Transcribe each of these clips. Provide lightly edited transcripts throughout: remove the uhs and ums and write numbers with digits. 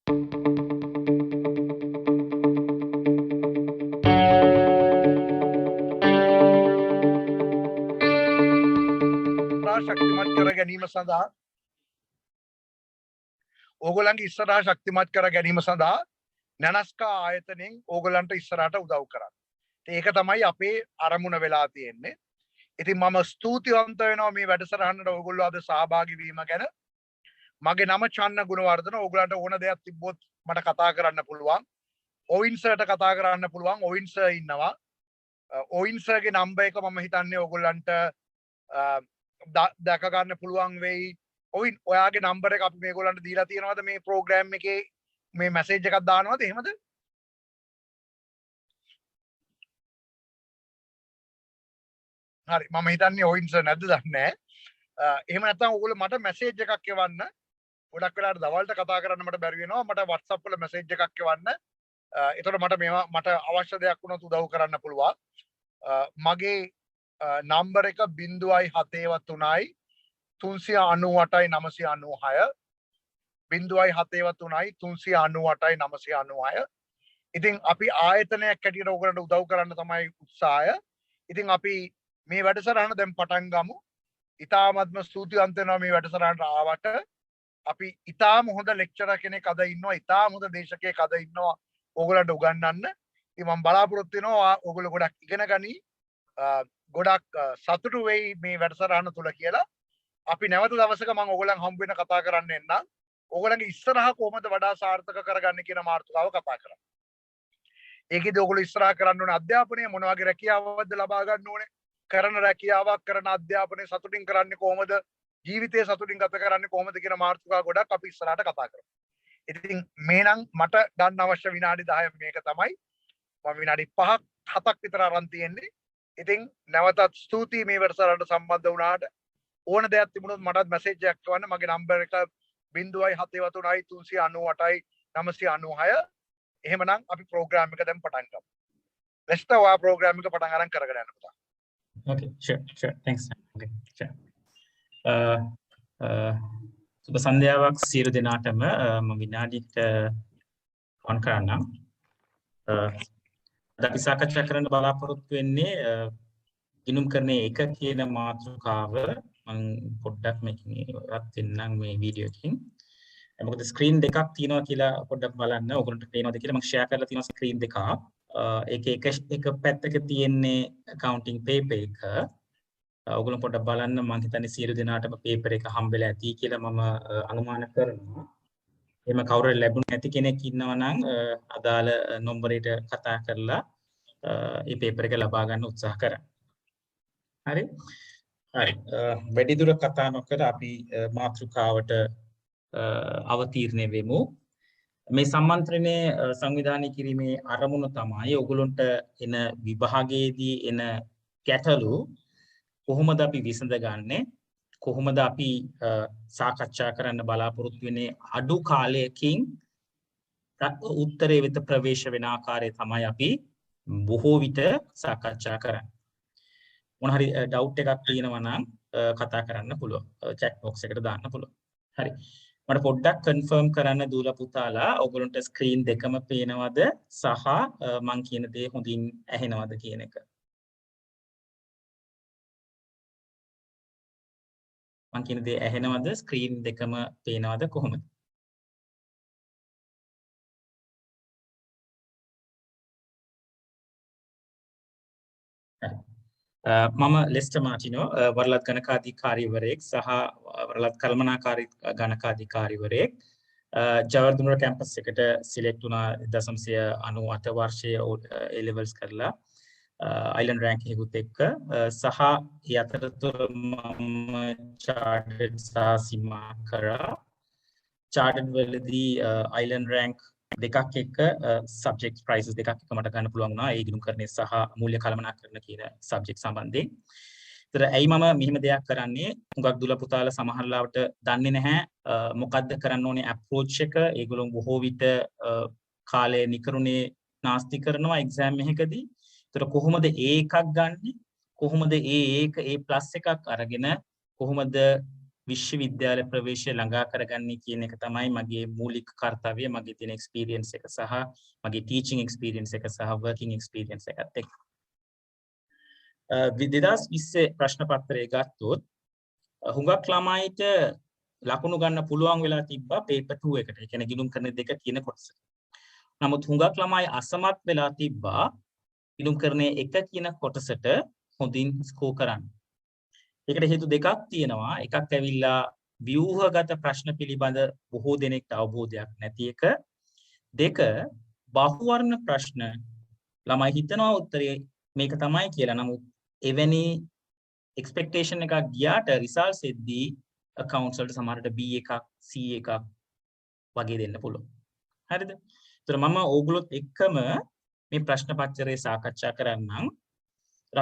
ශක්තිමත් කර ගැනීම සඳහා ඕගොල්ලන්ගේ ඉස්සරහා ශක්තිමත් කර ගැනීම සඳහා නැනස්කා ආයතනයෙන් ඕගොල්ලන්ට ඉස්සරහට උදව් කරන්න. ඒක තමයි අපේ අරමුණ වෙලා තියෙන්නේ. ඉතින් මම ස්තුතිවන්ත වෙනවා මේ වැඩසටහනට ඕගොල්ලෝ අද සහභාගී වීම ගැන. මගේ නම චන්න ගුණවර්ධන. ඕගොල්ලන්ට ඕන දෙයක් තිබ්බොත් මට කතා කරන්න පුළුවන්. ඔවින් සර්ට කතා කරන්න පුළුවන්. ඔවින් සර් ඉන්නවා. ඔවින් සර්ගේ නම්බර් එක මම හිතන්නේ ඕගොල්ලන්ට දැක ගන්න පුළුවන් වෙයි. ඔවින් ඔයාගේ නම්බර එක අපි මේගොල්ලන්ට දීලා තියෙනවද මේ ප්‍රෝග්‍රෑම් එකේ මේ මැසේජ් එකක් දානවද එහෙමද? හරි මම හිතන්නේ ඔයින් සර් නැද්ද දන්නේ නැහැ. එහෙම නැත්නම් ඔයගොල්ලෝ මට මැසේජ් එකක් එවන්න. ගොඩක් වෙලාවට දවල්ට කතා කරන්න මට බැරි වෙනවා. මට WhatsApp වල මැසේජ් එකක් එවන්න. එතකොට මට අවශ්‍ය දෙයක් වුණොත් උදව් කරන්න පුළුවන්. මගේ නම්බර එක 0.73යි 398යි 996 0.73යි 398යි 996. ඉතින් අපි ආයතනයක් හැටියට ඔයගලන්ට උදව් කරන්න තමයි උත්සාහය. ඉතින් අපි මේ වැඩසටහන දැන් පටන් ගමු. ඉතාමත්ම ස්තුතිවන්ත වෙනවා මේ වැඩසටහනට ආවට. අපි ඉතාම හොඳ ලෙක්චරර් කෙනෙක් අද ඉන්නවා. ඉතාම හොඳ දේශකයෙක් අද ඉන්නවා ඔයගලන්ට උගන්වන්න. ඉතින් මම බලාපොරොත්තු වෙනවා ඔයගොල්ලෝ ගොඩක් ඉගෙන ගනි. ගොඩක් සතුටු වෙයි මේ වැඩසටහන තුල කියලා. අපි නැවත දවසක මම ඔයගොල්ලන් හම්බ වෙන කතා කරන්න එන්නම්. ඔයගොල්ලන්ගේ ඉස්සරහ කොහොමද වඩා සාර්ථක කරගන්න කියන මාතෘකාව කතා කරමු. ඒකෙදි ඔයගොල්ලෝ ඉස්සරහ කරන්න ඕනේ අධ්‍යාපනය මොන වගේ රැකියාවක්ද ලබා ගන්න ඕනේ. කරන රැකියාවක් කරන අධ්‍යාපනය සතුටින් කරන්නේ කොහොමද? ජීවිතය සතුටින් ගත කරන්නේ කොහොමද කියන මාතෘකාව ගොඩක් අපි ඉස්සරහට කතා කරමු. ඉතින් මේනම් මට ගන්න අවශ්‍ය විනාඩි 10 මේක තමයි. මම විනාඩි 5ක් 7ක් විතර අරන් තියෙන්නේ. ඉතින් නැවතත් ස්තුතියි මේ වැඩසටහනට සම්බන්ධ වුණාට. ඕන දෙයක් තිබුණොත් මටත් මැසේජ් එකක් කරන්න. මගේ නම්බර් එක 0.73යි 398යි 996. එහෙමනම් අපි ප්‍රෝග්‍රෑම් එක දැන් පටන් ගමු. ලෙස්ටර් ඔයා ප්‍රෝග්‍රෑම් එක පටන් අරන් කරගෙන යන්න පුතා. Okay, sure. Thanks. Okay, sure. සුබ සන්ධ්‍යාවක් සියලු දෙනාටම මම විනාඩියට ඔන් කරන්නම්. අද අපි සාකච්ඡා කරන්න බලාපොරොත්තු වෙන්නේ ගිණුම් කරන්නේ එක කියන මාතෘකාව. මම පොඩ්ඩක් මේකෙන් රත් වෙන්නම් මේ වීඩියෝ එකකින්. මොකද ස්ක්‍රීන් දෙකක් තියෙනවා කියලා පොඩ්ඩක් බලන්න. ඔයගොල්ලන්ට පේනවද කියලා මම ෂෙයා කරලා තියෙනවා ස්ක්‍රීන් දෙකක්. එක පැත්තක තියෙන්නේ accounting paper එක. ඔයගොල්ලෝ පොඩ්ඩක් බලන්න මම හිතන්නේ සියලු දෙනාටම paper එක හම්බෙලා ඇති කියලා මම අනුමාන කරනවා. එහෙම කවුරු හරි ලැබුණ නැති කෙනෙක් ඉන්නවා නම් අදාළ නම්බරයට කතා කරලා මේ paper එක ලබා ගන්න උත්සාහ කරන්න. හරි. වැඩි දුර කතා නොකර අපි මාතෘකාවට අවතීර්ණ වෙමු. මේ සම්මන්ත්‍රණය සංවිධානය කිරීමේ අරමුණ තමයි ඔයගොල්ලන්ට එන විභාගයේදී එන ගැටලු කොහොමද අපි විසඳගන්නේ, කොහොමද අපි සාකච්ඡා කරන්න බලාපොරොත්තු වෙන්නේ අඩු කාලයකින් උත්තරේ වෙත ප්‍රවේශ වෙන ආකාරය තමයි අපි බොහෝ විට සාකච්ඡා කරන්නේ. මොන හරි ඩවුට් එකක් තියෙනවා නම් කතා කරන්න පුළුවන්. chat box එකට දාන්න පුළුවන්. හරි. මට පොඩ්ඩක් කන්ෆර්ම් කරන්න දූලා පුතාලා ඔයගොල්ලන්ට ස්ක්‍රීන් දෙකම පේනවද සහ මං කියන දේ හොඳින් ඇහෙනවද කියන එක. මං කියන දේ ඇහෙනවද? ස්ක්‍රීන් දෙකම පේනවද කොහොමද? මම ලෙස්ටර් මාටිනෝ වරලත් ගණකාධිකාරීවරයෙක් සහ වරලත් කළමනාකාරී ගණකාධිකාරීවරයෙක් ජවර්ධනපුර කැම්පස් එකට සිලෙක්ට් වුණා 1998 වර්ෂයේ A levels කරලා අයිලන්ඩ් රෑන්ක් එකකුත් එක්ක සහ ඒ අතරතුර මම චාර්ටර්ඩ් සහ සීමා කරා චාර්ටර්ඩ් වලදී අයිලන්ඩ් රෑන්ක් දෙකක් එක්ක සබ්ජෙක්ට් ප්‍රයිසස් දෙකක් එක මට ගන්න පුළුවන් වුණා ඒ ගිණුම්කරණය සහ මූල්‍ය කළමනාකරණ කියන සබ්ජෙක්ට් සම්බන්ධයෙන්. ඒතර ඇයි මම මෙහෙම දෙයක් කරන්නේ? හුඟක් දුල පුතාලා සමහරලාවට දන්නේ නැහැ මොකද්ද කරන්න ඕනේ අප්‍රෝච් එක. ඒගොල්ලෝ බොහෝ විට කාලය නිකරුණේ නාස්ති කරනවා එක්සෑම් එකකදී. ඒතර කොහොමද ඒ එකක් ගන්නෙ? කොහොමද ඒක A+ එකක් අරගෙන කොහොමද විශ්වවිද්‍යාල ප්‍රවේශය ළඟා කරගන්නේ කියන එක තමයි මගේ මූලික කාර්යය, මගේ තියෙන එක්ස්පීරියන්ස් එක සහ මගේ ටීචිං එක්ස්පීරියන්ස් එක සහ වර්කින් එක්ස්පීරියන්ස් එකත් එක්ක. 2020 ප්‍රශ්න පත්‍රය ගත්තොත් හුඟක් ළමයිට ලකුණු ගන්න පුළුවන් වෙලා තිබ්බා පේපර් 2 එකට. ඒ කියන්නේ ගිණුම් කරන 2 කියන කොටස. නමුත් හුඟක් ළමයි අසමත් වෙලා තිබ්බා ගිණුම් කරන 1 කියන කොටසට හොඳින් ස්කෝර් කරන්න. ඒකට හේතු දෙකක් තියෙනවා. එකක් ඇවිල්ලා ව්‍යුහගත ප්‍රශ්න පිළිබඳ බොහෝ දෙනෙක්ට අවබෝධයක් නැති එක. දෙක බහුවර්ණ ප්‍රශ්න ළමයි හිතනවා උත්තරේ මේක තමයි කියලා. නමුත් එවැනි එක්ස්පෙක්ටේෂන් එකක් ගියාට රිසල්ට්ස් එද්දී accounts වලට සමහරට B එකක් C එකක් වගේ දෙන්න පුළුවන්. හරිද? ඒතර මම ඕගොල්ලොත් එක්කම මේ ප්‍රශ්න පත්‍රය සාකච්ඡා කරන්නම්.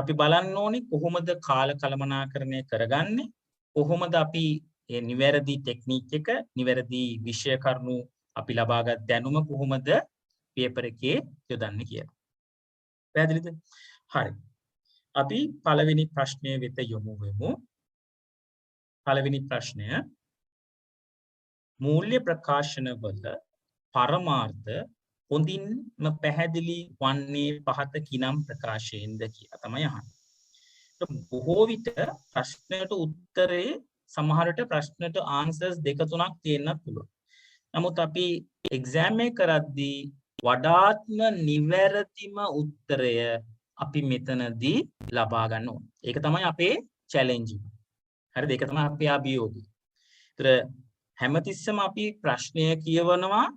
අපි බලන්න ඕනේ කොහොමද කාල කළමනාකරණය කරගන්නේ, කොහොමද අපි මේ නිවැරදි ටෙක්නික් එක, නිවැරදි විෂය කරුණු අපි ලබාගත් දැනුම කොහොමද පේපර් එකේ යොදන්නේ කියලා. පැහැදිලිද? හරි. අපි පළවෙනි ප්‍රශ්නය වෙත යොමු වෙමු. පළවෙනි ප්‍රශ්නය මූල්‍ය ප්‍රකාශනවල පරමාර්ථ හොඳින්ම පැහැදිලි වන්නේ පහත කිනම් ප්‍රකාශයෙන්ද කියලා තමයි අහන්නේ. බොහෝ විට ප්‍රශ්නයට උත්තරේ සමහරට ප්‍රශ්නට ආන්සර්ස් දෙක තුනක් තියෙන්නත් පුළුවන්. නමුත් අපි එක්සෑම් එක කරද්දී වඩාත්ම නිවැරදිම උත්තරය අපි මෙතනදී ලබා ගන්න ඕනේ. ඒක තමයි අපේ චැලෙන්ජ් එක. හරිද? ඒක තමයි අපේ අභියෝගය. ඒතර හැමතිස්සම අපි ප්‍රශ්නය කියවනවා,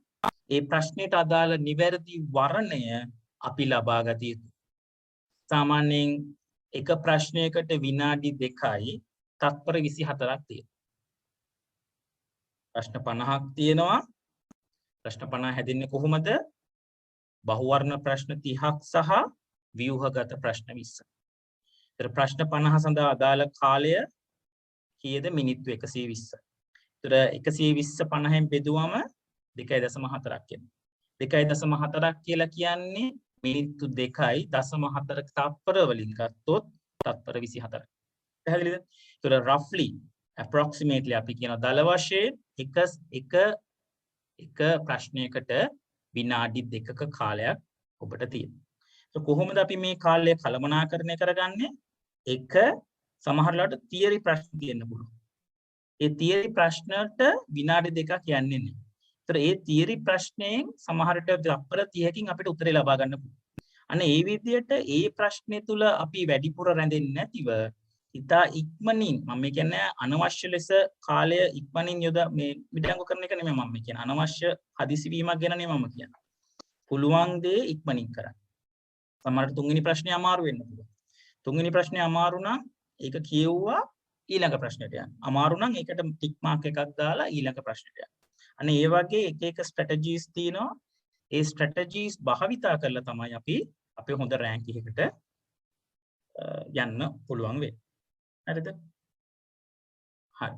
ඒ ප්‍රශ්නයට අදාළ නිවැරදි වර්ණය අපි ලබා ගත යුතුයි. සාමාන්‍යයෙන් එක ප්‍රශ්නයකට විනාඩි 2යි තත්පර 24ක් තියෙනවා. ප්‍රශ්න 50ක් තියෙනවා. ප්‍රශ්න 50 හැදෙන්නේ කොහොමද? බහුවර්ණ ප්‍රශ්න 30ක් සහ ව්‍යුහගත ප්‍රශ්න 20ක්. ඒතර ප්‍රශ්න 50 සඳහා අදාළ කාලය කීයද? මිනිත්තු 120. ඒතර 120 50න් බෙදුවම 2.4ක් එනවා. 2.4ක් කියලා කියන්නේ මිනිත්තු 2.4 තත්පර වලින් ගත්තොත් තත්පර 24ක්. පැහැදිලිද? ඒතර roughly approximately අපි කියන දල වශයෙන් එක ප්‍රශ්නයකට විනාඩි 2ක කාලයක් ඔබට තියෙනවා. ඒක කොහොමද අපි මේ කාලය කළමනාකරණය කරගන්නේ? එක සමහරලාට තියරි ප්‍රශ්න තියෙන්න පුළුවන්. ඒ තියරි ප්‍රශ්නට විනාඩි 2ක් යන්නේ නැහැ. ඒතර ඒ තියරි ප්‍රශ්නයෙන් සමහරට තත්පර 30කින් අපිට උත්තරේ ලබා ගන්න පුළුවන්. අන්න ඒ විදිහට ඒ ප්‍රශ්නේ තුල අපි වැඩිපුර රැඳෙන්නේ නැතිව ඉතා ඉක්මනින් මම කියන්නේ අනවශ්‍ය ලෙස කාලය ඉක්මනින් මේ විඩංගු කරන එක නෙමෙයි මම කියන්නේ. අනවශ්‍ය හදිසි වීමක් ගැන නෙමෙයි මම කියන්නේ. පුළුවන් දේ ඉක්මනින් කරන්න. සමහරට තුන්වෙනි ප්‍රශ්නේ අමාරු වෙන්න පුළුවන්. තුන්වෙනි ප්‍රශ්නේ අමාරු නම් ඒක කියවුවා ඊළඟ ප්‍රශ්නයට යන්න. අමාරු නම් ඒකට ටික් මාක් එකක් දාලා ඊළඟ ප්‍රශ්නයට යන්න. අන්න ඒ වගේ එක ස්ට්‍රැටජිස් තියෙනවා. ඒ ස්ට්‍රැටජිස් භාවිතා කරලා තමයි අපි අපේ හොඳ රෑන්ක් එකකට යන්න පුළුවන් වෙන්නේ. හරිද? හරි.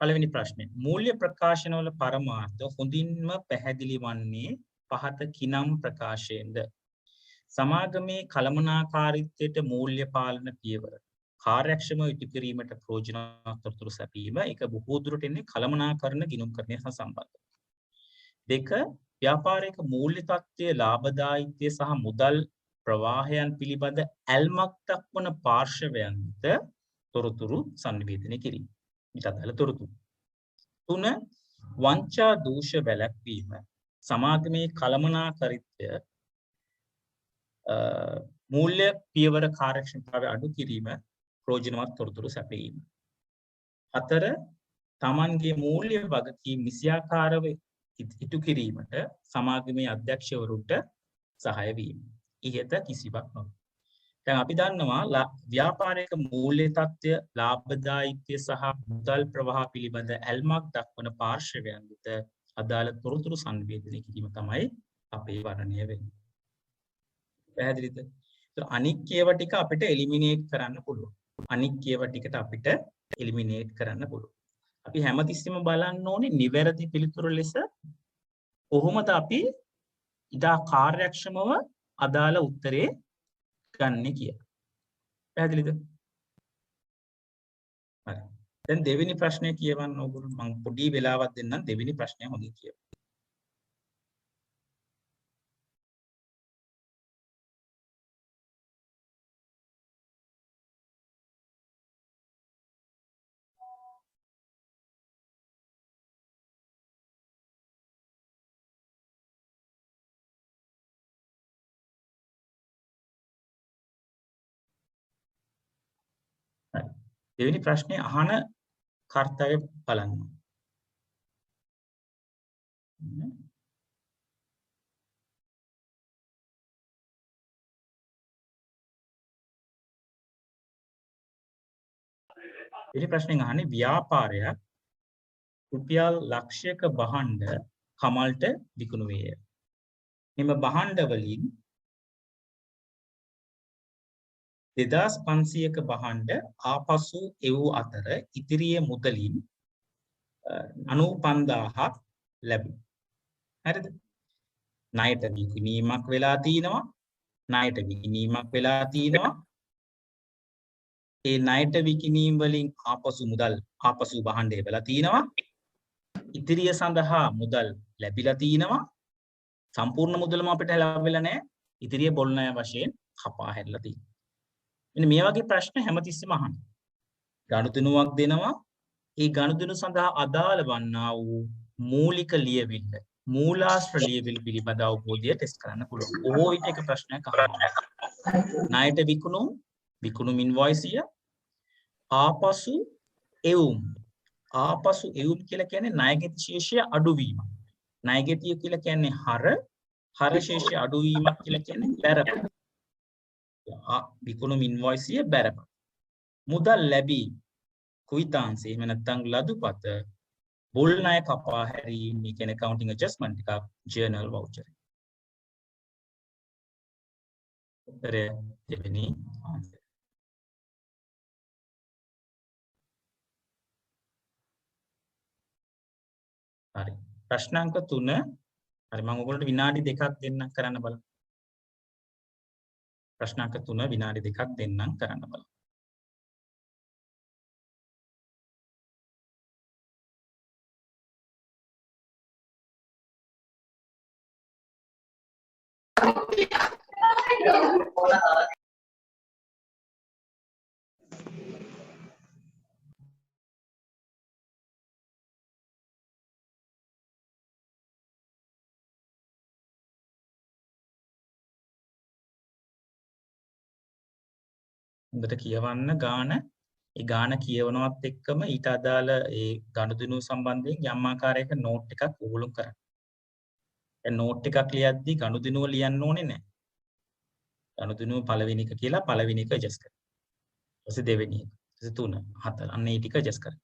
පළවෙනි ප්‍රශ්නේ. මූල්‍ය ප්‍රකාශනවල පරමාර්ථ හොඳින්ම පැහැදිලි වන්නේ පහත කිනම් ප්‍රකාශයෙන්ද? සමාගමේ කළමනාකාරීත්වයට මූල්‍ය පාලන පියවර කාර්යක්ෂමව ඉටු කිරීමට ප්‍රයෝජනවත් තොරතුරු සැපීම එක බොහෝ දුරට එන්නේ කළමනාකරණ ගිණුම්කරණය සහ සම්බන්ධයි. දෙක ව්‍යාපාරික මූල්‍ය තත්ත්වයේ ලාභදායීත්වය සහ මුදල් ප්‍රවාහයන් පිළිබඳ ඇල්මක් දක්වන පාර්ශවයන්ට තොරතුරු සංනිවේදනය කිරීම. ඊට අදාළ තොරතුරු. 3 වංචා දෝෂ වැළැක්වීම සමාගමේ කළමනාකරීත්වය මූල්‍ය පියවර කාර්යක්ෂමතාවය අඩු කිරීම ප්‍රයෝජනවත් තොරතුරු සැපයීම. 4 තමන්ගේ මූල්‍ය වගකීම් නිසියාකාරව ඉටු කිරීමට සමාගමේ අධ්‍යක්ෂවරුන්ට සහාය වීම. ඉහත කිසිවක් නොවේ. දැන් අපි දන්නවා ව්‍යාපාරික මූල්‍ය තත්ත්වය ලාභදායීත්වය සහ මුදල් ප්‍රවාහ පිළිබඳ ඇල්මක් දක්වන පාර්ශවයන් වෙත අදාළ තොරතුරු සංවේදනය කිරීම තමයි අපේ වර්ණය වෙන්නේ. පැහැදිලිද? ඒතර අනික් ඒවා ටික අපිට එලිමිනේට් කරන්න පුළුවන්. අනික් ඒවා ටිකට අපිට එලිමිනේට් කරන්න පුළුවන්. අපි හැමතිස්සෙම බලන්න ඕනේ නිවැරදි පිළිතුරු ලෙස කොහොමද අපි ඉදා කාර්යක්ෂමව අදාළ උත්තරේ ගන්න කියලා. පැහැදිලිද? හරි. දැන් දෙවෙනි ප්‍රශ්නය කියවන්න ඕගොල්ලෝ මම පොඩි වෙලාවක් දෙන්නම් දෙවෙනි ප්‍රශ්නය හොඳින් කියවන්න. හරි. දෙවෙනි ප්‍රශ්නේ අහන කර්තව්‍ය බලන්න. දෙවෙනි ප්‍රශ්නේ අහන්නේ ව්‍යාපාරයක් රුපියල් ලක්ෂයක භාණ්ඩ කමල්ට විකුණුවේය. මෙම භාණ්ඩ වලින් 2500ක භාණ්ඩ ආපසු එවූ අතර ඉතිරිය මුදලින් 95000ක් ලැබුණා. හරිද? ණයට විකිණීමක් වෙලා තිනවා. ණයට විකිණීමක් වෙලා තිනවා. ඒ ණයට විකිණීම් වලින් ආපසු මුදල් ආපසු භාණ්ඩය වෙලා තිනවා. ඉතිරිය සඳහා මුදල් ලැබිලා තිනවා. සම්පූර්ණ මුදලම අපිට ලැබෙලා නැහැ. ඉතිරිය බොල් ණය වශයෙන් කපා හැරලා තියෙනවා. මෙන්න මේ වගේ ප්‍රශ්න හැමතිස්සෙම අහනවා. ගනුදෙනුවක් දෙනවා. ඒ ගනුදෙනු සඳහා අදාළ වන්නා වූ මූලික ලියවිල්ල මූලාශ්‍ර ලියවිලි පිළිබඳ අවබෝධය ටෙස්ට් කරන්න පුළුවන්. ඕ විට එක ප්‍රශ්නයක් අහනවා. ණයට විකුණුම් ඉන්වොයිසිය ආපසු එවුම්. ආපසු එවුම් කියලා කියන්නේ ණයගෙති ශේෂය අඩුවීම. ණයගෙතිය කියලා කියන්නේ හර ශේෂය අඩුවීමක් කියලා කියන්නේ බැරප. විකුණුම් ඉන්වොයිසිය බැරප. මුදල් ලැබීම කුයිතාන්සේ එහෙම නැත්නම් ලදුපත බොල් ණය කපා හැරීම කියන accounting adjustment එකක් journal voucher. උත්තරය දෙවෙනි answer. හරි. ප්‍රශ්නාංක 3 හරි මම ඔයගොල්ලන්ට විනාඩි 2ක් දෙන්නම් කරන්න බලන්න. ප්‍රශ්නාංක 3 විනාඩි 2ක් දෙන්නම් කරන්න බලන්න. හොඳට කියවන්න ගාන ඒ ගාන කියවනවත් එක්කම ඊට අදාළ ඒ ගනුදෙනු සම්බන්ධයෙන් යම් ආකාරයක නෝට් එකක් ඕගොල්ලෝ කරන්න. ඒ නෝට් එකක් ලියද්දි ගනුදෙනුව ලියන්න ඕනේ නැහැ. ගනුදෙනුව පළවෙනි එක කියලා පළවෙනි එක ඇඩ්ජස්ට් කරන්න. ඊට පස්සේ දෙවෙනි එක. ඊට පස්සේ 3 4 අන්න ඒ ටික ඇඩ්ජස්ට් කරන්න.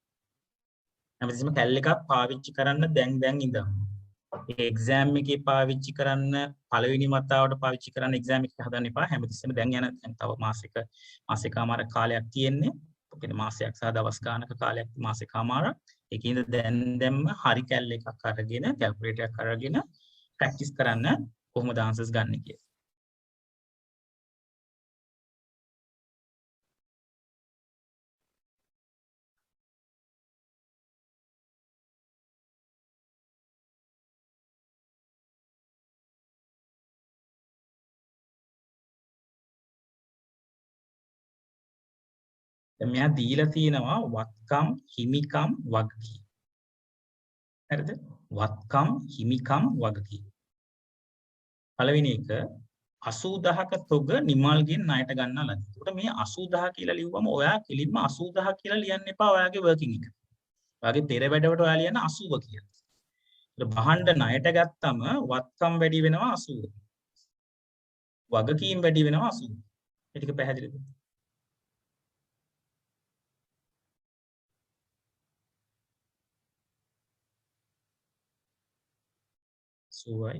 හැමතිස්සෙම කැල් එකක් පාවිච්චි කරන්න දැන් ඉඳන්. ඒ එක්සෑම් එකේ පාවිච්චි කරන්න පළවෙනි වතාවට පාවිච්චි කරන්න එක්සෑම් එක හදන්න එපා. හැමතිස්සෙම දැන් යන තව මාසෙකමාර කාලයක් තියෙන්නේ. ඔකේ මාසයක් සහ දවස් ගානක කාලයක් මාසෙකමාර. ඒකින්ද දැන්ම හරි කැල් එකක් අරගෙන කැල්කියුලේටර් එකක් අරගෙන ප්‍රැක්ටිස් කරන්න කොහොමද ආන්සර්ස් ගන්න කියලා. මෙයා දීලා තියෙනවා වත්කම් හිමිකම් වගකීම්. හරිද? වත්කම් හිමිකම් වගකීම්. පළවෙනි එක 80000ක තොග නිමල්ගෙන් ණයට ගන්නා ලදී. ඒකට මේ 80000 කියලා ලිව්වම ඔයා කෙලින්ම 80000 කියලා ලියන්න එපා ඔයාගේ වර්කින් එක. ඔයාගේ පෙර වැඩවලට ඔයා ලියන්න 80 කියලා. ඒක භාණ්ඩ ණයට ගත්තම වත්කම් වැඩි වෙනවා 80. වගකීම් වැඩි වෙනවා 80. ඒ ටික පැහැදිලිද? සුවයි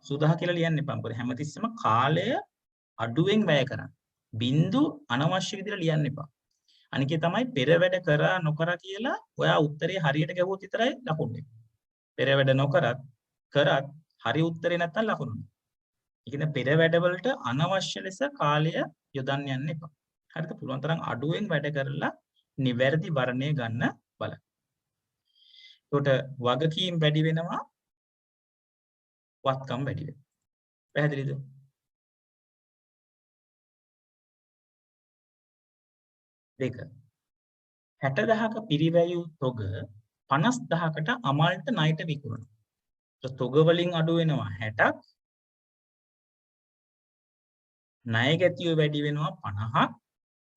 80000 කියලා ලියන්න එපා. මොකද හැමතිස්සෙම කාලය අඩුවෙන් වැය කරන්න. බින්දු අනවශ්‍ය විදිහට ලියන්න එපා. අනිකේ තමයි පෙර වැඩ කරා නොකරා කියලා ඔයා උත්තරේ හරියට ගැහුවොත් විතරයි ලකුණු දෙන්නේ. පෙර වැඩ නොකරත් කරත් හරි උත්තරේ නැත්තම් ලකුණු නෑ. ඒ කියන්නේ පෙර වැඩවලට අනවශ්‍ය ලෙස කාලය යොදන්න යන්න එපා. හරිද? පුළුවන් තරම් අඩුවෙන් වැඩ කරලා නිවැරදි වර්ණය ගන්න බලන්න. එතකොට වගකීම් වැඩි වෙනවා වත්කම් වැඩි වෙනවා. පැහැදිලිද? දෙක 60,000ක පිරිවැයු තොග 50,000කට අමල්ට ණයට විකුණනවා. තොග වලින් අඩු වෙනවා 60ක් ණය ගැතිය වැඩි වෙනවා 50ක්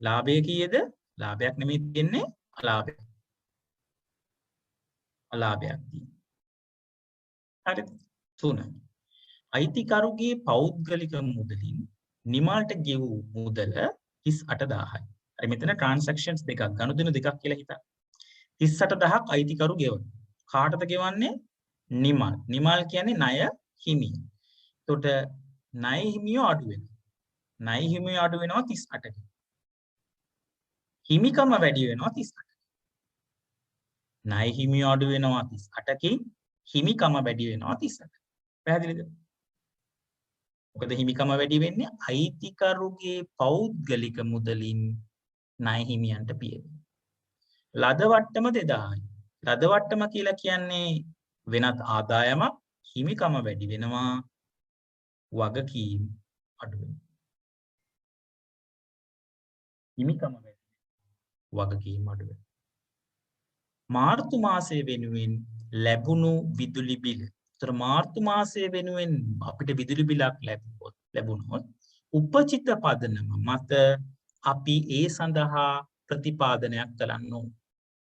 ලාභය කීයද? ලාභයක් නෙමෙයි තියෙන්නේ අලාභයක්. අලාභයක් තියෙනවා. හරිද? 3 අයිතිකරුගේ පෞද්ගලික මුදලින් නිමල්ට ගෙවූ මුදල 38000යි. හරි මෙතන ට්‍රාන්සැක්ෂන්ස් දෙකක් ගනුදෙනු දෙකක් කියලා හිතන්න. 38000ක් අයිතිකරු ගෙවන. කාටද ගෙවන්නේ? නිමල්. නිමල් කියන්නේ ණය හිමිය. එතකොට ණය හිමියෝ අඩු වෙනවා. ණය හිමියෝ අඩු වෙනවා 38කින්. හිමිකම වැඩි වෙනවා 38කින්. ණය හිමියෝ අඩු වෙනවා 38කින්. හිමිකම වැඩි වෙනවා 38කින්. පැහැදිලිද? මොකද හිමිකම වැඩි වෙන්නේ අයිතිකරුගේ පෞද්ගලික මුදලින් ණය හිමියන්ට පියවෙනවා. ලද වට්ටම 2000යි. ලද වට්ටම කියලා කියන්නේ වෙනත් ආදායමක් හිමිකම වැඩි වෙනවා වගකීම් අඩු වෙනවා. හිමිකම වැඩි වගකීම් අඩු වෙනවා. මාර්තු මාසයේ වෙනුවෙන් ලැබුණු විදුලි බිල. ඒතර මාර්තු මාසයේ වෙනුවෙන් අපිට විදුලි බිලක් ලැබුණොත් උපචිත පදනම මත අපි ඒ සඳහා ප්‍රතිපාදනයක් කරන්න ඕන.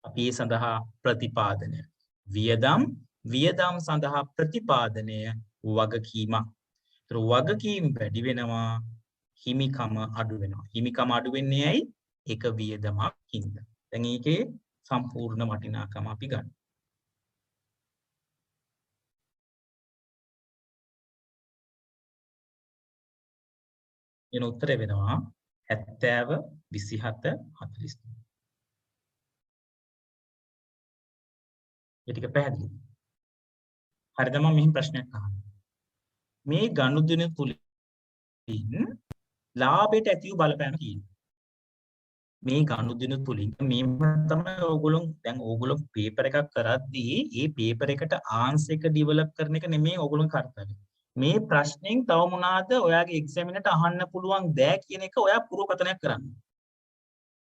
අපි ඒ සඳහා ප්‍රතිපාදනය වියදම් සඳහා ප්‍රතිපාදනය වගකීමක්. ඒතර වගකීම් වැඩි වෙනවා හිමිකම අඩු වෙනවා. හිමිකම අඩු වෙන්නේ ඇයි? ඒක වියදමක් හින්දා. දැන් ඒකේ සම්පූර්ණ වටිනාකම අපි ගන්න. එන උත්තරය වෙනවා 70 27 43. ඒ ටික පැහැදිලිද? හරිද? මම මෙහින් ප්‍රශ්නයක් අහනවා. මේ ගනුදෙනු තුලින් ලාභයට ඇති වූ බලපෑම කීයද? මේ ගනුදෙනු තුලින් මේ තමයි ඕගොල්ලෝ පේපර් එකක් කරද්දී ඒ පේපර් එකට ආන්සර් එක ඩෙවලොප් කරන එක නෙමෙයි ඕගොල්ලෝ කර්තව්‍ය. මේ ප්‍රශ්نين තව මොනවාද ඔයාගේ එක්සැමිනර්ට අහන්න පුළුවන් දෑ කියන එක ඔයා පුරකථනයක් කරන්න.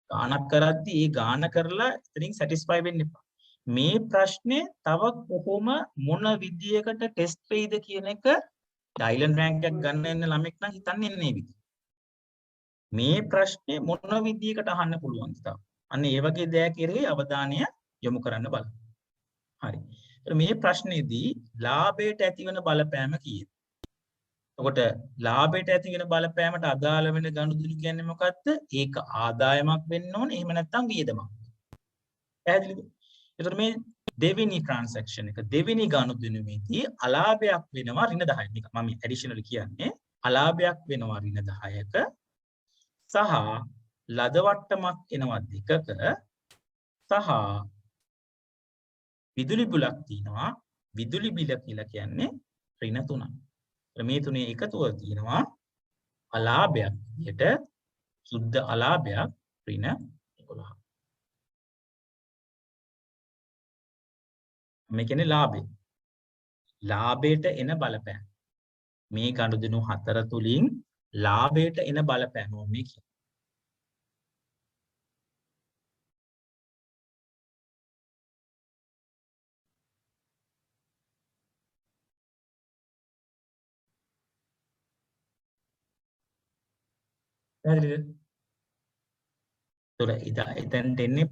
ගානක් කරද්දී ඒ ගාන කරලා එතනින් සැටිස්ෆයි වෙන්න එපා. මේ ප්‍රශ්නේ තව කොහොම මොන විදියකට ටෙස්ට් වෙයිද කියන එක ඩයිලන් රෑන්ක් එකක් ගන්න යන ළමෙක් නම් හිතන්නේ නැහැ විදිහ. මේ ප්‍රශ්නේ මොන විදියකට අහන්න පුළුවන්ද තාම. අන්න ඒ වගේ දෙයක් කෙරෙහි අවධානය යොමු කරන්න බලන්න. හරි. මේ ප්‍රශ්නේදී ලාභයට ඇතිවන බලපෑම කීයද? එතකොට ලාභයට ඇති වෙන බලපෑමට අදාළ වෙන ගනුදෙනු කියන්නේ මොකක්ද? ඒක ආදායමක් වෙන්න ඕනේ. එහෙම නැත්නම් වියදමක්. පැහැදිලිද? එතකොට මේ දෙවෙනි ට්‍රාන්සැක්ෂන් එක දෙවෙනි ගනුදෙනුවේදී අලාභයක් වෙනවා ඍණ 10ක්. නිකන් මම ඇඩිෂනල් කියන්නේ අලාභයක් වෙනවා ඍණ 10ක සහ ලද වට්ටමක් එනවා 2ක සහ විදුලි බිලක් තියෙනවා. විදුලි බිල කියලා කියන්නේ ඍණ 3ක්. මේ තුනේ එකතුව තියෙනවා අලාභයක් විදියට සුද්ධ අලාභයක් ඍණ 11. මේ කියන්නේ ලාභය. ලාභයට එන බලපෑම. මේ ගනුදෙනු හතර තුලින් ලාභයට එන බලපෑම මේ කියන්නේ. පැහැදිලිද? එතෙන්ට එන්නේ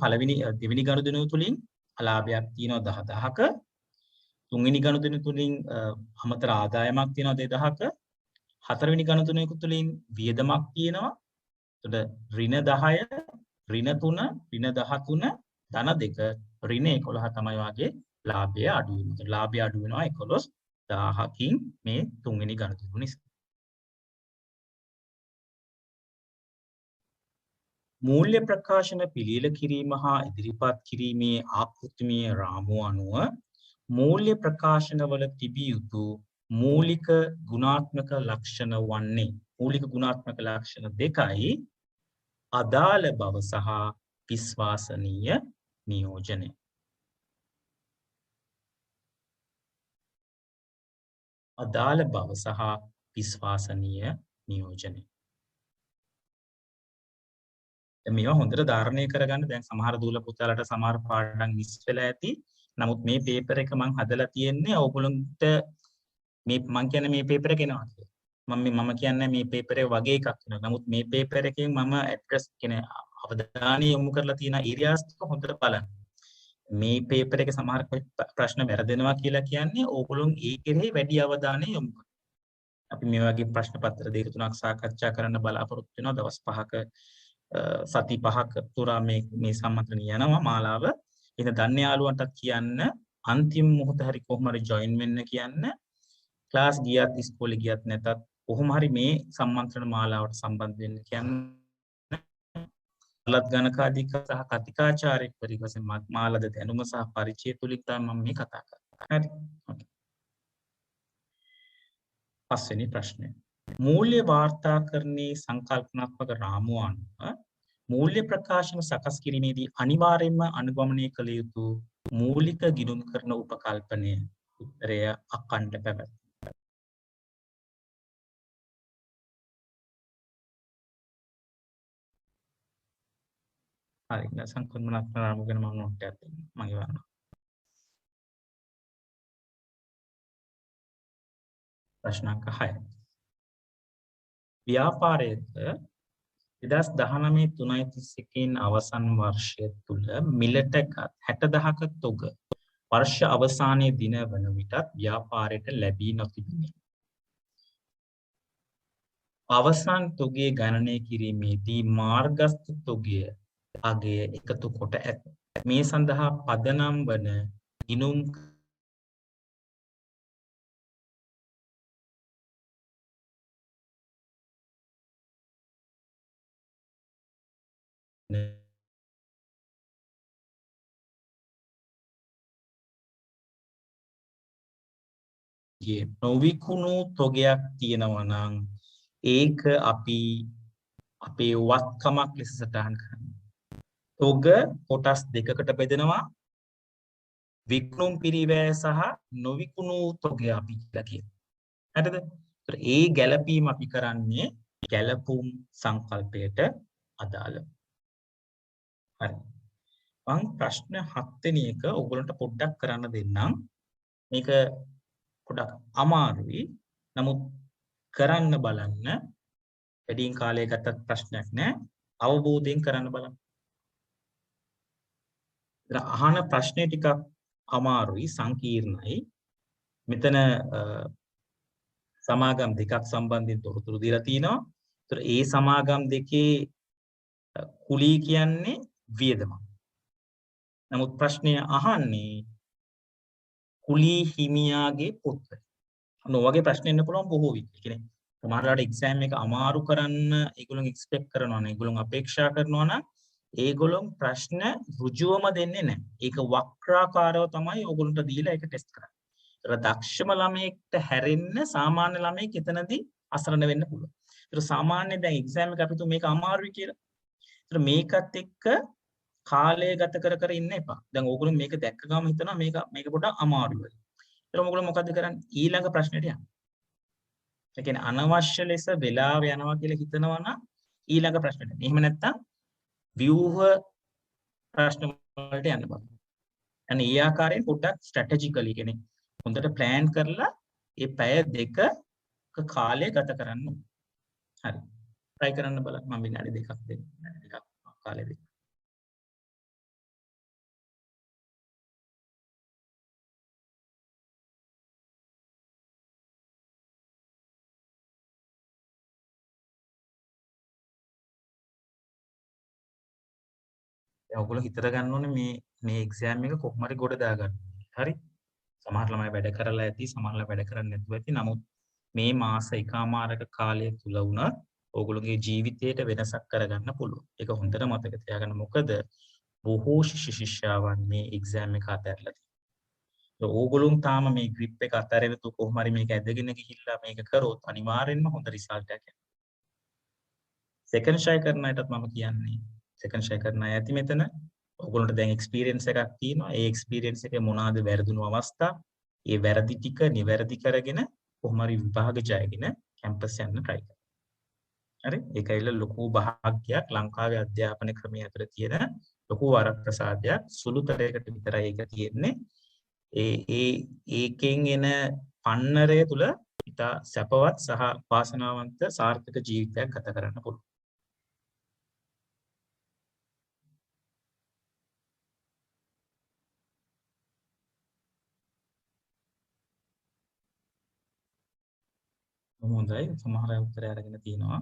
දෙවෙනි ගනුදෙනුව තුලින් අලාභයක් තියෙනවා 10000ක. තුන්වෙනි ගනුදෙනුව තුලින් අමතර ආදායමක් තියෙනවා 2000ක. හතරවෙනි ගනුදෙනුව තුලින් වියදමක් තියෙනවා. එතකොට ඍණ 10, ඍණ 3, ඍණ 13, ධන 2, ඍණ 11 තමයි වාගේ ලාභය අඩු වෙනවා. ලාභය අඩු වෙනවා 11000කින් මේ තුන්වෙනි ගනුදෙනුව නිසා. මූල්‍ය ප්‍රකාශන පිළියෙල කිරීම හා ඉදිරිපත් කිරීමේ ආකෘතිමය රාමුව අනුව මූල්‍ය ප්‍රකාශනවල තිබිය යුතු මූලික ගුණාත්මක ලක්ෂණ වන්නේ මූලික ගුණාත්මක ලක්ෂණ දෙකයි අදාළ බව සහ විශ්වාසනීය නියෝජනය. අදාළ බව සහ විශ්වාසනීය නියෝජනය. මේවා හොඳට ධාරණය කරගන්න. දැන් සමහර දූල පුතාලට සමහර පාඩම් මිස් වෙලා ඇති. නමුත් මේ පේපර් එක මම හදලා තියෙන්නේ ඕගොල්ලන්ට මේ මම කියන්නේ මේ පේපර් එක එනවා කියලා. මම කියන්නේ මේ පේපර් එක වගේ එකක් වෙනවා. නමුත් මේ පේපර් එකෙන් මම ඇඩ්‍රස් කියන්නේ අවධානය යොමු කරලා තියෙන ඒරියාස් ටික හොඳට බලන්න. මේ පේපර් එක සමහර ප්‍රශ්න වැරදෙනවා කියලා කියන්නේ ඕගොල්ලෝ ඒ කෙරෙහි වැඩි අවධානය යොමු කරනවා. අපි මේ වගේ ප්‍රශ්න පත්‍ර දෙක තුනක් සාකච්ඡා කරන්න බලාපොරොත්තු වෙනවා. දවස් 5ක සති 5ක තුරා මේ සම්මන්ත්‍රණය යනවා මාලාව. ඉතින් දන්න යාළුවන්ටත් කියන්න අන්තිම මොහොත හරි කොහොම හරි ජොයින් වෙන්න කියන්න. ක්ලාස් ගියත් ඉස්කෝලේ ගියත් නැතත් කොහොම හරි මේ සම්මන්ත්‍රණ මාලාවට සම්බන්ධ වෙන්න කියන්න. ලත් ගණකාධික සහ කතිකාචාර්යෙක් පරිවසෙන් මාලද දැනුම සහ පරිචය තුලින් තමයි මම මේ කතා කරන්නේ. හරි. ඕකේ. පස්වෙනි ප්‍රශ්නය. මූල්‍ය වාර්තාකරණයේ සංකල්පනාත්මක රාමුව අනුව මූල්‍ය ප්‍රකාශන සකස් කිරීමේදී අනිවාර්යයෙන්ම අනුගමනය කළ යුතු මූලික ගිණුම් කරන උපකල්පනය උත්තරය අඛණ්ඩ පැවැත්ම. හරි. දැන් සංකල්පනාත්මක රාමුව ගැන මම නෝට් එකක් දෙන්නම්. මම ඉවරනවා. ප්‍රශ්න අංක 6. ව්‍යාපාරයේද 2019 3.31 අවසන් වර්ෂය තුල මිලටගත් 60000ක තොග වර්ෂ අවසානයේ දින වන විටත් ව්‍යාපාරයට ලැබී නොතිබිණි. අවසන් තොගේ ගණනය කිරීමේදී මාර්ගස්ථ තොගය අගය එකතු කොට ඇත. මේ සඳහා පදනම් වන ගිණුම් නොවිකුණු තොගයක් තියෙනවා නම් ඒක අපි අපේ වත්කමක් ලෙස සටහන් කරනවා. තොග කොටස් දෙකකට බෙදෙනවා. විකුණුම් පිරිවැය සහ නොවිකුණු තොගය අපි කියලා කියනවා. හරිද? ඒතර ඒ ගැළපීම අපි කරන්නේ ගැළපුම් සංකල්පයට අදාළව. හරි. මම ප්‍රශ්න 7 වෙනි එක ඔයගොල්ලන්ට පොඩ්ඩක් කරන්න දෙන්නම්. මේක පොඩක් අමාරුයි. නමුත් කරන්න බලන්න. වැඩිම කාලය ගතත් ප්‍රශ්නයක් නෑ. අවබෝධයෙන් කරන්න බලන්න. අහන ප්‍රශ්නේ ටිකක් අමාරුයි, සංකීර්ණයි. මෙතන සමාගම් දෙකක් සම්බන්ධයෙන් තොරතුරු දීලා තිනවා. ඒතර ඒ සමාගම් දෙකේ කුලී කියන්නේ වියදම. නමුත් ප්‍රශ්නය අහන්නේ කුලී හිමියාගේ පුත්‍රය. නොවගේ ප්‍රශ්න එන්න පුළුවන් බොහෝ විට. ඒ කියන්නේ සමහරවිට එක්සෑම් එක අමාරු කරන්න ඒගොල්ලෝ එක්ස්පෙක්ට් කරනවා නේ. ඒගොල්ලෝ අපේක්ෂා කරනවා නම් ඒගොල්ලෝ ප්‍රශ්න ඍජුවම දෙන්නේ නැහැ. ඒක වක්‍රාකාරව තමයි ඕගොල්ලන්ට දීලා ඒක ටෙස්ට් කරන්නේ. ඒතර දක්ෂම ළමයෙක්ට හැරෙන්න සාමාන්‍ය ළමයෙක් එතනදී අසරණ වෙන්න පුළුවන්. ඒතර සාමාන්‍ය දැන් එක්සෑම් එක අපි තු මේක අමාරුයි කියලා. ඒතර මේකත් එක්ක කාලය ගත කර ඉන්න එපා. දැන් ඕගොල්ලෝ මේක දැක්ක ගමන් හිතනවා මේක පොඩ්ඩක් අමාරුයි. ඒතර ඕගොල්ලෝ මොකද්ද කරන්නේ? ඊළඟ ප්‍රශ්නෙට යන්න. ඒ කියන්නේ අනවශ්‍ය ලෙස වෙලාව යනවා කියලා හිතනවා නම් ඊළඟ ප්‍රශ්නෙට. එහෙම නැත්නම් ව්‍යුහ ප්‍රශ්න වලට යන්න බෑ. අනේ ඒ ආකාරයෙන් පොඩ්ඩක් ස්ට්‍රැටජිකලි කියන්නේ හොඳට ප්ලෑන් කරලා ඒ පැය දෙකක කාලය ගත කරන්න. හරි. try කරන්න බලන්න. මම විනාඩි දෙකක් දෙන්න. විනාඩි දෙකක් කාලය දෙන්න. දැන් ඔයගොල්ලෝ හිතර ගන්න ඕනේ මේ එක්සෑම් එක කොහොම හරි ගොඩ දාගන්න. හරි? සමහර ළමයි වැඩ කරලා ඇති, සමහර ළමයි වැඩ කරන්නේ නැතුව ඇති. නමුත් මේ මාස එකමාරක කාලය තුල වුණත් ඕගොල්ලෝගේ ජීවිතයට වෙනසක් කරගන්න පුළුවන්. ඒක හොඳට මතක තියාගන්න. මොකද බොහෝ ශිෂ්‍යාවන් මේ එක්සෑම් එක අතහැරලා තියෙනවා. ඕගොල්ලෝ තාම මේ ග්‍රිප් එක අතහැරෙන්න තු කොහොම හරි මේක ඇදගෙන ගිහිල්ලා මේක කරොත් අනිවාර්යෙන්ම හොඳ රිසල්ට් එකක් එනවා. සෙකන්ඩ් ෂයි කරන අයටත් මම කියන්නේ second share කරන අය ඇති මෙතන. ඔයගොල්ලන්ට දැන් experience එකක් තියෙනවා. ඒ experience එකේ මොනවාද වැරදුණු අවස්ථා? ඒ වැරදි ටික නිවැරදි කරගෙන කොහොම හරි විභාග ජයගෙන කැම්පස් යන්න try කරන්න. හරි? ඒකයිල ලොකු භාග්‍යයක් ලංකාවේ අධ්‍යාපන ක්‍රමයේ අතර තියෙන ලොකු වරප්‍රසාදයක්. සුළුතරයකට විතරයි ඒක තියෙන්නේ. ඒකෙන් එන පන්නරය තුල ඉතා සැපවත් සහ වාසනාවන්ත සාර්ථක ජීවිතයක් ගත කරන්න පුළුවන්. හොඳයි. සමහර අය උත්තරය අරගෙන තියෙනවා.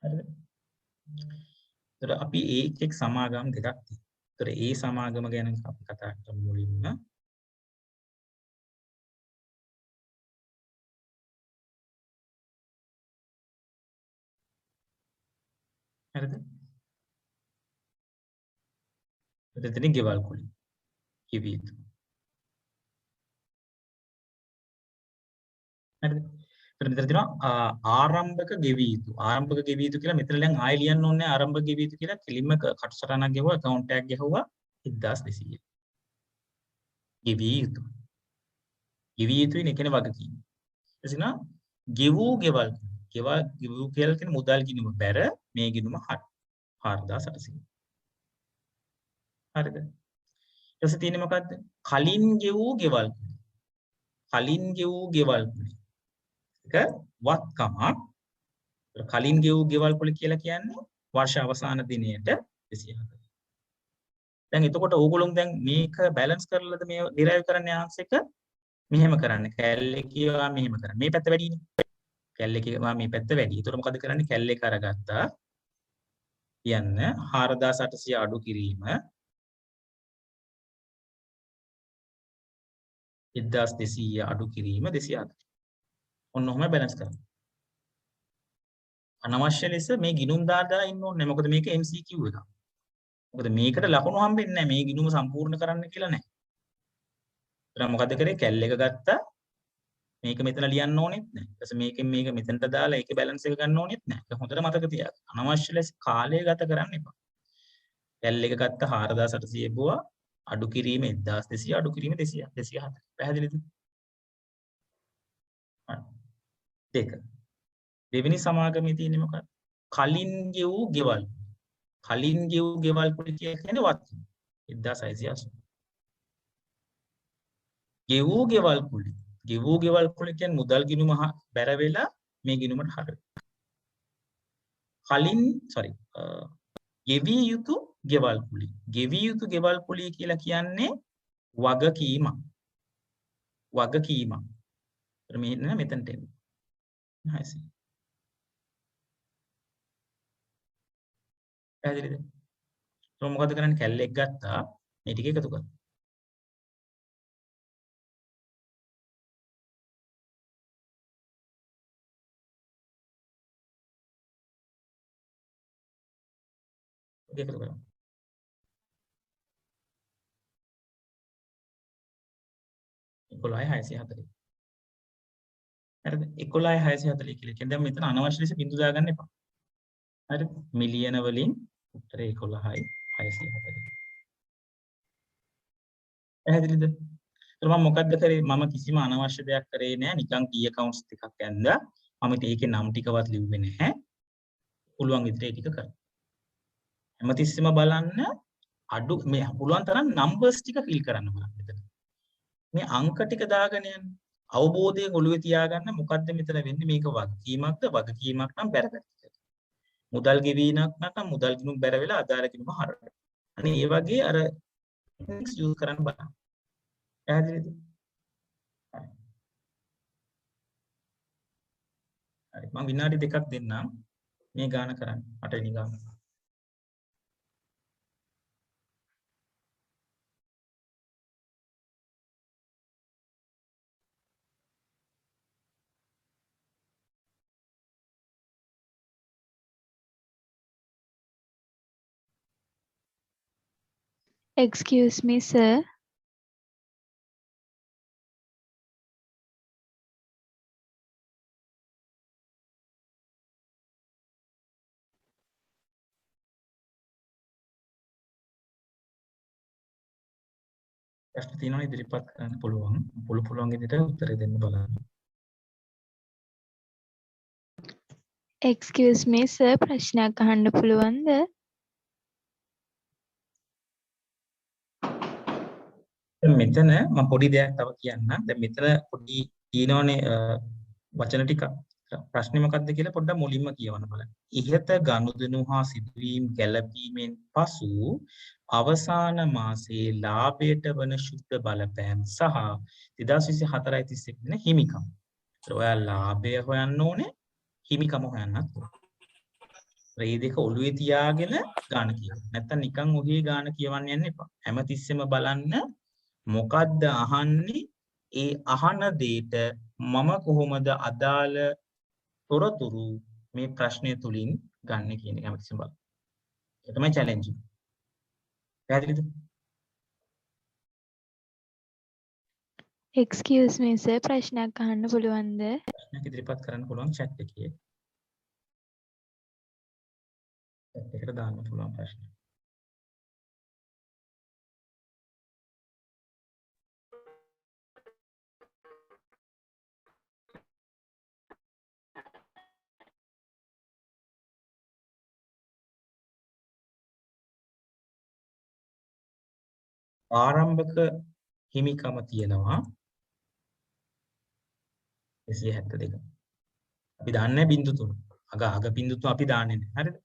හරිද? ඒතර අපි එක් සමාගම් දෙකක් තියෙනවා. ඒතර ඒ සමාගම ගැන අපි කතා කරමු මුලින්ම. හරිද? එතන ගෙවල් කුලි. කිවි යුතු. හරිද? එතන මෙතන තියෙනවා ආරම්භක ගෙවිය යුතු. ආරම්භක ගෙවිය යුතු කියලා මෙතන දැන් ආයෙ ලියන්න ඕනේ නැහැ ආරම්භක ගෙවිය යුතු කියලා. කෙලින්ම කටුසටහනක් ගෙවුවා, account එකක් ගෙවුවා 1200. ගෙවිය යුතු. ගෙවිය යුතුයි නේ කියන වගකීම. එතන ගෙවූ ගෙවල්. ගෙවූ කියලා කියන මුදල් ගිණුම බැර මේ ගිණුම 4800. හරිද? ඊට පස්සේ තියෙන්නේ මොකද්ද? කලින් ගෙවූ ගෙවල්. කලින් ගෙවූ ගෙවල්. ඒක වත්කමක්. කලින් ගෙවූ ගෙවල් කුල කියලා කියන්නේ වර්ෂ අවසාන දිනයට 240. දැන් එතකොට ඕගොල්ලෝ දැන් මේක බැලන්ස් කරලාද මේ ඩිරයිව් කරන්න ආන්සර් එක මෙහෙම කරන්න. කැලේ කියවා මෙහෙම කරන්න. මේ පැත්ත වැඩිනේ. කැලේ කියවා මේ පැත්ත වැඩි. ඒතකොට මොකද කරන්නේ? කැලේ කරගත්තා. කියන්න 4800 අඩු කිරීම 1200 අඩු කිරීම 240. ඔන්න ඔහම බැලන්ස් කරන්න. අනවශ්‍ය ලෙස මේ ගිණුම් දාලා ඉන්න ඕනේ නැහැ. මොකද මේක MCQ එකක්. මොකද මේකට ලකුණු හම්බෙන්නේ නැහැ. මේ ගිණුම සම්පූර්ණ කරන්න කියලා නැහැ. එහෙනම් මොකද කරේ? කැල් එක ගත්තා. මේක මෙතන ලියන්න ඕනෙත් නැහැ. ඊට පස්සේ මේකෙන් මේක මෙතනට දාලා ඒකේ බැලන්ස් එක ගන්න ඕනෙත් නැහැ. ඒක හොඳට මතක තියාගන්න. අනවශ්‍ය ලෙස කාලය ගත කරන්න එපා. කැල් එක ගත්තා 4800 බුවා අඩු කිරීම 1200 අඩු කිරීම 240. පැහැදිලිද? දෙක. දෙවෙනි සමාගමේ තියෙන්නේ මොකක්ද? කලින් ගෙවූ ගෙවල්. කලින් ගෙවූ ගෙවල් කුල කියන්නේ වත් 1680. ගෙවූ ගෙවල් කුල. ගෙවූ ගෙවල් කුල කියන්නේ මුදල් ගිණුම බැර වෙලා මේ ගිණුමට හර වෙනවා. කලින් ගෙවිය යුතු ගෙවල් කුල. ගෙවිය යුතු ගෙවල් කුල කියලා කියන්නේ වගකීමක්. වගකීමක්. මෙන්න මෙතනට එන්න. හරිද? පැහැදිලිද? તો මොකද කරන්නේ? කැල් එක ගත්තා මේ ටික එකතු කරනවා. එකතු කරනවා. 11640. හරිද? 11640 කියලා කියන්නේ දැන් මෙතන අනවශ්‍ය ලෙස බිංදු දාගන්න එපා. හරිද? මිලියන වලින් උත්තරේ 11640. පැහැදිලිද? ඒතර මම මොකද්ද කරේ? මම කිසිම අනවශ්‍ය දෙයක් කරේ නෑ. නිකන් key accounts ටිකක් ඇඳලා මම ඒකේ නම් ටිකවත් ලිව්වේ නැහැ. පුළුවන් විදිහට ඒ ටික කරා. හැමතිස්සෙම බලන්න අඩු මේ පුළුවන් තරම් numbers ටික fill කරන්න බලන්න මෙතන. මේ අංක ටික දාගෙන යන්න. අවබෝධයෙන් ඔළුවේ තියාගන්න මොකද්ද මෙතන වෙන්නේ? මේක වගකීමක්ද? වගකීමක් නම් බැරගත්තා. මුදල් ගෙවීමක් නැත්නම් මුදල් ගිණුම් බැර වෙලා අදාළ ගිණුම හරවනවා. අනේ ඒ වගේ අර ටෙක්නික්ස් යූස් කරන්න බලන්න. පැහැදිලිද? හරි. මම විනාඩි දෙකක් දෙන්නම් මේ ගාන කරන්න. 8 වෙනි ගාන. Excuse me, sir. ප්‍රශ්න තියෙනවා ඉදිරිපත් කරන්න පුළුවන්. පුළුවන් විදිහට උත්තර දෙන්න බලන්න. Excuse me, sir. ප්‍රශ්නයක් අහන්න පුළුවන්ද? මෙතන මම පොඩි දෙයක් තව කියන්නම්. දැන් මෙතන පොඩි තියෙනවනේ වචන ටික. ප්‍රශ්නේ මොකක්ද කියලා පොඩ්ඩක් මුලින්ම කියවන්න බලන්න. ඉහත ගනුදෙනු හා සිදුවීම් ගැළපීමෙන් පසු අවසාන මාසයේ ලාභයට වන ශුද්ධ බලපෑම් සහ 2024-31 වෙන හිමිකම්. ඔයා ලාභය හොයන්න ඕනේ, හිමිකම හොයන්නත් ඕනේ. මේ දෙක ඔළුවේ තියාගෙන ගාන කියන්න. නැත්තම් නිකන් ඔහේ ගාන කියවන්න යන්න එපා. හැමතිස්සෙම බලන්න මොකද්ද අහන්නේ, ඒ අහන දෙයට මම කොහොමද අදාළ තොරතුරු මේ ප්‍රශ්නය තුලින් ගන්න කියන එක හැමතිස්සෙම බලන්න. ඒක තමයි චැලෙන්ජින්. පැහැදිලිද? Excuse me, sir. ප්‍රශ්නයක් අහන්න පුළුවන්ද? ප්‍රශ්නයක් ඉදිරිපත් කරන්න පුළුවන් chat එකේ. chat එකට දාන්න පුළුවන් ප්‍රශ්න. ආරම්භක හිමිකම තියෙනවා 272. අපි දාන්නේ බිංදු 3. අග බිංදු 3 අපි දාන්නේ නැහැ. හරිද?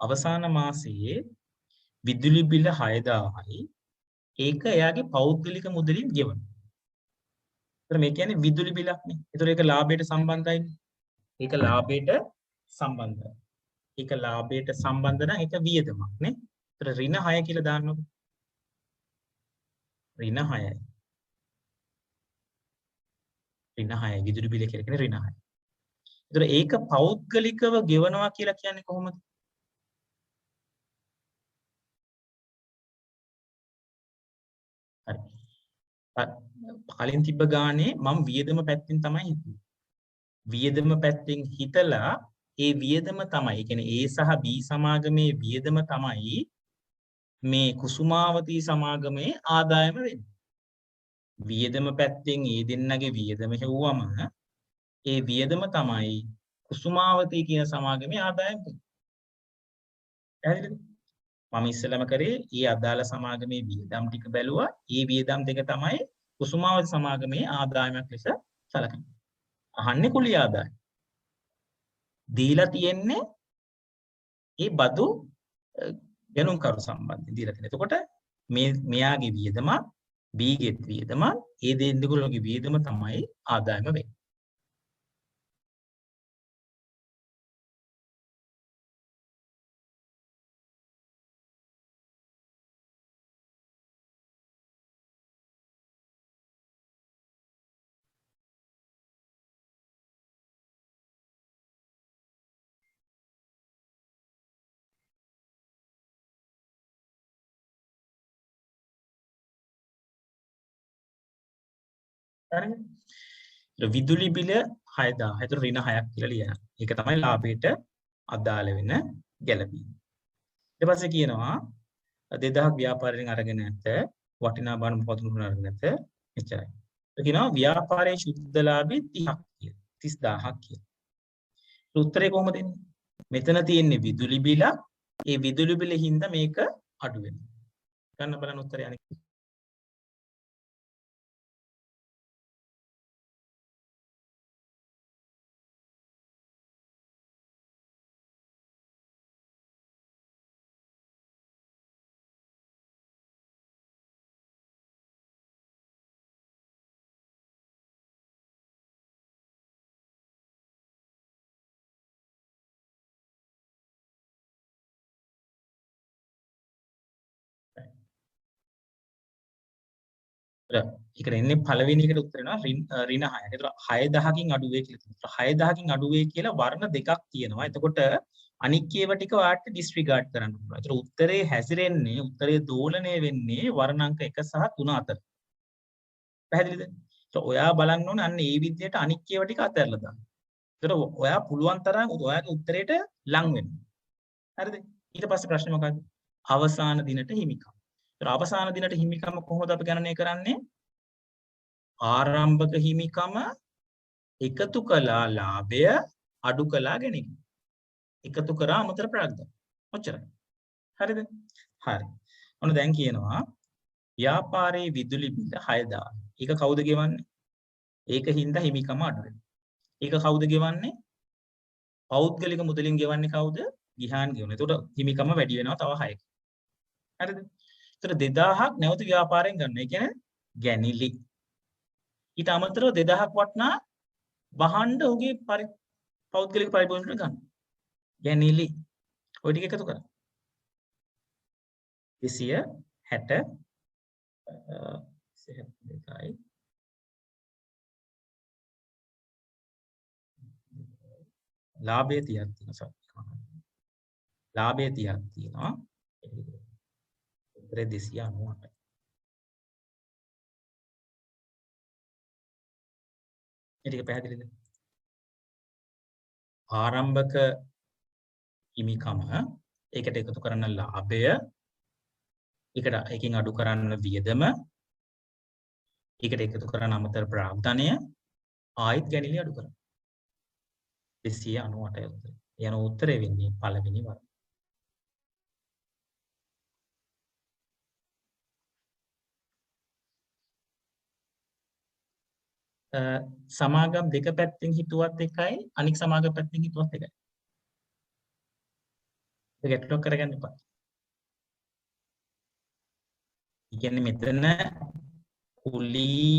අවසාන මාසයේ විදුලි බිල 6000යි. ඒක එයාගේ පෞද්ගලික මුදලින් ගෙවනවා. ඒතර මේ කියන්නේ විදුලි බිලක් නේ. ඒතර ඒක ලාභයට සම්බන්ධයි. ඒක ලාභයට සම්බන්ධයි. ඒක ලාභයට සම්බන්ධ නම් ඒක වියදමක් නේ. ඒතර ඍණ 6 කියලා දාන්නකො. ඍණ 6යි. ඍණ 6යි විදුලි බිල කියලා කියන්නේ ඍණ 6යි. ඒතර ඒක පෞද්ගලිකව ගෙවනවා කියලා කියන්නේ කොහොමද? හරි. කලින් තිබ්බ ගානේ මම වියදම පැත්තෙන් තමයි හිතුවේ. වියදම පැත්තෙන් හිතලා ඒ වියදම තමයි, ඒ කියන්නේ A සහ B සමාගමේ වියදම තමයි මේ කුසුමාවතී සමාගමේ ආදායම වෙන්නේ. වියදම පැත්තෙන් ඒ දෙන්නගේ වියදම හෙව්වම ඒ වියදම තමයි කුසුමාවතී කියන සමාගමේ ආදායම වෙන්නේ. පැහැදිලිද? මම ඉස්සෙල්ලාම කරේ ඊ අදාළ සමාගමේ වියදම් ටික බැලුවා. ඊ වියදම් දෙක තමයි කුසුමාවති සමාගමේ ආදායමක් ලෙස සැලකන්නේ. අහන්නේ කුලී ආදායම. දීලා තියෙන්නේ ඒ බදු ගණන්කරු සම්බන්ධයෙන් දීලා තියෙනවා. එතකොට මෙයාගේ වියදම B ගේ වියදම ඒ දෙන්නෙකුගේ වියදම තමයි ආදායම වෙන්නේ. හරිද? විදුලි බිල 6000. ඒතර ඍණ 6ක් කියලා ලියනවා. ඒක තමයි ලාභයට අදාළ වෙන ගැළපීම. ඊට පස්සේ කියනවා 2000ක් ව්‍යාපාරයෙන් අරගෙන නැත, වටිනා බාණ්ඩ පොතුණු අරගෙන නැත, එච්චරයි. ඒ කියනවා ව්‍යාපාරයේ ශුද්ධ ලාභය 30ක් කියලා. 30000ක් කියලා. උත්තරේ කොහොමද එන්නේ? මෙතන තියෙන්නේ විදුලි බිල. ඒ විදුලි බිල හින්දා මේක අඩු වෙනවා. ගන්න බලන්න උත්තරය අනිත්. ඒකට එන්නේ පළවෙනි එකට උත්තර වෙනවා ඍණ 6. ඒතර 6000කින් අඩු වෙයි කියලා තියෙනවා. 6000කින් අඩු වෙයි කියලා වර්ණ දෙකක් තියෙනවා. එතකොට අනික් ඒවා ටික ඔයාලට ඩිස්රිගාඩ් කරන්න පුළුවන්. ඒතර උත්තරේ හැසිරෙන්නේ, උත්තරේ දෝලණය වෙන්නේ වර්ණ අංක 1 සහ 3 අතර. පැහැදිලිද? ඒතර ඔයා බලන්න ඕනේ අන්න ඒ විදිහට අනික් ඒවා ටික අතහැරලා දාන්න. ඒතර ඔයා පුළුවන් තරම් ඔයාගේ උත්තරේට ලං වෙන්න. හරිද? ඊට පස්සේ ප්‍රශ්නේ මොකක්ද? අවසාන දිනට හිමිකම්. ඒතර අවසාන දිනට හිමිකම කොහොමද අපි ගණනය කරන්නේ? ආරම්භක හිමිකම එකතු කළා ලාභය අඩු කළා ගැනීම. එකතු කරා අමතර ප්‍රාග්ධ. ඔච්චරයි. හරිද? හරි. ඔන්න දැන් කියනවා ව්‍යාපාරයේ විදුලි බිල 6000. ඒක කවුද ගෙවන්නේ? ඒක හින්දා හිමිකම අඩු වෙනවා. ඒක කවුද ගෙවන්නේ? පෞද්ගලික මුදලින් ගෙවන්නේ කවුද? ගිහාන් ගෙවන. එතකොට හිමිකම වැඩි වෙනවා තව 6ක. හරිද? ඒතර 2000ක් නැවත ව්‍යාපාරයෙන් ගන්න. ඒ කියන්නේ ගැනිලි. ඊට අමතරව 2000ක් වටනා වහන්න ඔහුගේ පෞද්ගලික පරිභෝජනයට ගන්න. ගැනිලි. ඔය ටික එකතු කරා. 262යි ලාභය 30ක් තියෙනවා. ලාභය 30ක් තියෙනවා. උත්තරේ 298යි. මේ ටික පැහැදිලිද? ආරම්භක හිමිකම ඒකට එකතු කරන ලාභය ඒකට එකකින් අඩු කරන්න වියදම ඒකට එකතු කරන අමතර ප්‍රාග්ධනය ආයිත් ගැනිලි අඩු කරනවා. 298යි උත්තරේ. යන උත්තරේ වෙන්නේ පළවෙනි වර. සමාගම් දෙක පැත්තෙන් හිතුවත් එකයි අනික් සමාගම් පැත්තෙන් හිතුවත් එකයි. ඒක ගැටලුවක් කරගන්න එපා. කියන්නේ මෙතන කුලී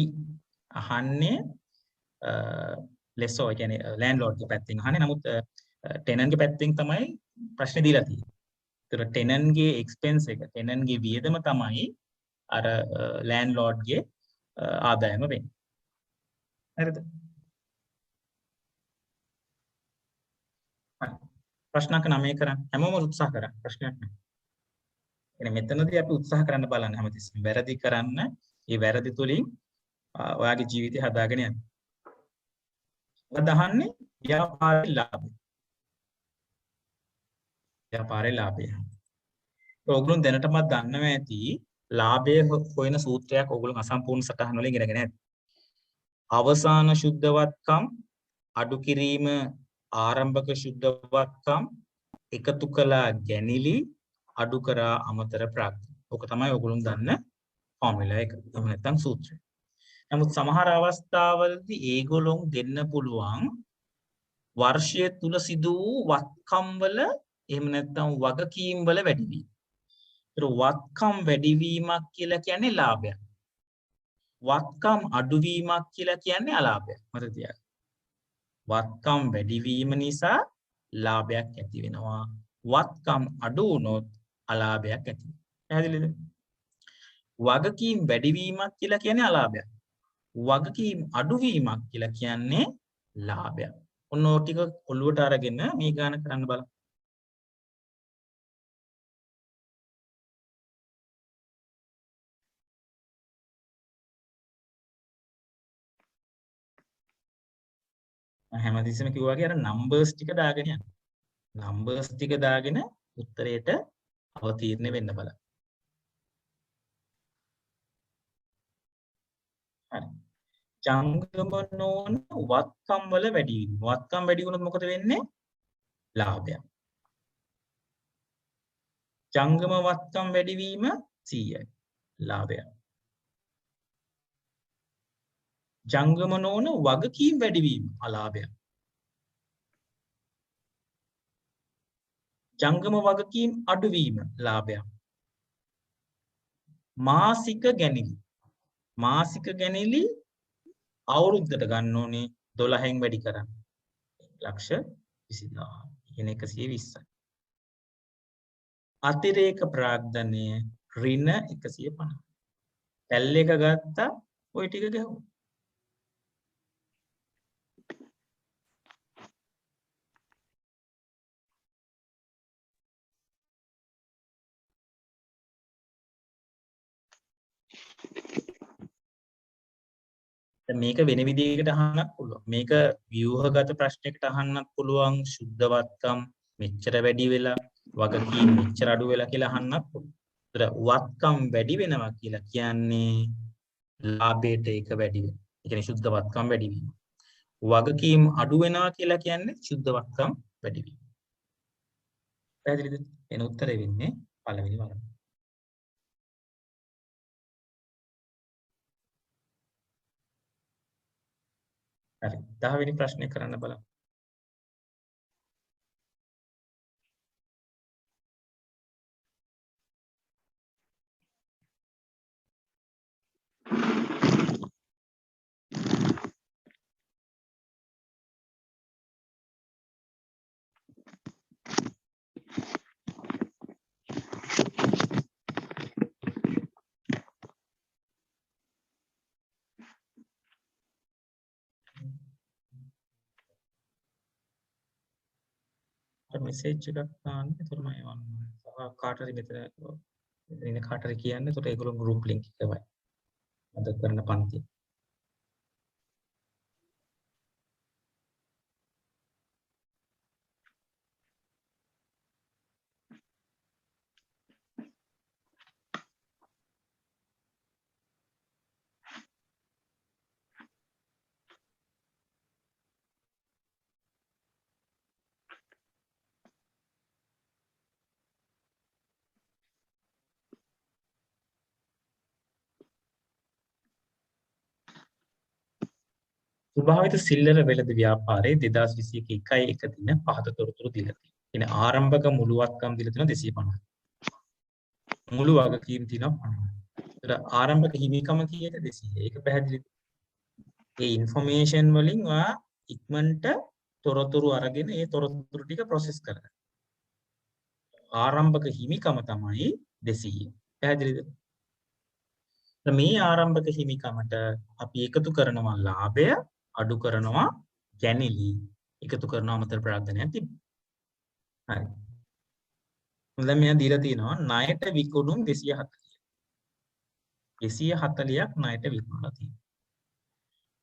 අහන්නේ ලෙසෝ කියන්නේ ලෑන්ඩ්ලෝඩ් ගේ පැත්තෙන් අහන්නේ. නමුත් ටෙනන්ට් ගේ පැත්තෙන් තමයි ප්‍රශ්නේ දීලා තියෙන්නේ. ඒතර ටෙනන්ට් ගේ එක්ස්පෙන්ස් එක ටෙනන්ට් ගේ වියදම තමයි අර ලෑන්ඩ්ලෝඩ් ගේ ආදායම වෙන්නේ. හරිද? ප්‍රශ්නක 9 කරන්න හැමෝම උත්සාහ කරන්න ප්‍රශ්නයක් නැහැ. එනේ මෙතනදී අපි උත්සාහ කරන්න බලන්න හැමතිස්සෙම වැරදි කරන්න. මේ වැරදි තුලින් ඔයාගේ ජීවිතය හදාගෙන යන්න. ඔයා ව්‍යාපාරේ ලාභය. ව්‍යාපාරේ ලාභය. ඔයගොල්ලෝ දැනටමත් දන්නවා ඇති ලාභය හොයන සූත්‍රයක් ඔයගොල්ලෝ අසම්පූර්ණ සටහන් වලින් ඉගෙනගෙන ඇති. අවසාන සුද්ධවත්කම් අඩු කිරීම ආරම්භක සුද්ධවත්කම් එකතු කළා ගැනිලි අඩු කරා අමතර ප්‍රාග්ධ. ඔක තමයි ඔයගොල්ලෝ දන්න ෆෝමියුලා එක. එහෙම නැත්නම් සූත්‍රය. නමුත් සමහර අවස්ථාවලදී ඒගොල්ලෝ දෙන්න පුළුවන් වර්ෂය තුල සිදු වූ වත්කම් වල එහෙම නැත්නම් වගකීම් වල වැඩිවීම. ඒතර වත්කම් වැඩිවීමක් කියලා කියන්නේ ලාභයක්. වත්කම් අඩුවීමක් කියලා කියන්නේ අලාභයක්. මතක තියාගන්න. වත්කම් වැඩිවීම නිසා ලාභයක් ඇති වෙනවා. වත්කම් අඩු වුණොත් අලාභයක් ඇති වෙනවා. පැහැදිලිද? වගකීම් වැඩිවීමක් කියලා කියන්නේ අලාභයක්. වගකීම් අඩුවීමක් කියලා කියන්නේ ලාභයක්. ඔන්න ඔය ටික ඔළුවට අරගෙන මේ ගාන කරන්න බලන්න. හැමතිස්සෙම කිව්වා වගේ අර නම්බර්ස් ටික දාගෙන යන්න. නම්බර්ස් ටික දාගෙන උත්තරයට අවතීර්ණ වෙන්න බලන්න. හරි. ජංගම නොවන වත්කම් වල වැඩි වීම. වත්කම් වැඩි වුණොත් මොකද වෙන්නේ? ලාභයක්. ජංගම වත්කම් වැඩි වීම 100යි. ලාභයක්. ජංගම නොවන වගකීම් වැඩිවීම අලාභයක්. ජංගම වගකීම් අඩුවීම ලාභයක්. මාසික ගැනිලි. මාසික ගැනිලි අවුරුද්දට ගන්න ඕනේ 12න් වැඩි කරන්න. 1,20,000. කියන්නේ 120යි. අතිරේක ප්‍රාග්ධනය ඍණ 150. පැල් එක ගත්තා ওই ටික ගැහුවා. මේක වෙන විදිහකට අහන්නත් පුළුවන්. මේක ව්‍යුහගත ප්‍රශ්නයකට අහන්නත් පුළුවන්. සුද්ධවත්කම් මෙච්චර වැඩි වෙලා වගකීම් මෙච්චර අඩු වෙලා කියලා අහන්නත් පුළුවන්. ඒතර වත්කම් වැඩි වෙනවා කියලා කියන්නේ ලාභයට ඒක වැඩි වෙනවා. ඒ කියන්නේ සුද්ධ වත්කම් වැඩි වීම. වගකීම් අඩු වෙනවා කියලා කියන්නේ සුද්ධ වත්කම් වැඩි වීම. පැහැදිලිද? එන උත්තරේ වෙන්නේ පළවෙනි වරම. හරි. 10 වෙනි ප්‍රශ්නේ කරන්න බලන්න. මෙසේජ් එකක් දාන්න. ඒතර මම එවන්න. කාට හරි මෙතන ඉන්න කාට හරි කියන්න. ඒතර ඒගොල්ලෝ group link එක එවයි. අද කරන පන්ති. ස්වභාවිත සිල්ලර වෙළඳ ව්‍යාපාරයේ 2021 1 දින පහත තොරතුරු දීලා තියෙනවා. ඉතින් ආරම්භක මුළු වත්කම් දීලා තියෙනවා 250. මුළු වගකීම් තියෙනවා 50. ඒතර ආරම්භක හිමිකම කීයද 200. ඒක පැහැදිලිද? ඒ ইনফরমේෂන් වලින් ඔයා ඉක්මනට තොරතුරු අරගෙන ඒ තොරතුරු ටික ප්‍රොසෙස් කරගන්න. ආරම්භක හිමිකම තමයි 200. පැහැදිලිද? මේ ආරම්භක හිමිකමට අපි එකතු කරනවා ලාභය, අඩු කරනවා ගැනිලි, එකතු කරනවා අමතර ප්‍රාර්ථනයක් තිබ්බා. හරි. දැන් මෙයා දීලා තියෙනවා ණයට විකුණුම් 240. 240ක් ණයට විකුණලා තියෙනවා.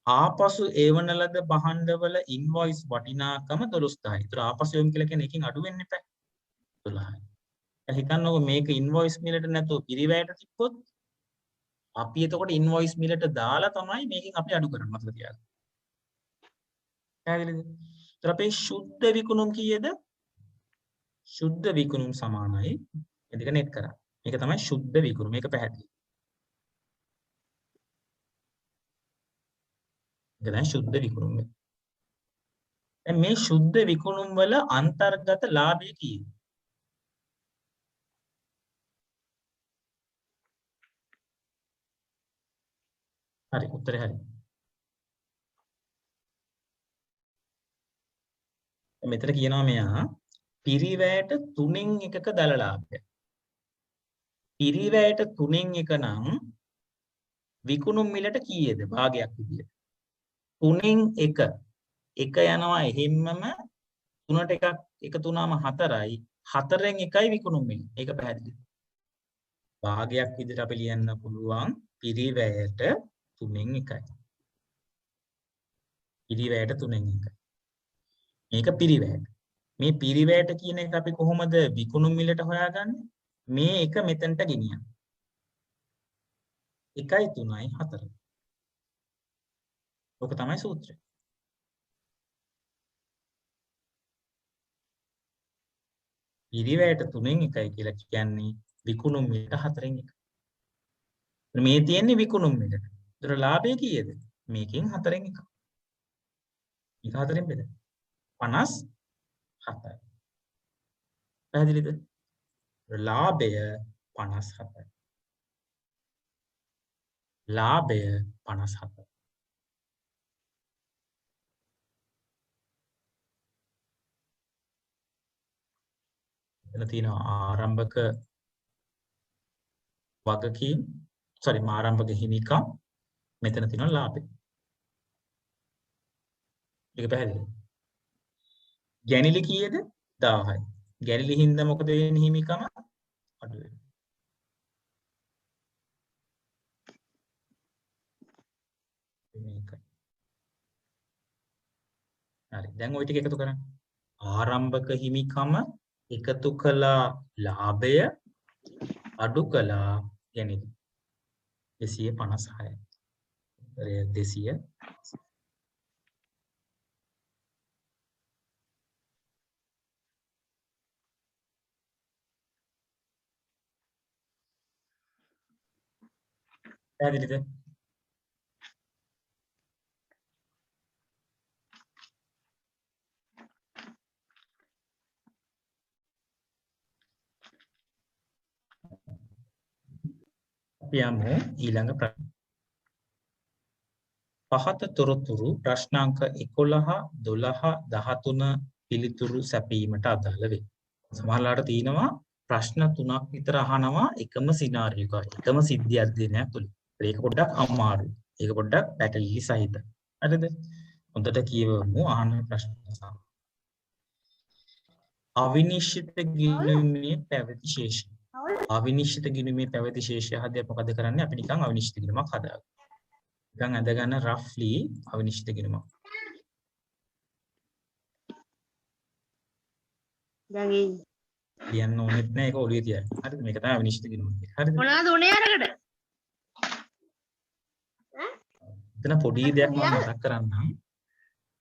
ආපසු එවන ලද භාණ්ඩවල ඉන්වොයිස් වටිනාකම 12000යි. ඒතර ආපසු එවන කියලා කියන්නේ එකකින් අඩු වෙන්න එපා. 12යි. දැන් හිතන්නකෝ මේක ඉන්වොයිස් මිලට නැතුව පිරිවැයට තිබ්බොත් අපි එතකොට ඉන්වොයිස් මිලට දාලා තමයි මේකෙන් අපි අඩු කරන්නේ මතක තියාගන්න. පැහැදිලිද? ඒතර අපේ සුද්ධ විකුණුම් කීයද? සුද්ධ විකුණුම් සමානයි මේ දෙක නෙට් කරා. මේක තමයි සුද්ධ විකුණුම. මේක පැහැදිලි. ඒක දැන් සුද්ධ විකුණුම. දැන් මේ සුද්ධ විකුණුම් වල අන්තර්ගත ලාභය කීයද? හරි උත්තරේ හරි. මෙතන කියනවා මෙයා පිරිවැයට 3න් 1ක දල ලාභය. පිරිවැයට 3න් 1 නම් විකුණුම් මිලට කීයද භාගයක් විදියට? 3න් 1 1 යනවා එහෙම්මම 3ට එකක් එකතු වුණාම 4යි 4න් 1යි විකුණුම් මිල. ඒක පැහැදිලිද? භාගයක් විදියට අපි ලියන්න පුළුවන් පිරිවැයට 3න් 1යි. පිරිවැයට 3න් 1යි. මේක පිරිවැයට. මේ පිරිවැයට කියන එක අපි කොහොමද විකුණුම් මිලට හොයාගන්නේ? මේ එක මෙතනට ගෙනියන්න. 1යි 3යි 4යි. ඔක තමයි සූත්‍රය. පිරිවැයට 3න් 1යි කියලා කියන්නේ විකුණුම් මිලට 4න් 1. මේ තියෙන්නේ විකුණුම් මිලට. ඒතර ලාභය කීයද? මේකෙන් 4න් 1. මේක 4න් බෙද 57යි. පැහැදිලිද? ලාභය 57යි. ලාභය 57යි. එතන තියෙනවා ආරම්භක වගකීම් ආරම්භක හිමිකම් මෙතන තියෙනවා ලාභය. ඒක පැහැදිලිද? ගැනිලි කීයද? 1000යි. ගැනිලි හින්දා මොකද වෙන්නේ? හිමිකම අඩු වෙනවා. මේකයි. හරි. දැන් ওই ටික එකතු කරන්න. ආරම්භක හිමිකම එකතු කළා ලාභය අඩු කළා කියන්නේ 256. 200 පැහැදිලිද? අපි යමු ඊළඟ ප්‍රශ්න. පහත තොරතුරු ප්‍රශ්නාංක 11, 12, 13 පිළිතුරු සැපීමට අදාළ වේ. සමහරවිට තියෙනවා ප්‍රශ්න 3ක් විතර අහනවා එකම සිනාරියෝ එකයි. එකම සිද්ධියක් දෙනයක් තුලින්. ඒක පොඩ්ඩක් අමාරුයි. ඒක පොඩ්ඩක් පැටලිලි සහිතයි. හරිද? හොඳට කියවමු අහන ප්‍රශ්න සහ. අවිනිශ්චිත ගිණුමේ පැවති ශේෂය. අවිනිශ්චිත ගිණුමේ පැවති ශේෂය හදලා මොකද කරන්නේ? අපි නිකන් අවිනිශ්චිත ගිණුමක් හදාගන්නවා. නිකන් අඳ ගන්න රෆ්ලි අවිනිශ්චිත ගිණුමක්. දැන් ඒ ලියන්න ඕනෙත් නෑ ඒක ඔළුවේ තියන්න. හරිද? මේක තමයි අවිනිශ්චිත ගිණුම කියන්නේ. හරිද? මොනවද උනේ අරකට? එතන පොඩි දෙයක් මම මතක් කරන්නම්.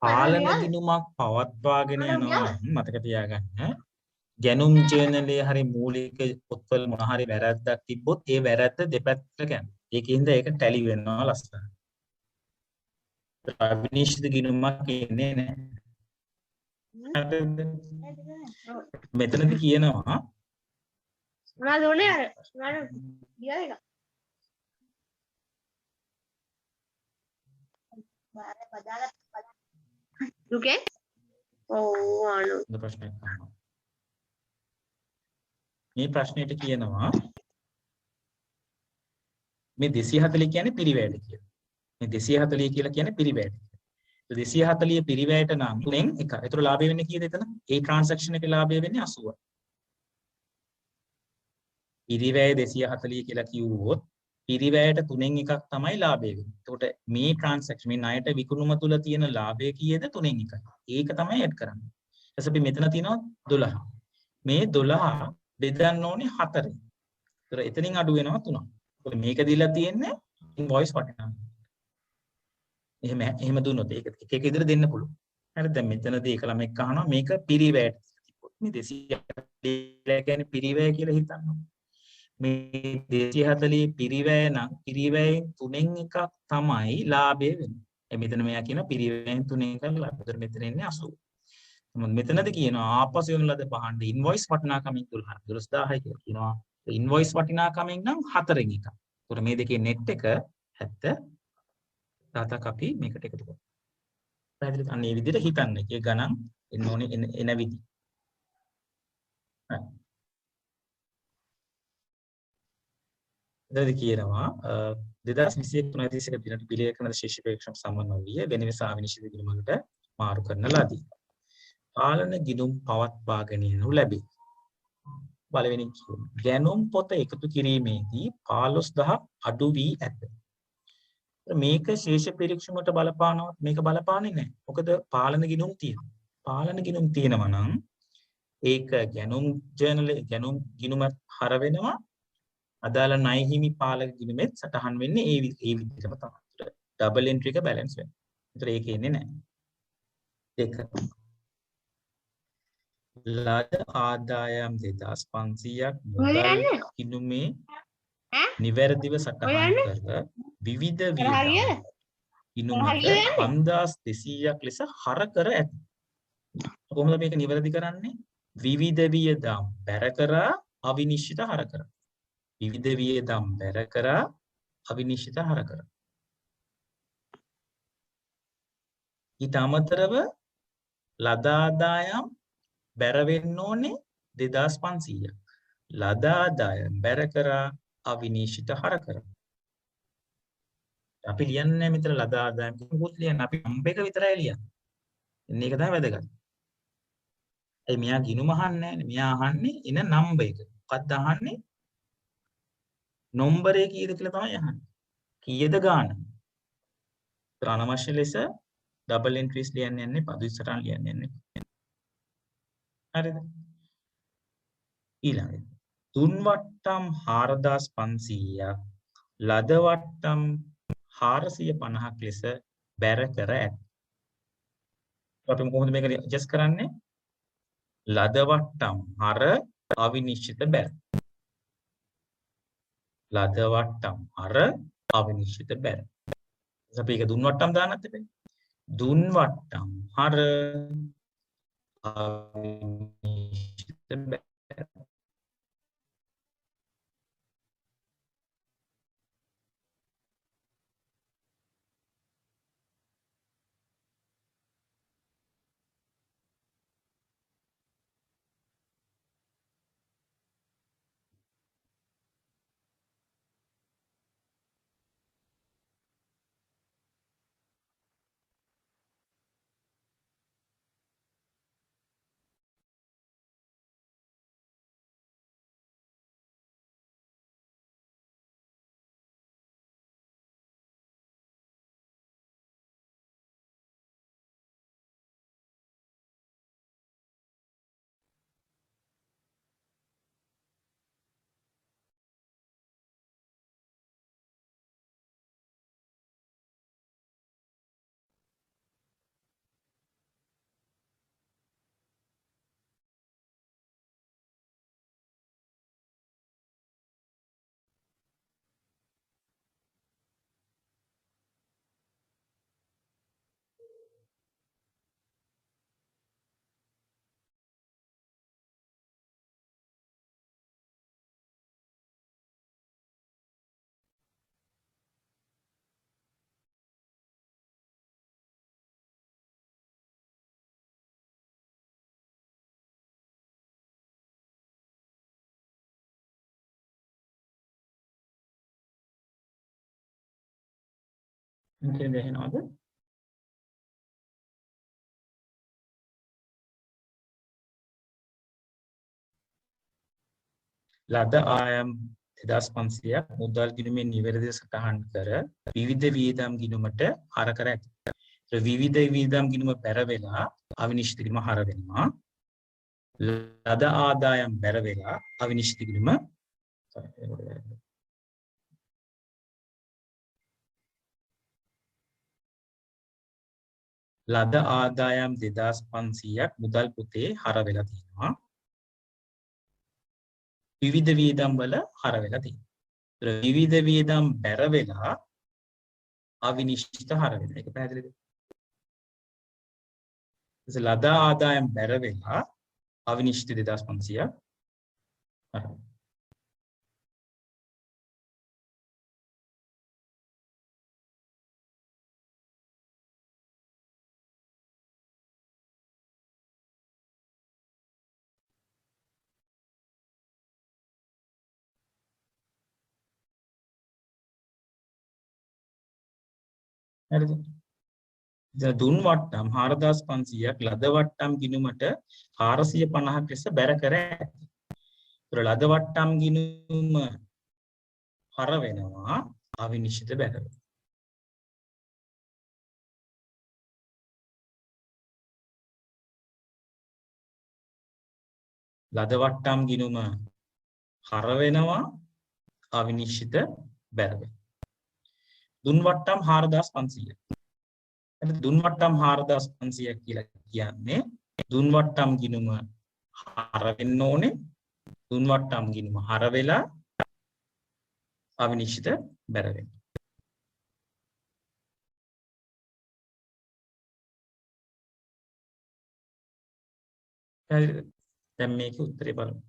පාලන ගිණුමක් පවත්වාගෙන යනවා නම් මතක තියාගන්න. ගැනුම් ජර්නලයේ හරි මූලික පොත්වල මොන හරි වැරද්දක් තිබ්බොත් ඒ වැරද්ද දෙපැත්තට යනවා. ඒකින්ද ඒක ටැලි වෙනවා ලස්සන. අවිනිශ්චිත ගිණුමක් කියන්නේ නැහැ. මෙතනදී කියනවා මොනවද උනේ අර? මොනවද ගියා එක? දුකේ? ඔව් අනු. හොඳ ප්‍රශ්නයක් අහනවා. මේ ප්‍රශ්නෙට කියනවා මේ 240 කියන්නේ පිරිවැයට කියලා. මේ 240 කියලා කියන්නේ පිරිවැයට. 240 පිරිවැයට නම් 3න් 1. ඒතර ලාභය වෙන්නේ කීයද එතන? ඒ ට්‍රාන්සැක්ෂන් එකේ ලාභය වෙන්නේ 80යි. පිරිවැය 240 කියලා කිව්වොත් පිරිවැයට 3න් 1ක් තමයි ලාභය වෙන්නේ. එතකොට මේ ට්‍රාන්සැක්ෂන් මේ ණයට විකුණුම තුල තියෙන ලාභය කීයද? 3න් 1යි. ඒක තමයි ඇඩ් කරන්නේ. ඊට පස්සේ මෙතන තියෙනවා 12. මේ 12 බෙදන්න ඕනේ 4ෙන්. ඒතර එතනින් අඩු වෙනවා 3ක්. ඒතකොට මේක දීලා තියෙන්නේ ඉන්වොයිස් වටිනාකම. එහෙම දුන්නොත් ඒක එක එක විදිහට දෙන්න පුළුවන්. හරිද? දැන් මෙතනදී ඒක ළමෙක් අහනවා මේක පිරිවැයට. මේ 240 කියන්නේ පිරිවැය කියලා හිතන්න. මේ 240 පිරිවැය නම් පිරිවැයෙන් 3න් 1ක් තමයි ලාභය වෙන්නේ. මෙතන මෙයා කියන පිරිවැයෙන් 3න් 1ක් ලාභය. ඒතර මෙතන එන්නේ 80. මෙතනදී කියනවා ආපසු වෙන ලද පහඬ ඉන්වොයිස් වටිනාකමින් 12000යි කියලා කියනවා. ඉන්වොයිස් වටිනාකමින් නම් 4න් 1ක්. ඒතර මේ දෙකේ net එක 70. තාතක් අපි මේකට එකතු කරමු. පැහැදිලිද? අන්න මේ විදිහට හිතන්න. ඒ ගණන් එන්න ඕනේ එන විදි. එතනදී කියනවා 2021 දිනට පිළියෙල කරන ශිෂ්‍ය පරීක්ෂණ සම්බන්ධ වූ වෙන නිසා අවිනිශ්චිත ගිණුමකට මාරු කරන ලදී. පාලන ගිණුම් පවත්වාගෙන යනු ලැබේ. පළවෙනි ගැනුම් පොත එකතු කිරීමේදී 15000 අඩු වී ඇත. මේක ශේෂ පරීක්ෂණයට බලපානවා මේක බලපාන්නේ නැහැ. මොකද පාලන ගිණුම් තියෙනවා. පාලන ගිණුම් තියෙනවා නම් ඒක ගැනුම් ජර්නල් ගැනුම් ගිණුමත් හර වෙනවා. අදාළ ණය හිමි පාලක ගිණුමෙත් සටහන් වෙන්නේ ඒ විදිහටම තමයි. ඩබල් එන්ට්‍රි එක බැලන්ස් වෙනවා. ඒතර ඒක එන්නේ නැහැ. දෙක ලද ආදායම් 2500ක් මුදල් ගිණුමේ නිවැරදිව සටහන් කර විවිධ වියදම් ගිණුමට 5200ක් ලෙස හර කර ඇත. කොහොමද මේක නිවැරදි කරන්නේ? විවිධ වියදම් බැර කරා අවිනිශ්චිත හර කරා. විවිධ වියදම් බැර කරා අවිනිශ්චිත හර කරා. ඊට අමතරව ලද ආදායම් බැර වෙන්න ඕනේ 2500ක්. ලද ආදායම් බැර කරා අවිනිශ්චිත හර කරා. අපි ලියන්නේ මෙතන ලද ආදායම් මොකද ලියන්නේ? අපි නම්බර් එක විතරයි ලියන්නේ. එන්න ඒක තමයි වැදගත්. ඒ මෙයා ගිණුම අහන්නේ නැහැ. මෙයා අහන්නේ එන නම්බර් එක. මොකක්ද අහන්නේ? නම්බරේ කීයද කියලා තමයි අහන්නේ. කීයද ගාන? අනවශ්‍ය ලෙස ඩබල් එන්ට්‍රීස් ලියන්න යන්නේ පදිස්සටන් ලියන්න යන්නේ. හරිද? ඊළඟට තුන් වට්ටම් 4500ක් ලද වට්ටම් 450ක් ලෙස බැර කර ඇත. අපි කොහොමද මේක ඇඩ්ජස්ට් කරන්නේ? ලද වට්ටම් හර අවිනිශ්චිත බැර. ලද වට්ටම් හර අවිනිශ්චිත බැර. අපි ඒක දුන් වට්ටම් දාන්නත් එපේ. දුන් වට්ටම් හර අවිනිශ්චිත බැර. මම දෙහිනවද? ලද ආයම් 2500ක් මුදල් ගිණුමෙන් නිවැරදිව සටහන් කර විවිධ වියදම් ගිණුමට හර කර ඇත. විවිධ වියදම් ගිණුම බැර වෙලා අවිනිශ්චිත ගිණුම හර වෙනවා. ලද ආදායම් බැර වෙලා අවිනිශ්චිත ගිණුම ලද ආදායම් 2500ක් මුදල් පොතේ හර වෙලා තියෙනවා. විවිධ වියදම් වල හර වෙලා තියෙනවා. විවිධ වියදම් බැර වෙලා අවිනිශ්චිත හර වෙනවා. ඒක පැහැදිලිද? ලද ආදායම් බැර වෙලා අවිනිශ්චිත 2500ක් හර වෙනවා. හරිද? දුන් වට්ටම් 4500ක් ලද වට්ටම් ගිණුමට 450ක් ලෙස බැර කර ඇත. ලද වට්ටම් ගිණුම හර වෙනවා අවිනිශ්චිත බැර වෙනවා. ලද වට්ටම් ගිණුම හර වෙනවා අවිනිශ්චිත බැර වෙනවා. දුන් වට්ටම් 4500. එතන දුන් වට්ටම් 4500 කියලා කියන්නේ දුන් වට්ටම් ගිණුම හර වෙන්න ඕනේ. දුන් වට්ටම් ගිණුම හර වෙලා අවිනිශ්චිත බැර වෙනවා. හරිද? දැන් මේකේ උත්තරේ බලමු.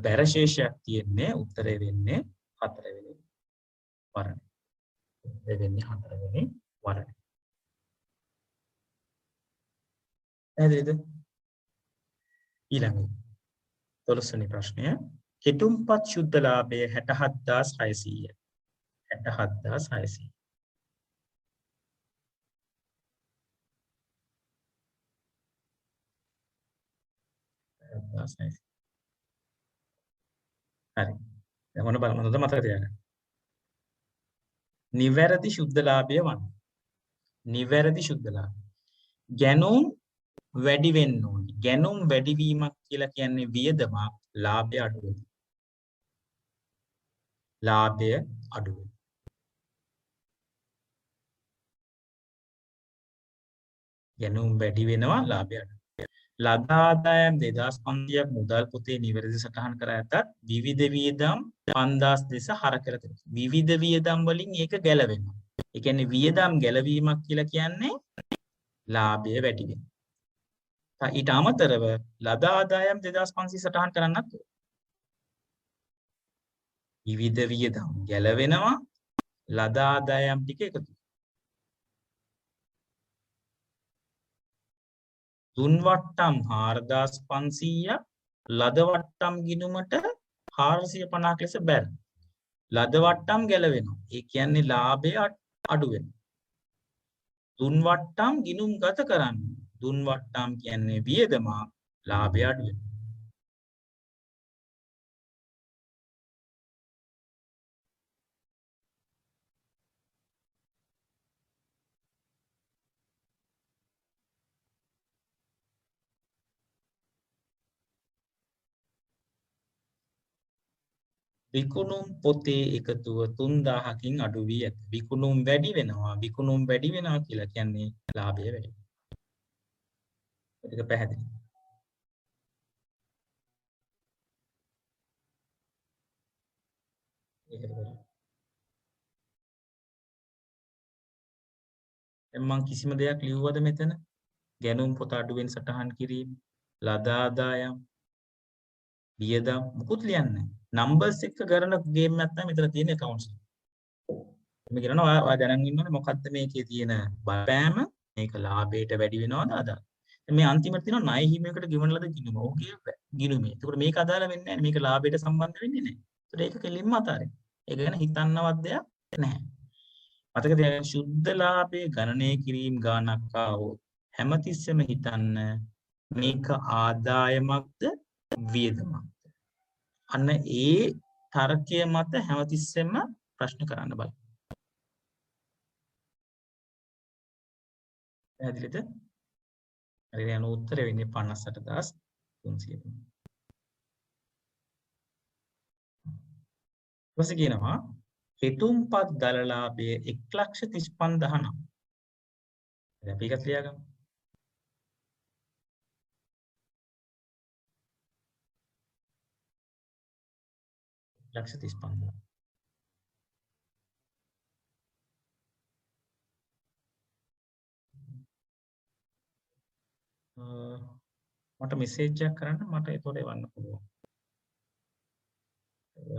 බැර ශේෂයක් තියෙන්නේ උත්තරේ වෙන්නේ 4 වෙනි වරණ. දෙවෙනි 4 වෙනි වරණ. පැහැදිලිද? ඊළඟ 12 වෙනි ප්‍රශ්නය කෙටුම්පත් ශුද්ධ ලාභය 67600. 67600. nice. හරි. දැන් ඔන්න බලන්න හොඳට මතක තියාගන්න. නිවැරදි ශුද්ධලාභය වන්න. නිවැරදි ශුද්ධලාභය. ගැනුම් වැඩි වෙන්න ඕනේ. ගැනුම් වැඩිවීමක් කියලා කියන්නේ වියදමක්, ලාභය අඩු වෙන. ලාභය අඩු වෙන. ගැනුම් වැඩි වෙනවා, ලාභය අඩු වෙනවා. ලද ආදායම් 2500ක් මුදල් පොතේ නිවැරදි සටහන් කර ඇතත් විවිධ වියදම් 5000 දෙස හර කර තිබෙනවා. විවිධ වියදම් වලින් ඒක ගැලවෙනවා. ඒ කියන්නේ වියදම් ගැලවීමක් කියලා කියන්නේ ලාභය වැඩි වෙනවා. ඊට අමතරව ලද ආදායම් 2500 සටහන් කරන්නත් විවිධ වියදම් ගැලවෙනවා, ලද ආදායම් ටික එකතු. දුන් වට්ටම් 4500ක් ලද වට්ටම් ගිණුමට 450ක් ලෙස බැර. ලද වට්ටම් ගැලවෙනවා. ඒ කියන්නේ ලාභය අඩු වෙනවා. දුන් වට්ටම් ගිණුම් ගත කරන්නේ. දුන් වට්ටම් කියන්නේ වියදම, ලාභය අඩු වෙනවා. විකුණුම් පොතේ එකතුව 3000කින් අඩු වී ඇත. විකුණුම් වැඩි වෙනවා. විකුණුම් වැඩි වෙනවා කියලා කියන්නේ ලාභය වැඩි වෙනවා. ඒක පැහැදිලි. ඒකට බලන්න. දැන් මම කිසිම දෙයක් ලියුවද මෙතන? ගැනුම් පොත අඩුවෙන් සටහන් කිරීම, ලද ආදායම්, වියදම් මුකුත් ලියන්නේ නැහැ. නම්බර්ස් එක්ක කරන ගේම් එකක් තමයි මෙතන තියෙන accounts. මේ කියනවා ඔයා දැනන් ඉන්න ඕනේ මොකද්ද මේකේ තියෙන බලපෑම, මේක ලාභයට වැඩි වෙනවද අදාළ. මේ අන්තිමට තියෙනවා ණය හිමියකට ගෙවන ලද ගිණුම. ඕකේ ගිණුමේ. ඒකට මේක අදාළ වෙන්නේ නැහැ. මේක ලාභයට සම්බන්ධ වෙන්නේ නැහැ. ඒකට ඒක කෙලින්ම අතාරින්න. ඒක ගැන හිතන්නවත් දෙයක් නැහැ. මතක තියාගන්න ශුද්ධ ලාභයේ ගණනය කිරීම ගානක් ආවොත් හැමතිස්සෙම හිතන්න මේක ආදායමක්ද වියදමක්ද. අන්න ඒ තර්කය මත හැමතිස්සෙම ප්‍රශ්න කරන්න බලන්න. පැහැදිලිද? හරි යන උත්තරය වෙන්නේ 58300. ඊපස්සේ කියනවා හේතුම්පත් දල ලාභය 1,35,000. අපි ඒක ලියාගමු. 1,35,000. මට මෙසේජ් එකක් කරන්න මට ඒතකොට එවන්න පුළුවන්.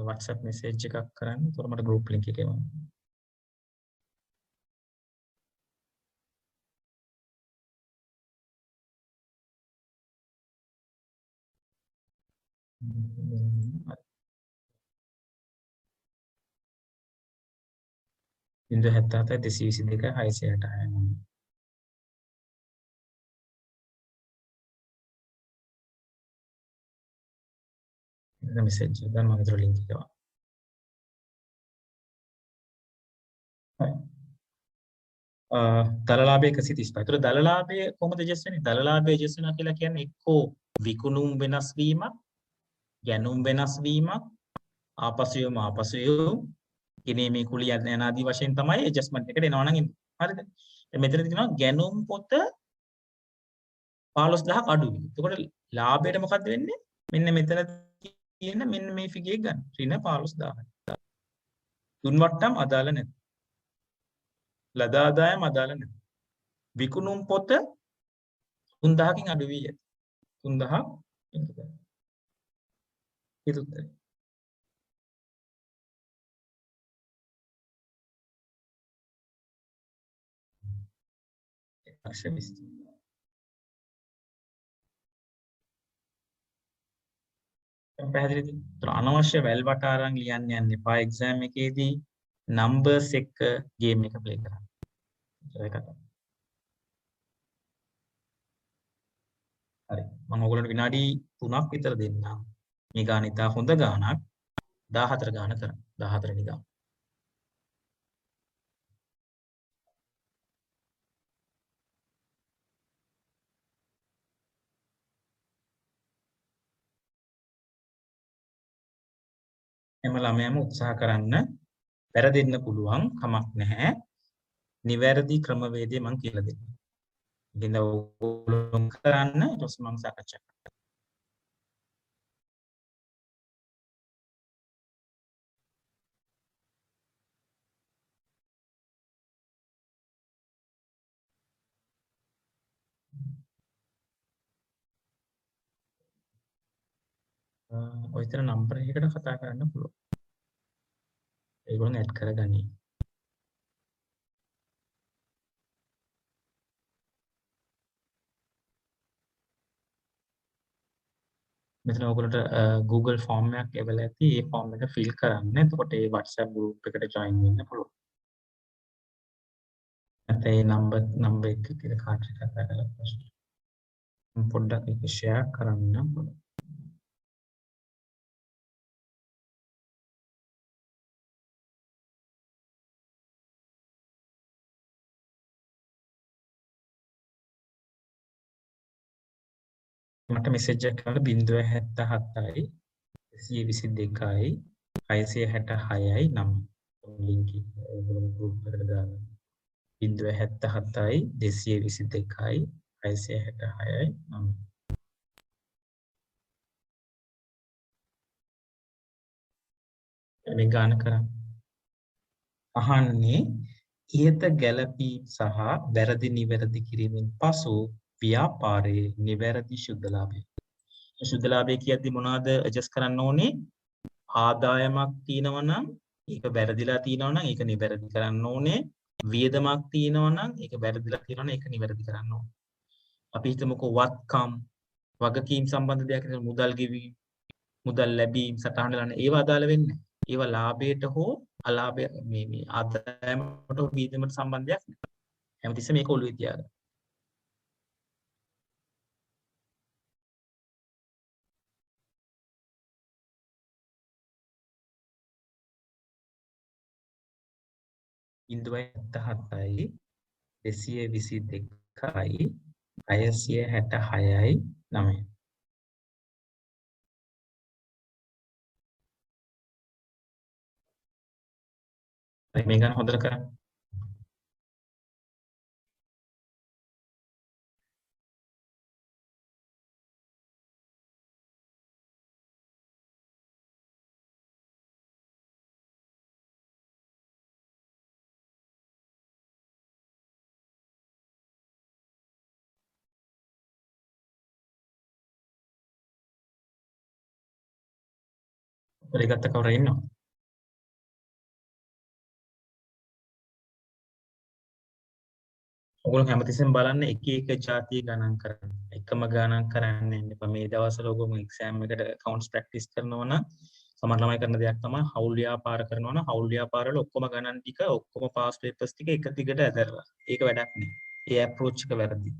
WhatsApp මෙසේජ් එකක් කරන්න. ඒතකොට මට group link එක එවන්න. ඉන්ද 77 222 666. මෙසේජ් එක දැන් මම ඒතර ලින්ක් එක එවන්න. දල ලාභය 135. ඒතර දල ලාභය කොහොමද ජස් වෙන්නේ? දල ලාභය ජස් වෙනවා කියලා කියන්නේ එක්කෝ විකුණුම් වෙනස් වීමක්, ගැනුම් වෙනස් වීමක්, ආපසු යොමු ඉනේ මේ කුලිය යන ආදී වශයෙන් තමයි ඇඩ්ජස්ට්මන්ට් එකට එනවා නම් එන්නේ. හරිද? මෙතන තියෙනවා ගැනුම් පොත 15000ක් අඩුයි. එතකොට ලාභයට මොකද්ද වෙන්නේ? මෙන්න මෙතන තියෙන මෙන්න මේ ෆිගර් එක ගන්න. ඍණ 15000. තුන් වට්ටම් අදාළ නැහැ. ලද ආදායම අදාළ නැහැ. විකුණුම් පොත 3000කින් අඩු වී ඇත. 3000 ඒක උත්තරය. පැහැදිලිද? අනවශ්‍ය වැල් වට අරන් ලියන්න යන්න එපා එක්සෑම් එකේදී නම්බර්ස් එක්ක ගේම් එක ප්ලේ කරන්න. ඒක තමයි. හරි. මම ඔයගොල්ලන්ට විනාඩි 3ක් විතර දෙන්නම්. මේ ගාන ඉතා හොඳ ගානක්. 14 ගාන කරන්න. 14 වෙනි ගාන. හැම ළමයාම උත්සාහ කරන්න වැරදෙන්න පුළුවන් කමක් නැහැ. නිවැරදි ක්‍රමවේදය මම කියලා දෙන්නම්. ඉතින් ඔයගොල්ලෝ කරන්න ඊට පස්සේ මම සාකච්ඡා කරනවා. ඔය විතර නම්බර එකකට කතා කරන්න පුළුවන්. ඒගොල්ලෝ ඇඩ් කරගනි. මෙතන ඔයගොල්ලන්ට Google form එකක් එවලා ඇති. ඒ form එක fill කරන්න. එතකොට ඒ WhatsApp group එකට join වෙන්න පුළුවන්. නැත්නම් ඒ number එක කියලා කාටද කතා කරලා ප්‍රශ්න. පොඩ්ඩක් ඒක share කරන්න පුළුවන්. මට මෙසේජ් එකක් ආවා 077යි 122යි 666යි 9 ලින්ක් එක ඔයගොල්ලෝ group එකට දාන්න 077යි 222යි 666යි 9 මේ ගාන කරා අහන්නේ ඉහත ගැළපීම් සහ වැරදි නිවැරදි කිරීමෙන් පසු ව්‍යාපාරයේ නිවැරදි ශුද්ධලාභය. ශුද්ධලාභය කියද්දි මොනවද ඇඩ්ජස්ට් කරන්න ඕනේ? ආදායමක් තියෙනවා නම් ඒක වැරදිලා තියෙනවා නම් ඒක නිවැරදි කරන්න ඕනේ. වියදමක් තියෙනවා නම් ඒක වැරදිලා තියෙනවා නම් ඒක නිවැරදි කරන්න ඕනේ. අපි හිතමුකෝ වත්කම් වගකීම් සම්බන්ධ දෙයක් නේද මුදල් ගෙවීම මුදල් ලැබීම සටහන් කරන ඒවා අදාළ වෙන්නේ නැහැ. ඒවා ලාභයට හෝ අලාභය මේ ආදායමට හෝ වියදමට සම්බන්ධයක් නැහැ. හැමතිස්සෙම මේක ඔළුවේ තියාගන්න. ඉන්දුවයි 77යි 222යි 666යි 9 මේ ගන්න හොඳට කරන්න. ගත්ත කවුරු ඉන්නවද? ඔයගොල්ලෝ හැමතිස්සෙම බලන්න එක එක જાතිය ගණන් කරන්න. එකම ගණන් කරන්න යන්න එපා. මේ දවස්වල ඔයගොල්ලෝ එක්සෑම් එකට accounts practice කරනවා නම් සමහර ළමයි කරන දෙයක් තමයි හවුල් ව්‍යාපාර කරනවා නම් හවුල් ව්‍යාපාර වල ඔක්කොම ගණන් ටික ඔක්කොම pass papers ටික එක දිගට ඇදලා. ඒක වැඩක් නෙවෙයි. ඒ approach එක වැරදි.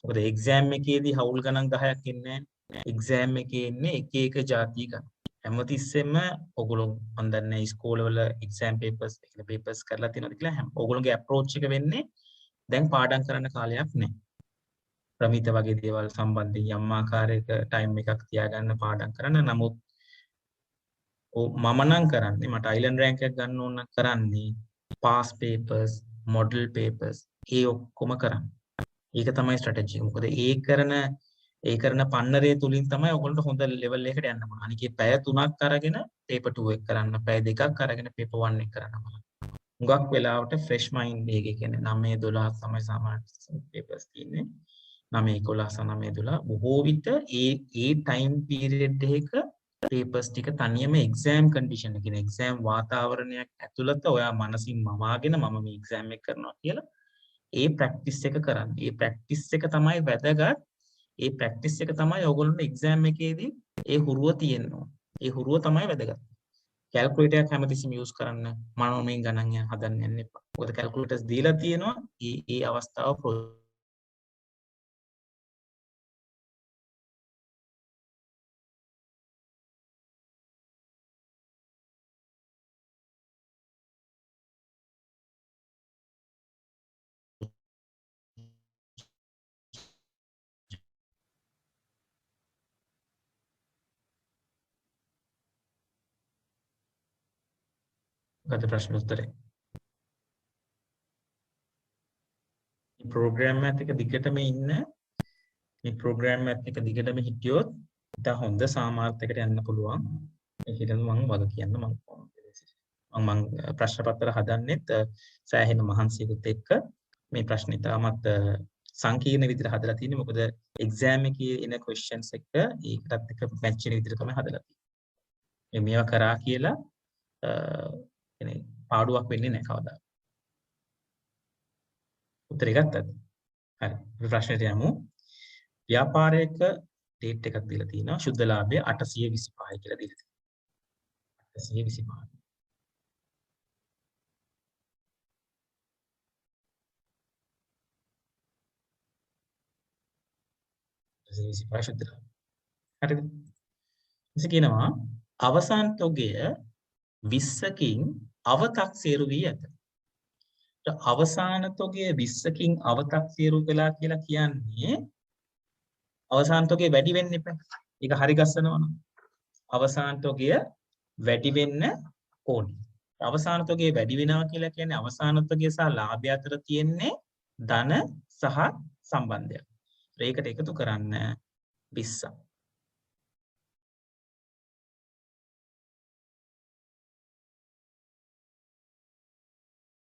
මොකද එක්සෑම් එකේදී හවුල් ගණන් 10ක් ඉන්නේ නැහැ. එක්සෑම් එකේ ඉන්නේ එක එක જાතිය ගණන්. හැමතිස්සෙම ඔයගොල්ලෝ මන් දන්නේ ඉස්කෝලවල එක්සෑම් papers එකල papers කරලා තියෙනවද කියලා ඔයගොල්ලෝගේ approach එක වෙන්නේ දැන් පාඩම් කරන්න කාලයක් නැහැ. ප්‍රමිත වගේ දේවල් සම්බන්ධයෙන් යම් ආකාරයක ටයිම් එකක් තියාගන්න පාඩම් කරන්න. නමුත් මම නම් කරන්නේ මට අයිලන්ඩ් රෑන්ක් එකක් ගන්න ඕන නම් කරන්නේ පාස් papers, model papers ඒ ඔක්කොම කරන්න. ඒක තමයි ස්ට්‍රැටජි. මොකද ඒ කරන පන්නරය තුලින් තමයි ඔයගොල්ලන්ට හොඳ ලෙවල් එකකට යන්න පුළුවන්. අනිකේ පැය 3ක් අරගෙන paper 2 එක කරන්න, පැය 2ක් අරගෙන paper 1 එක කරන්න බලන්න. හුඟක් වෙලාවට fresh mind එකේ කියන්නේ 9 12 තමයි සාමාන්‍ය papers තියෙන්නේ. 9 11 9 12 බොහෝ විට ඒ time period එක papers ටික තනියම exam condition එක කියන exam වාතාවරණයක් ඇතුළත ඔයා මනසින් මවාගෙන මම මේ exam එක කරනවා කියලා ඒ practice එක කරන්න. ඒ practice එක තමයි වැදගත්. ඒ practice එක තමයි ඔයගොල්ලන්ට exam එකේදී ඒ හුරුව තියෙන්න ඕන. ඒ හුරුව තමයි වැදගත්. calculator එක හැමතිස්සෙම use කරන්න මනෝමයෙන් ගණන් හදන්න යන්න එපා. මොකද calculators දීලා තියෙනවා ඒ අවස්ථාව ගත ප්‍රශ්න උත්තරේ. මේ ප්‍රෝග්‍රෑම් එකත් එක දිගටම ඉන්න මේ ප්‍රෝග්‍රෑම් එකත් එක දිගටම හිටියොත් ඉතා හොඳ සාමාර්ථයකට යන්න පුළුවන්. ඒකද මම වග කියන්න මම ප්‍රශ්න පත්‍ර හදන්නෙත් සෑහෙන මහන්සියකුත් එක්ක මේ ප්‍රශ්න ඉතාමත් සංකීර්ණ විදිහට හදලා තියෙන්නේ. මොකද එක්සෑම් එකේ එන ක්වෙස්චන්ස් එක ඒකටත් එක්ක මැච් වෙන විදිහට තමයි හදලා තියෙන්නේ. මේවා කරා කියලා කියන්නේ පාඩුවක් වෙන්නේ නැහැ කවදාවත්. උත්තරේ ගත්තද? හරි. අපි ප්‍රශ්නෙට යමු. ව්‍යාපාරයක ඩේට් එකක් දීලා තියෙනවා. ශුද්ධ ලාභය 825යි කියලා දීලා තියෙනවා. 825. 825 ශුද්ධ ලාභය. හරිද? ඉතින් කියනවා අවසාන තොගය 20කින් අවතක්සේරු වී ඇත. අවසාන තොගය 20කින් අවතක්සේරු කළා කියලා කියන්නේ අවසාන තොගය වැඩි වෙන්න එපා. ඒක හරි ගස්සනවා නම් අවසාන තොගය වැඩි වෙන්න ඕනේ. අවසාන තොගය වැඩි වෙනවා කියලා කියන්නේ අවසාන තොගය සහ ලාභය අතර තියෙන්නේ ධන සහ සම්බන්ධයක්. ඒකට එකතු කරන්න 20ක්.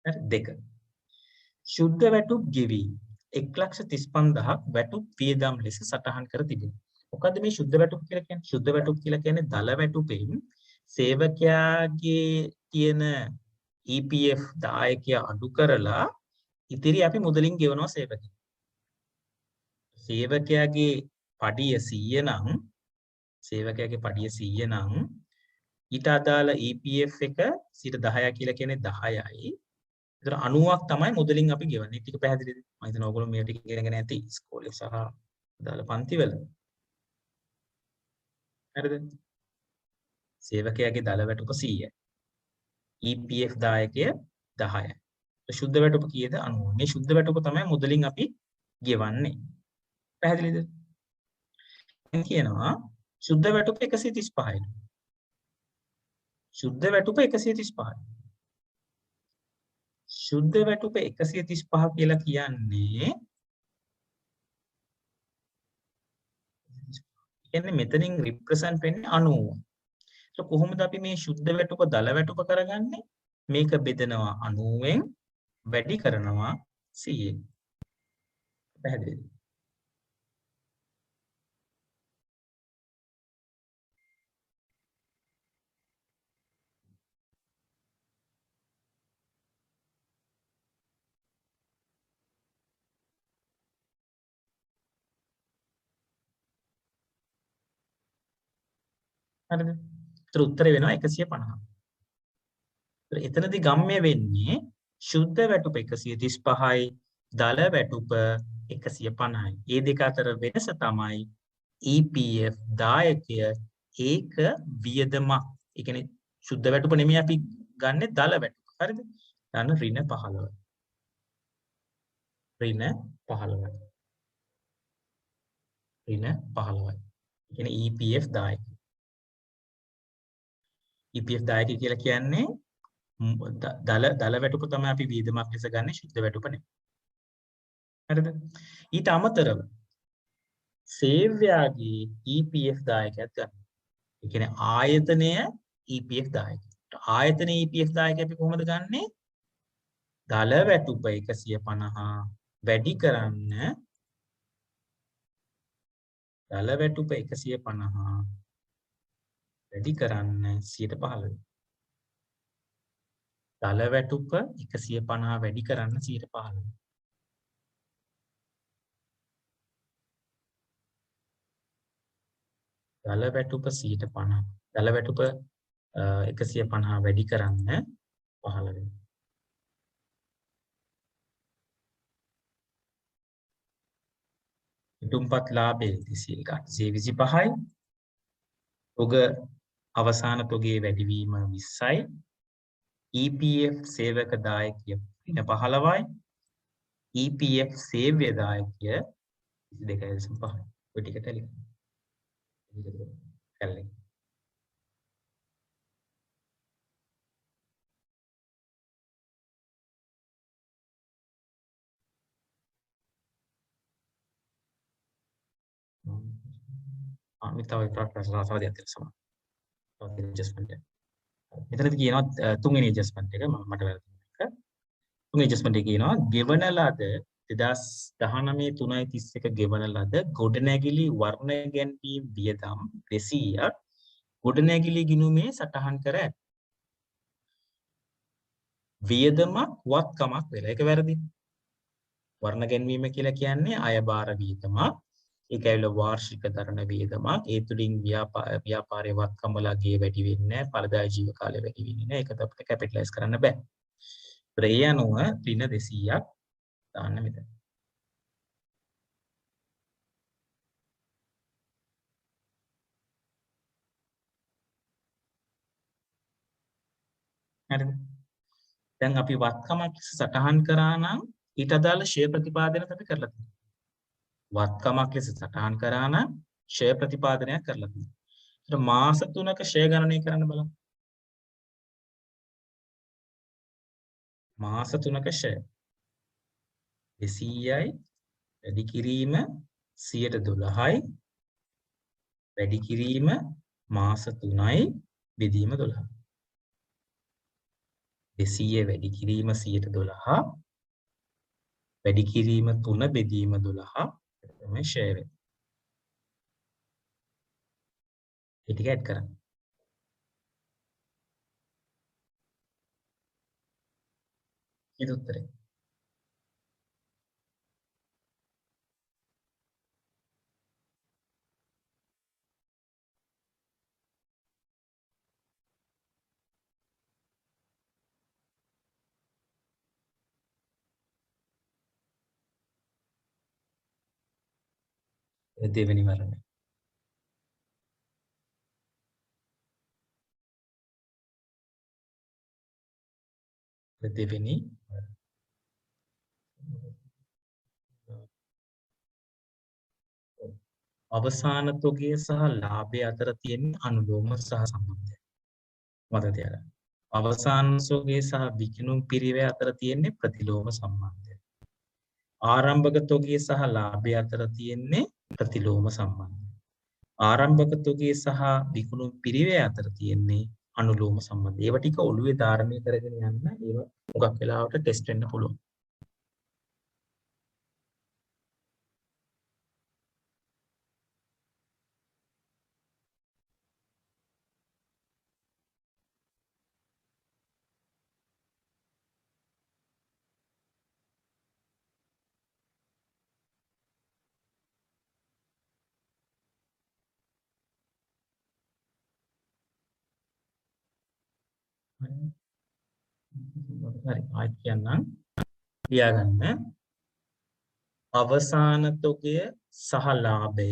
දෙක. ශුද්ධ වැටුප් ගෙවි 1,35,000ක් වැටුප් වියදම් ලෙස සටහන් කර තිබෙනවා. මොකද්ද මේ ශුද්ධ වැටුප් කියලා කියන්නේ? ශුද්ධ වැටුප් කියලා කියන්නේ දල වැටුපෙන් සේවකයාගේ තියෙන EPF දායකයා අඩු කරලා ඉතිරි අපි මුදලින් ගෙවනවා සේවකයාට. සේවකයාගේ පඩිය 100 නම් ඊට අදාළ EPF එක 10% කියලා කියන්නේ 10යි. ඒතර 90ක් තමයි මුදලින් අපි ගෙවන්නේ. ටික පැහැදිලිද? මම හිතනවා ඔයගොල්ලෝ මේ ටික ඉගෙනගෙන ඇති ඉස්කෝලේ සහ දාලා පන්තිවල. හරිද? සේවකයාගේ දල වැටුප 100යි. EPF දායකය 10යි. ශුද්ධ වැටුප කීයද? 90. මේ ශුද්ධ වැටුප තමයි මුදලින් අපි ගෙවන්නේ. පැහැදිලිද? දැන් කියනවා ශුද්ධ වැටුප 135යි. ශුද්ධ වැටුප 135යි. ශුද්ධ වැටුප 135 කියලා කියන්නේ මෙතනින් රිප්‍රසන්ට් වෙන්නේ 90. ඒක කොහොමද අපි මේ ශුද්ධ වැටුප දල වැටුප කරගන්නේ? මේක බෙදනවා 90ෙන් වැඩි කරනවා 100ෙන්. පැහැදිලිද? හරිද? ඒතර උත්තරේ වෙනවා 150. ඒතර එතනදී ගම්ම්‍ය වෙන්නේ ශුද්ධ වැටුප 135යි දල වැටුප 150යි. මේ දෙක අතර වෙනස තමයි EPF දායකය ඒක වියදමක්. ඒ කියන්නේ ශුද්ධ වැටුප නෙමෙයි අපි ගන්නෙ දල වැටුප. හරිද? ගන්න ඍණ 15. ඍණ 15. ඍණ 15යි. ඒ කියන්නේ EPF දායකය. EPF දායකය කියලා කියන්නේ දල වැටුප තමයි අපි වියදමක් ලෙස ගන්න ශුද්ධ වැටුප නෙමෙයි. හරිද? ඊට අමතරව සේවයාගේ EPF දායකයක් ගන්න. ඒ කියන්නේ ආයතනය EPF දායකය. ආයතනයේ EPF දායකය අපි කොහොමද ගන්නෙ? දල වැටුප 150 වැඩි කරන්න දල වැටුප 150 වැඩි කරන්න 115. දල වැටුප 150 වැඩි කරන්න 115. දල වැටුප 150. දල වැටුප 150 වැඩි කරන්න 15. ඉදුම්පත් ලාභයේ 825යි. ඔග අවසාන තොගේ වැඩිවීම 20යි. EPF සේවක දායකය 15යි. EPF සේව්‍ය දායකය 22.5. ඔය ටික ටැලි කරන්න. මේ තව ප්‍රශ්න දෙයක් තියෙනවා. තව adjustment එක. මෙතනදී කියනවා තුන්වෙනි adjustment එක මට වැරදුනා. තුන්වෙනි adjustment එක කියනවා ගෙවන ලද 2019 3.31 ගෙවන ලද ගොඩනැගිලි වර්ණ ගැන්වීම් වියදම් 200ක් ගොඩනැගිලි ගිණුමේ සටහන් කර ඇත. වියදමක් වත්කමක් වෙලා. ඒක වැරදි. වර්ණ ගැන්වීම කියලා කියන්නේ අයබාර වියදමක්. ඒක ඇවිල්ලා වාර්ෂික දරන වියදමක්. ඒ තුලින් ව්‍යාපාරයේ වත්කම වලගේ වැඩි වෙන්නේ නැහැ. ඵලදායී ජීව කාලය වැඩි වෙන්නේ නැහැ. ඒක අපිට කැපිටලයිස් කරන්න බෑ. ඒ අනුව ඍණ 200ක් දාන්න මෙතන. හරිද? දැන් අපි වත්කමක් සටහන් කරා නම් ඊට අදාළ ෂෙයා ප්‍රතිපාදනයක් අපි කරලා තියෙනවා. වත්කමක් ලෙස සටහන් කරා නම් ෂෙයා ප්‍රතිපාදනයක් කරලා තියෙනවා. ඒතර මාස 3ක ෂෙයා ගණනය කරන්න බලන්න. මාස 3ක ෂෙයා 200යි වැඩි කිරීම 112යි වැඩි කිරීම මාස 3යි බෙදීම 12. 200 වැඩි කිරීම 112 වැඩි කිරීම 3 බෙදීම 12 තමයි ෂෙයා වෙන්නේ. ඒ ටික ඇඩ් කරන්න. ඊට උත්තරේ. දෙවෙනි වරණ. දෙවෙනි අවසාන තොගය සහ ලාභය අතර තියෙන අනුලෝම සහ සම්බන්ධය. මතක තියාගන්න. අවසාන තොගය සහ විකිණුම් පිරිවැය අතර තියෙන්නේ ප්‍රතිලෝම සම්බන්ධය. ආරම්භක තොගය සහ ලාභය අතර තියෙන්නේ ප්‍රතිලෝම සම්බන්ධය. ආරම්භක තොගය සහ විකුණුම් පිරිවැය අතර තියෙන්නේ අනුලෝම සම්බන්ධය. ඒවා ටික ඔළුවේ ධාරණය කරගෙන යන්න ඒවා හුඟක් වෙලාවට ටෙස්ට් වෙන්න පුළුවන්. හරි ආයෙත් කියන්නම් ලියාගන්න. අවසාන තොගය සහ ලාභය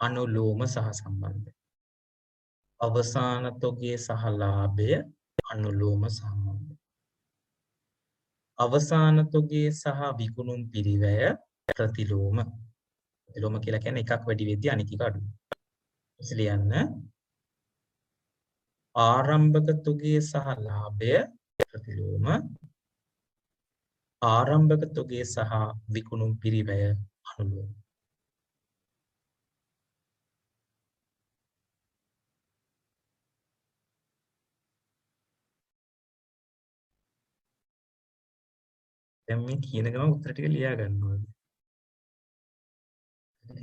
අනුලෝම සහ සම්බන්ධය. අවසාන තොගය සහ ලාභය අනුලෝම සම්බන්ධය. අවසාන තොගය සහ විකුණුම් පිරිවැය ප්‍රතිලෝම. ප්‍රතිලෝම කියලා කියන්නේ එකක් වැඩි වෙද්දී අනික එක අඩු. ලියන්න. ආරම්භක තොගය සහ ලාභය ප්‍රතිලෝම. ආරම්භක තොගය සහ විකුණුම් පිරිවැය අනුලෝම. දැන් මේ කියන ගමන් උත්තර ටික ලියා ගන්න ඕනේ.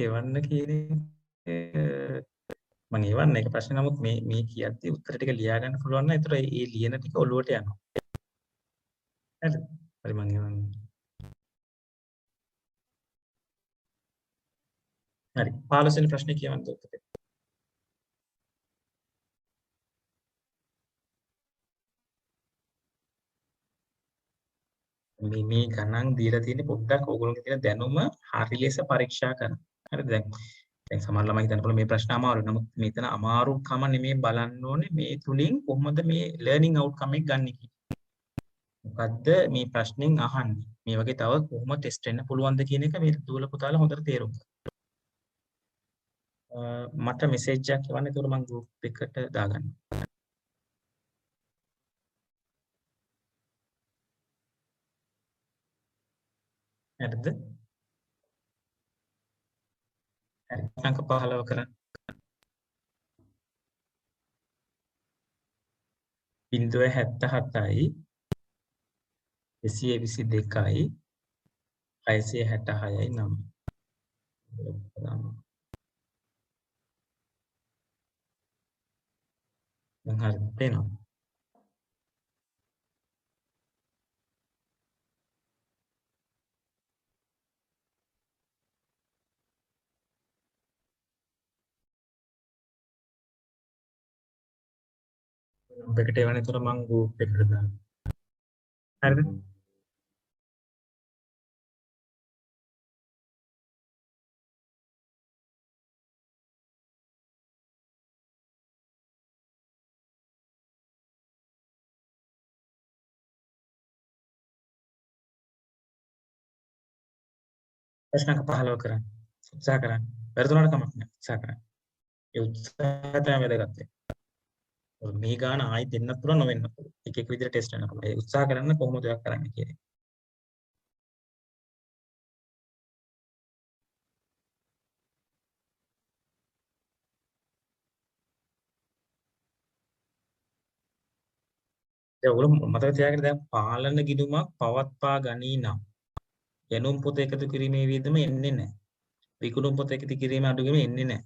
එවන්න කියන්නේ මම එවන්න එක ප්‍රශ්න නමුත් මේ කියද්දි උත්තර ටික ලියා ගන්න පුළුවන් නම් ඒතර ඒ ලියන ටික ඔලුවට යනවා. හරිද? හරි මම එවන්න. හරි 15 වෙනි ප්‍රශ්නේ කියවන්න උත්තරේ. මේ ගණන් දීලා තියෙන්නේ පොඩ්ඩක් ඕගොල්ලෝගේ තියෙන දැනුම හරි ලෙස පරීක්ෂා කරන්න. හරිද? දැන් සමහර ළමයි හිතන්න පුළුවන් මේ ප්‍රශ්න අමාරුයි. නමුත් මෙතන අමාරුකම නෙමෙයි බලන්න ඕනේ මේ තුලින් කොහොමද මේ ලර්නින් අවුට්කම් එක ගන්න කියන්නේ. මොකද්ද මේ ප්‍රශ්نين අහන්නේ? මේ වගේ තව කොහොම ටෙස්ට් වෙන්න පුළුවන්ද කියන එක මේ දුවල පුතාලා හොඳට තේරුම් ගන්න. මට මෙසේජ් එකක් එවන්න. ඒකට මම ගෲප් එකට දාගන්නවා. හරිද? හරි. අංක 15 කරන්න. 0.77යි 222යි 666යි 9. දැන් හරිද? පේනවද? ඔබකට එවන තුර මම ගෲප් එකට දාන්න. හරිද? ප්‍රශ්න 15 කරන්න. උත්සාහ කරන්න. වැරදුනට කමක් නැහැ. උත්සාහ කරන්න. ඒ උත්සාහය තමයි වැදගත් වෙන්නේ. මේ ගාන ආයි දෙන්නත් පුළුවන් නොවෙන්නත් පුළුවන්. එක එක විදිහට ටෙස්ට් වෙන්න පුළුවන්. ඒ උත්සාහ කරන්න කොහොමද ඔයක් කරන්නේ කියන්නේ. දැන් ඔයගොල්ලෝ මතක තියාගන්න දැන් පාලන ගිණුමක් පවත්වා ගනී නම් යනුම් පොත එකතු කිරීමේ වියදම එන්නේ නැහැ. විකුණුම් පොත එකතු කිරීමේ අඩුවීම එන්නේ නැහැ.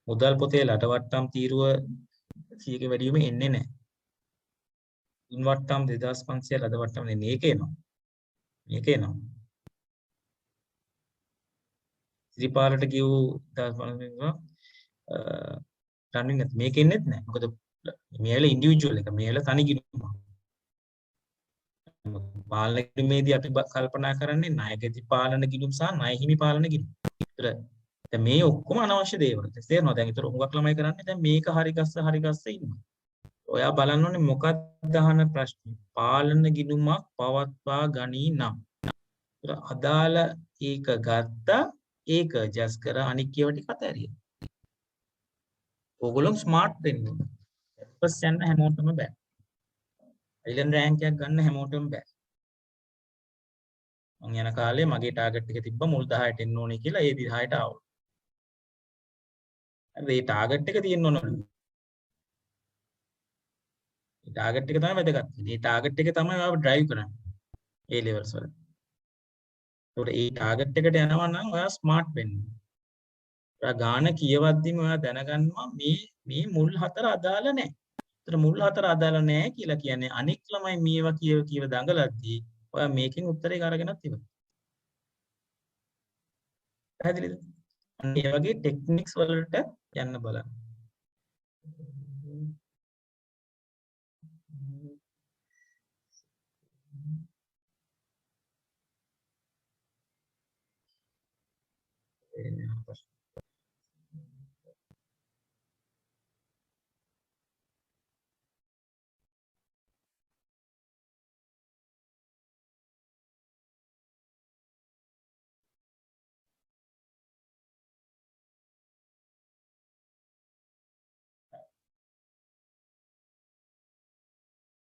මුදල් පොතේ ලඩවට්ටම් තීරුව 100ක වැඩි වීම එන්නේ නැහැ. ඉන්වට්ටම් 2500 ලඩවට්ටම් එන්නේ මේක එනවා. මේක එනවා. ත්‍රිපාලට කියු 1500 රන්නින් නැත් මේක එන්නේත් නැහැ. මොකද මේල ඉන්ඩිවිජුවල් එක මේල තනි ගිණුමක්. පාලන ගිණුමේදී අපි කල්පනා කරන්නේ ණයගති පාලන ගිණුම් සහ ණය හිමි පාලන ගිණුම්. ඒතර දැන් මේ ඔක්කොම අනවශ්‍ය දේවල්. තේරෙනවද? දැන් ඒතර හුඟක් ළමයි කරන්නේ දැන් මේක හරි ගස්ස ඉන්නවා. ඔයා බලන්න ඕනේ මොකක්ද අහන ප්‍රශ්නේ. පාලන ගිණුමක් පවත්වා ගනී නම්. ඒතර අදාළ ඒක ගත්තා ඒක ජස් කර අනික් ඒවා ටික අතහැරියා. ඕගොල්ලෝ ස්මාර්ට් වෙන්න ඕනේ. පස් යන්න හැමෝටම බෑ. අයිලන්ඩ් රෑන්ක් එකක් ගන්න හැමෝටම බෑ. මං යන කාලේ මගේ ටාගට් එක තිබ්බ මුල් 10ට එන්න ඕනේ කියලා ඒ 10ට ආවා. හරි ඒ ටාගට් එක තියෙන්න ඕනලු. ඒ ටාගට් එක තමයි වැදගත්. මේ ටාගට් එක තමයි ඔයාව ඩ්‍රයිව් කරන්නේ. ඒ ලෙවල්ස් වල. ඒකට ඒ ටාගට් එකට යනවා නම් ඔයා ස්මාර්ට් වෙන්න. ඔයා ගාන කියවද්දිම ඔයා දැනගන්නවා මේ මුල් හතර අදාළ නැහැ. ඒතර මුල් හතර අදාළ නැහැ කියලා කියන්නේ අනික් ළමයි මේවා කියව දඟලද්දී ඔයා මේකෙන් උත්තරේ අරගෙනත් ඉවරයි. පැහැදිලිද? අන්න ඒ වගේ ටෙක්නික්ස් වලට යන්න බලන්න.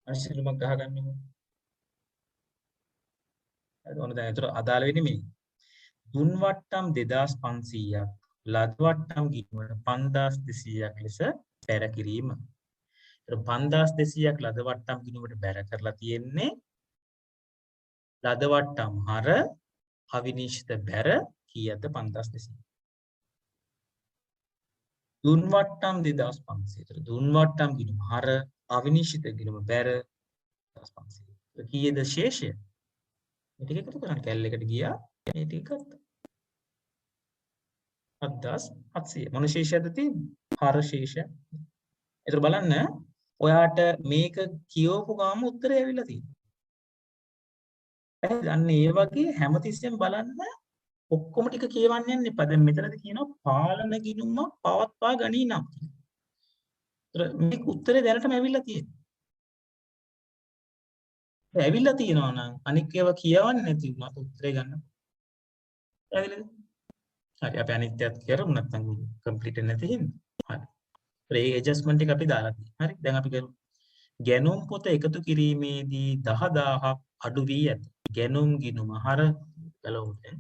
අශිරුමක් ගහගන්නකො. හරි ඕන දැන් ඒතර අදාළ වෙන්නේ මේ. දුන් වට්ටම් 2500ක් ලද වට්ටම් ගිණුමට 5200ක් ලෙස බැර කිරීම. ඒතර 5200ක් ලද වට්ටම් ගිණුමට බැර කරලා තියෙන්නේ ලද වට්ටම් හර අවිනිශ්චිත බැර කීයද 5200. දුන් වට්ටම් 2500. ඒතර දුන් වට්ටම් ගිණුම හර අවිනිශ්චිත ගිණුම බැර 2500. ඒක කීයද ශේෂය? මේ ටික එකතු කරන්න කැල් එකට ගියා මේ ටික ගත්තා. 7700. මොන ශේෂයක්ද තියෙන්නේ? හර ශේෂය. ඒතර බලන්න ඔයාට මේක කියවපු ගාම උත්තරය ඇවිල්ලා තියෙනවා. අන්න ඒ වගේ හැමතිස්සෙම බලන්න ඔක්කොම ටික කියවන්න යන්න එපා. දැන් මෙතනදී කියනවා පාලන ගිණුම පවත්වා ගනී නම්. ඒතර මේක උත්තරේ දැනටම ඇවිල්ලා තියෙනවා. ඇවිල්ලා තියෙනවා නම් අනික් ඒවා කියවන්නේ නැති වුණත් උත්තරේ ගන්න. ඇවිල්ලාද? හරි අපි අනිත්‍යත් කරමු නැත්නම් කම්ප්ලීට් නැති හින්දා. හරි. ඒ ඇඩ්ජස්ට්මන්ට් එක අපි දාලා තියෙනවා. හරි. දැන් අපි කරමු. ගැනුම් පොත එකතු කිරීමේදී 10000ක් අඩු වී ඇත. ගැනුම් ගිණුම හර බලමු දැන්.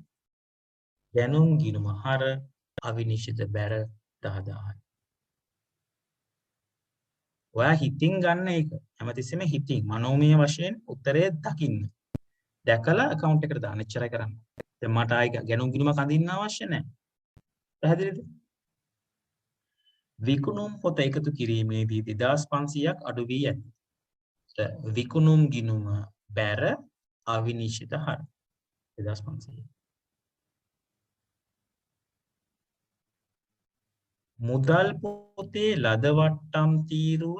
ගැනුම් ගිණුම හර අවිනිශ්චිත බැර 10000යි. ඔයා හිතින් ගන්න එක. හැමතිස්සෙම හිතින් මනෝමය වශයෙන් උත්තරේ දකින්න. දැකලා account එකට දාන්න එච්චරයි කරන්න. දැන් මට ආයි ගැණුම් ගිණුමක් අඳින්න අවශ්‍ය නැහැ. පැහැදිලිද? විකුණුම් පොත එකතු කිරීමේදී 2500ක් අඩු වී ඇත. විකුණුම් ගිණුම බැර අවිනිශ්චිත හර 2500. මුදල් පොතේ ලද වට්ටම් තීරුව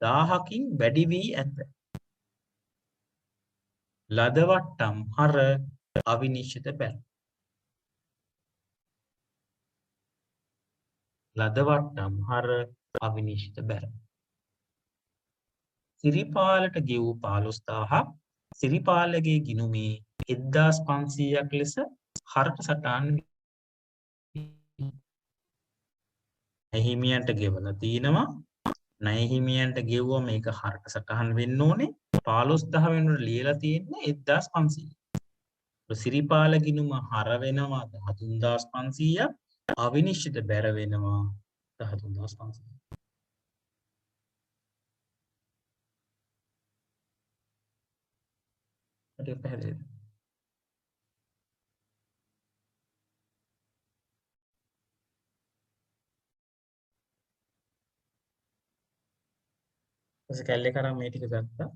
1000කින් වැඩි වී ඇත. ලද වට්ටම් හර අවිනිශ්චිත බැර. ලද වට්ටම් හර අවිනිශ්චිත බැර. සිරිපාලට ගෙවූ 15000ක් සිරිපාලගේ ගිණුමේ 1500ක් ලෙස හරට සටහන් හිමියන්ට ගෙවලා තිනවා. ණය හිමියන්ට ගෙවුවා මේක හරට සටහන් වෙන්න ඕනේ. 15000 වෙනුවට ලියලා තියෙන්නේ 1500. සිරිපාල ගිණුම හර වෙනවා 13500ක්. අවිනිශ්චිත බැර වෙනවා 13500. ඒක පැහැදිලිද? ඊට කැලේ කරා මේ ටික ගත්තා.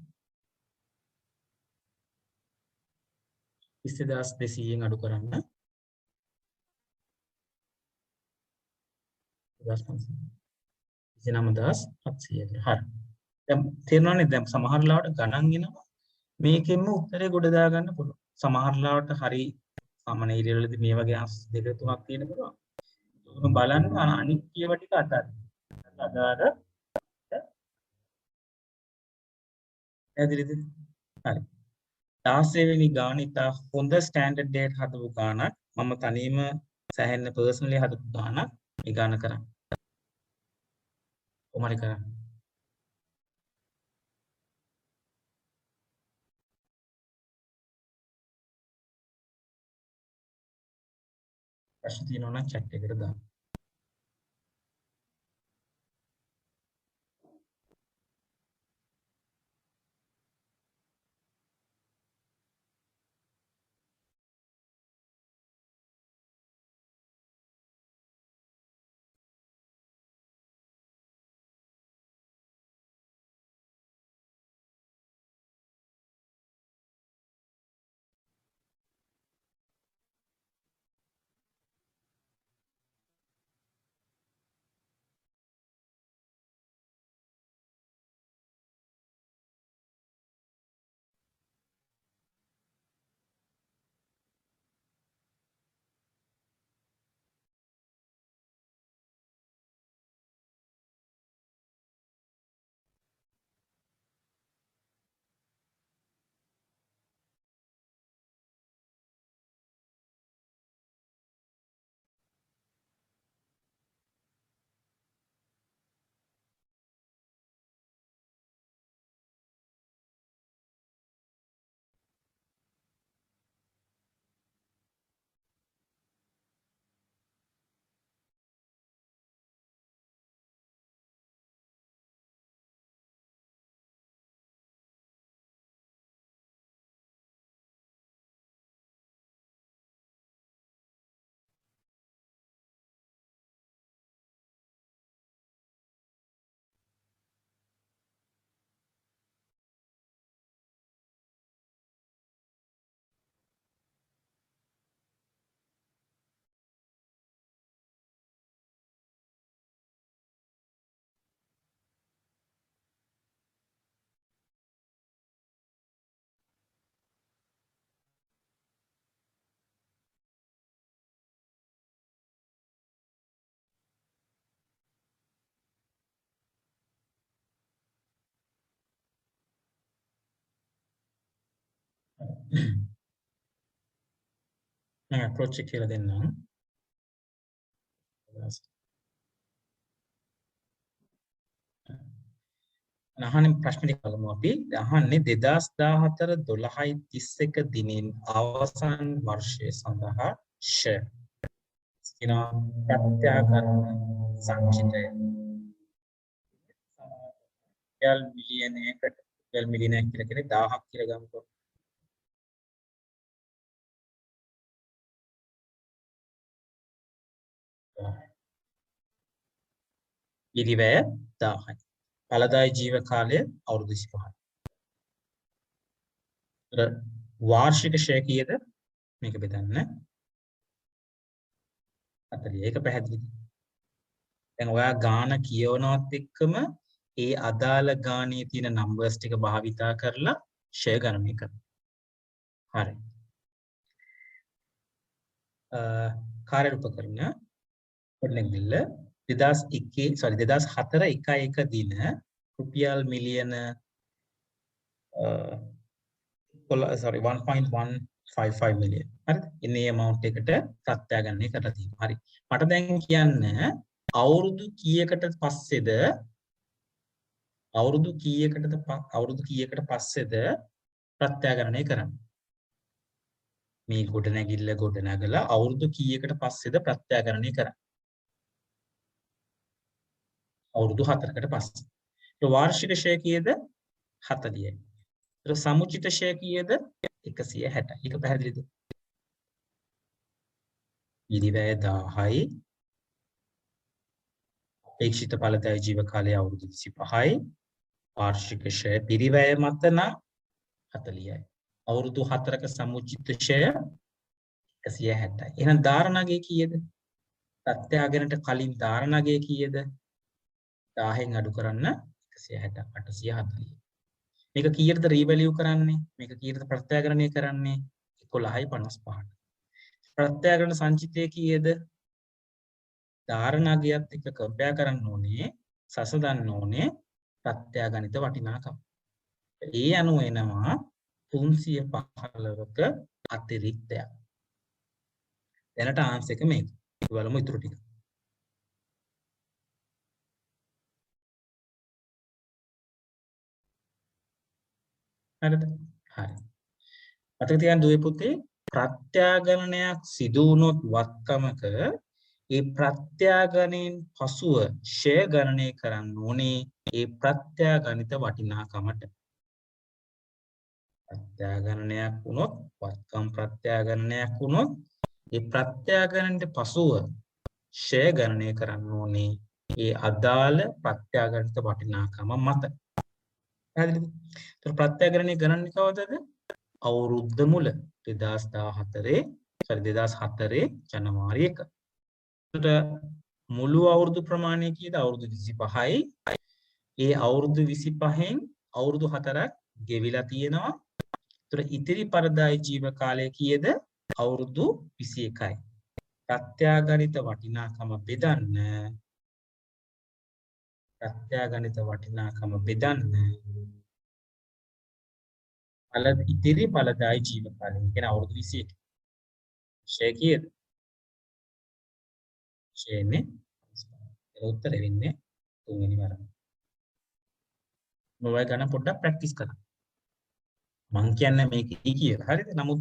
20200න් අඩු කරන්න. 29700. හරි. දැන් තේරෙනවනේ දැන් සමහර ලාවට ගණන් එනවා. මේකෙන්ම උත්තරේ ගොඩ දා ගන්න පුළුවන්. සමහර ලාවට හරි සාමාන්‍ය ඉරියවලදී මේ වගේ අංශ දෙක තුනක් තියෙන පුළුවන්. බලන්න අනිත් කියව ටික අදාළ. අදාළ ඇදිරිද? හරි. 16 වෙනි ගාන ඉතා හොඳ ස්ටෑන්ඩඩ් එකකට හදපු ගානක්. මම තනියම සැහෙන්න පර්සනලි හදපු ගානක්. මේ ගාන කරන්න. කොහොමද කරන්නේ? ප්‍රශ්න තියෙනවා නම් chat එකට දාන්න. මම approach එක කියලා දෙන්නම්. අහන්නේ ප්‍රශ්න ටික බලමු අපි. අහන්නේ 2014 12/31 දිනින් අවසන් වර්ෂය සඳහා ෂෙයාර් කියනවා ප්‍රත්‍යාකරණ සංචිතය. මිලියනයකට මිලියනයක් කියලා කියන්නේ 1000ක් කියලා ගමුකෝ. පිරිවැය 1000යි. ඵලදායී ජීව කාලය අවුරුදු 25යි. වාර්ෂික ෂෙයා කීයද? මේක බෙදන්න 40. ඒක පැහැදිලිද? දැන් ඔයා ගාන කියවනවත් එක්කම ඒ අදාළ ගානේ තියෙන නම්බර්ස් ටික භාවිතා කරලා ෂෙයා ගණනය කරනවා. හරි. කාර්ය උපකරණ ගොඩනැගිල්ල 2004 1 දින රුපියල් මිලියන 1.155 මිලියන. හරිද? ඉන්නේ amount එකට ප්‍රත්‍යාගණනය කරලා තියෙනවා. හරි. මට දැන් කියන්න අවුරුදු කීයකට පස්සේද ප්‍රත්‍යාගණනය කරන්නේ? මේ ගොඩනැගිල්ල ගොඩනගලා අවුරුදු කීයකට පස්සේද ප්‍රත්‍යාගණනය කරන්නේ? අවුරුදු 4කට පස්සේ. ඒ වාර්ෂික ෂෙයා කීයද? 40යි. ඒ සමුචිත ෂෙයා කීයද? 160යි. ඒක පැහැදිලිද? පිරිවැය 10යි. අපේක්ෂිත ඵලදායී ජීව කාලය අවුරුදු 25යි. වාර්ෂික ෂෙයා පිරිවැය මත නම් 40යි. අවුරුදු 4ක සමුචිත ෂෙයා 160යි. එහෙනම් ධාරණගේ කීයද? ප්‍රත්‍යාගණනට කලින් ධාරණගේ කීයද? 1000න් අඩු කරන්න 160 840. මේක කීයටද රීවැලියු කරන්නේ? මේක කීයටද ප්‍රත්‍යාගණනය කරන්නේ? 11.55ට. ප්‍රත්‍යාගණන සංචිතය කීයද? ධාරණගයත් එක්ක කම්පෙයාර් කරන්න ඕනේ, සසඳන්න ඕනේ ප්‍රත්‍යාගණිත වටිනාකම. ඒ අනුව එනවා 315ක අතිරික්තයක්. දැනට ආන්සර් එක මේක. බලමු ඊටු ටික. හරිද? හරි. මතක තියාගන්න දුවේ පුතේ ප්‍රත්‍යාගණනයක් සිදු වුණොත් වත්කමක ඒ ප්‍රත්‍යාගණයෙන් පසුව ෂෙයා ගණනය කරන්න ඕනේ ඒ ප්‍රත්‍යාගණිත වටිනාකමට. ප්‍රත්‍යාගණනයක් වුණොත් වත්කම් ප්‍රත්‍යාගණනයක් වුණොත් ඒ ප්‍රත්‍යාගණනට පසුව ෂෙයා ගණනය කරන්න ඕනේ ඒ අදාළ ප්‍රත්‍යාගණිත වටිනාකම මත. පැහැදිලිද? ඒතර ප්‍රත්‍යාගණනය ගණන් කවදද? අවුරුද්ද මුල 2004 ජනවාරි 1. එතකොට මුළු අවුරුදු ප්‍රමාණය කීයද? අවුරුදු 25යි. ඒ අවුරුදු 25න් අවුරුදු 4ක් ගෙවිලා තියෙනවා. ඒතර ඉතිරි පරදායි ජීව කාලය කීයද? අවුරුදු 21යි. ප්‍රත්‍යාගණිත වටිනාකම බෙදන්න ඉතිරි ඵලදායි ජීව කාලය කියන අවුරුදු 21. ෂෙයා කීයද? ෂෙයානේ උත්තර වෙන්නේ 3 වෙනි වරම. මොවයි ගන්න පොඩ්ඩක් ප්‍රැක්ටිස් කරන්න. මං කියන්නේ මේක කියලා. හරිද? නමුත්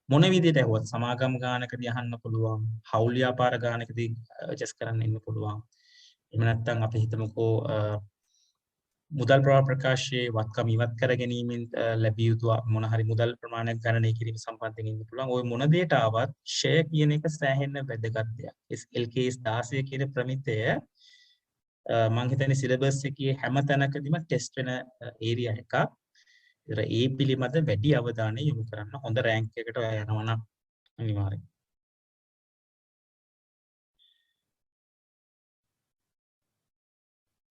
මොන විදිහට ඇහුවත් සමාගම් ගානකදී අහන්න පුළුවන්. හවුල් ව්‍යාපාර ගානකදී ඇඩ්ජස්ට් කරන්න ඉන්න පුළුවන්. එහෙම නැත්නම් අපි හිතමුකෝ මුදල් ප්‍රවාහ ප්‍රකාශයේ වත්කම් ඉවත් කර ගැනීමෙන් ලැබිය යුතු මොන හරි මුදල් ප්‍රමාණයක් ගණනය කිරීම සම්බන්ධයෙන් ඉන්න පුළුවන්. ওই මොන දෙයට ආවත් ෂෙයා කියන එක සෑහෙන වැදගත් දෙයක්. LKS 16 කියන ප්‍රමිතය මම හිතන්නේ සිලබස් එකේ හැම තැනකදීම ටෙස්ට් වෙන ඒරියා එකක්. ඒතර ඒ පිළිබඳ වැඩි අවධානය යොමු කරන්න. හොඳ රෑන්ක් එකකට ඔයා යනවා නම් අනිවාර්යයෙන්.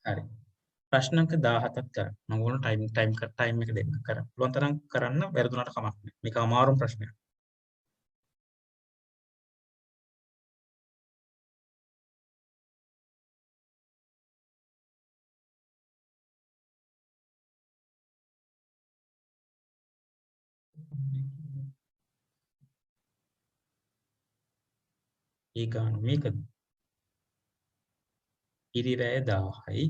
හරි. ප්‍රශ්න අංක 17ක් කරන්න. මම ඕන ටයිම් එක දෙන්න කරන්න. පුළුවන් තරම් කරන්න වැරදුනට කමක් නැහැ. මේක අමාරුම ප්‍රශ්නයක්. ඒ ගාන මේකද? පිරිවැය 1000යි.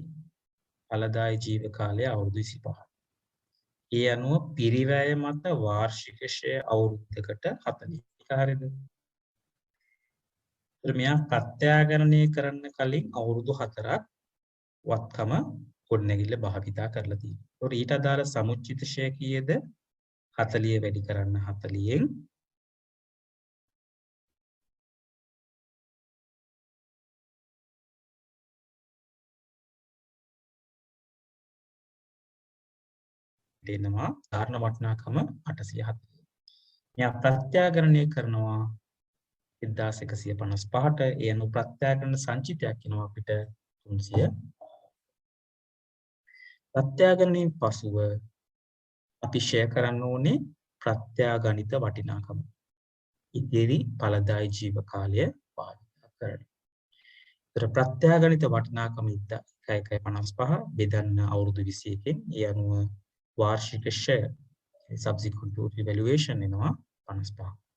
ඵලදායී ජීව කාලය අවුරුදු 25යි. ඒ අනුව පිරිවැය මත වාර්ෂික ෂෙයා අවුරුද්දකට 40. ඒක හරියද? මෙයා ප්‍රත්‍යාගණනය කරන්න කලින් අවුරුදු 4ක් වත්කම ගොඩනැගිල්ල භාවිතා කරලා තියෙනවා. ඊට අදාළ සමුච්චිත ෂෙයා කීයද? 40 වැඩි කරන්න 40න් දෙනවා ධාරණ වටිනාකම 870. මෙයා ප්‍රත්‍යාගණනය කරනවා 1155ට ඒ අනුව ප්‍රත්‍යාගණන සංචිතයක් එනවා අපිට 300. ප්‍රත්‍යාගණනයෙන් පසුව අපි ෂෙයා කරන්න ඕනේ ප්‍රත්‍යාගණිත වටිනාකම. ඉදිරි ඵලදායී ජීව කාලය භාවිත කරන. ඒතර ප්‍රත්‍යාගණිත වටිනාකම 1.55 බෙදන්න අවුරුදු 21කින් ඒ අනුව වාර්ෂික ෂෙයා subsequent to evaluation එනවා 55.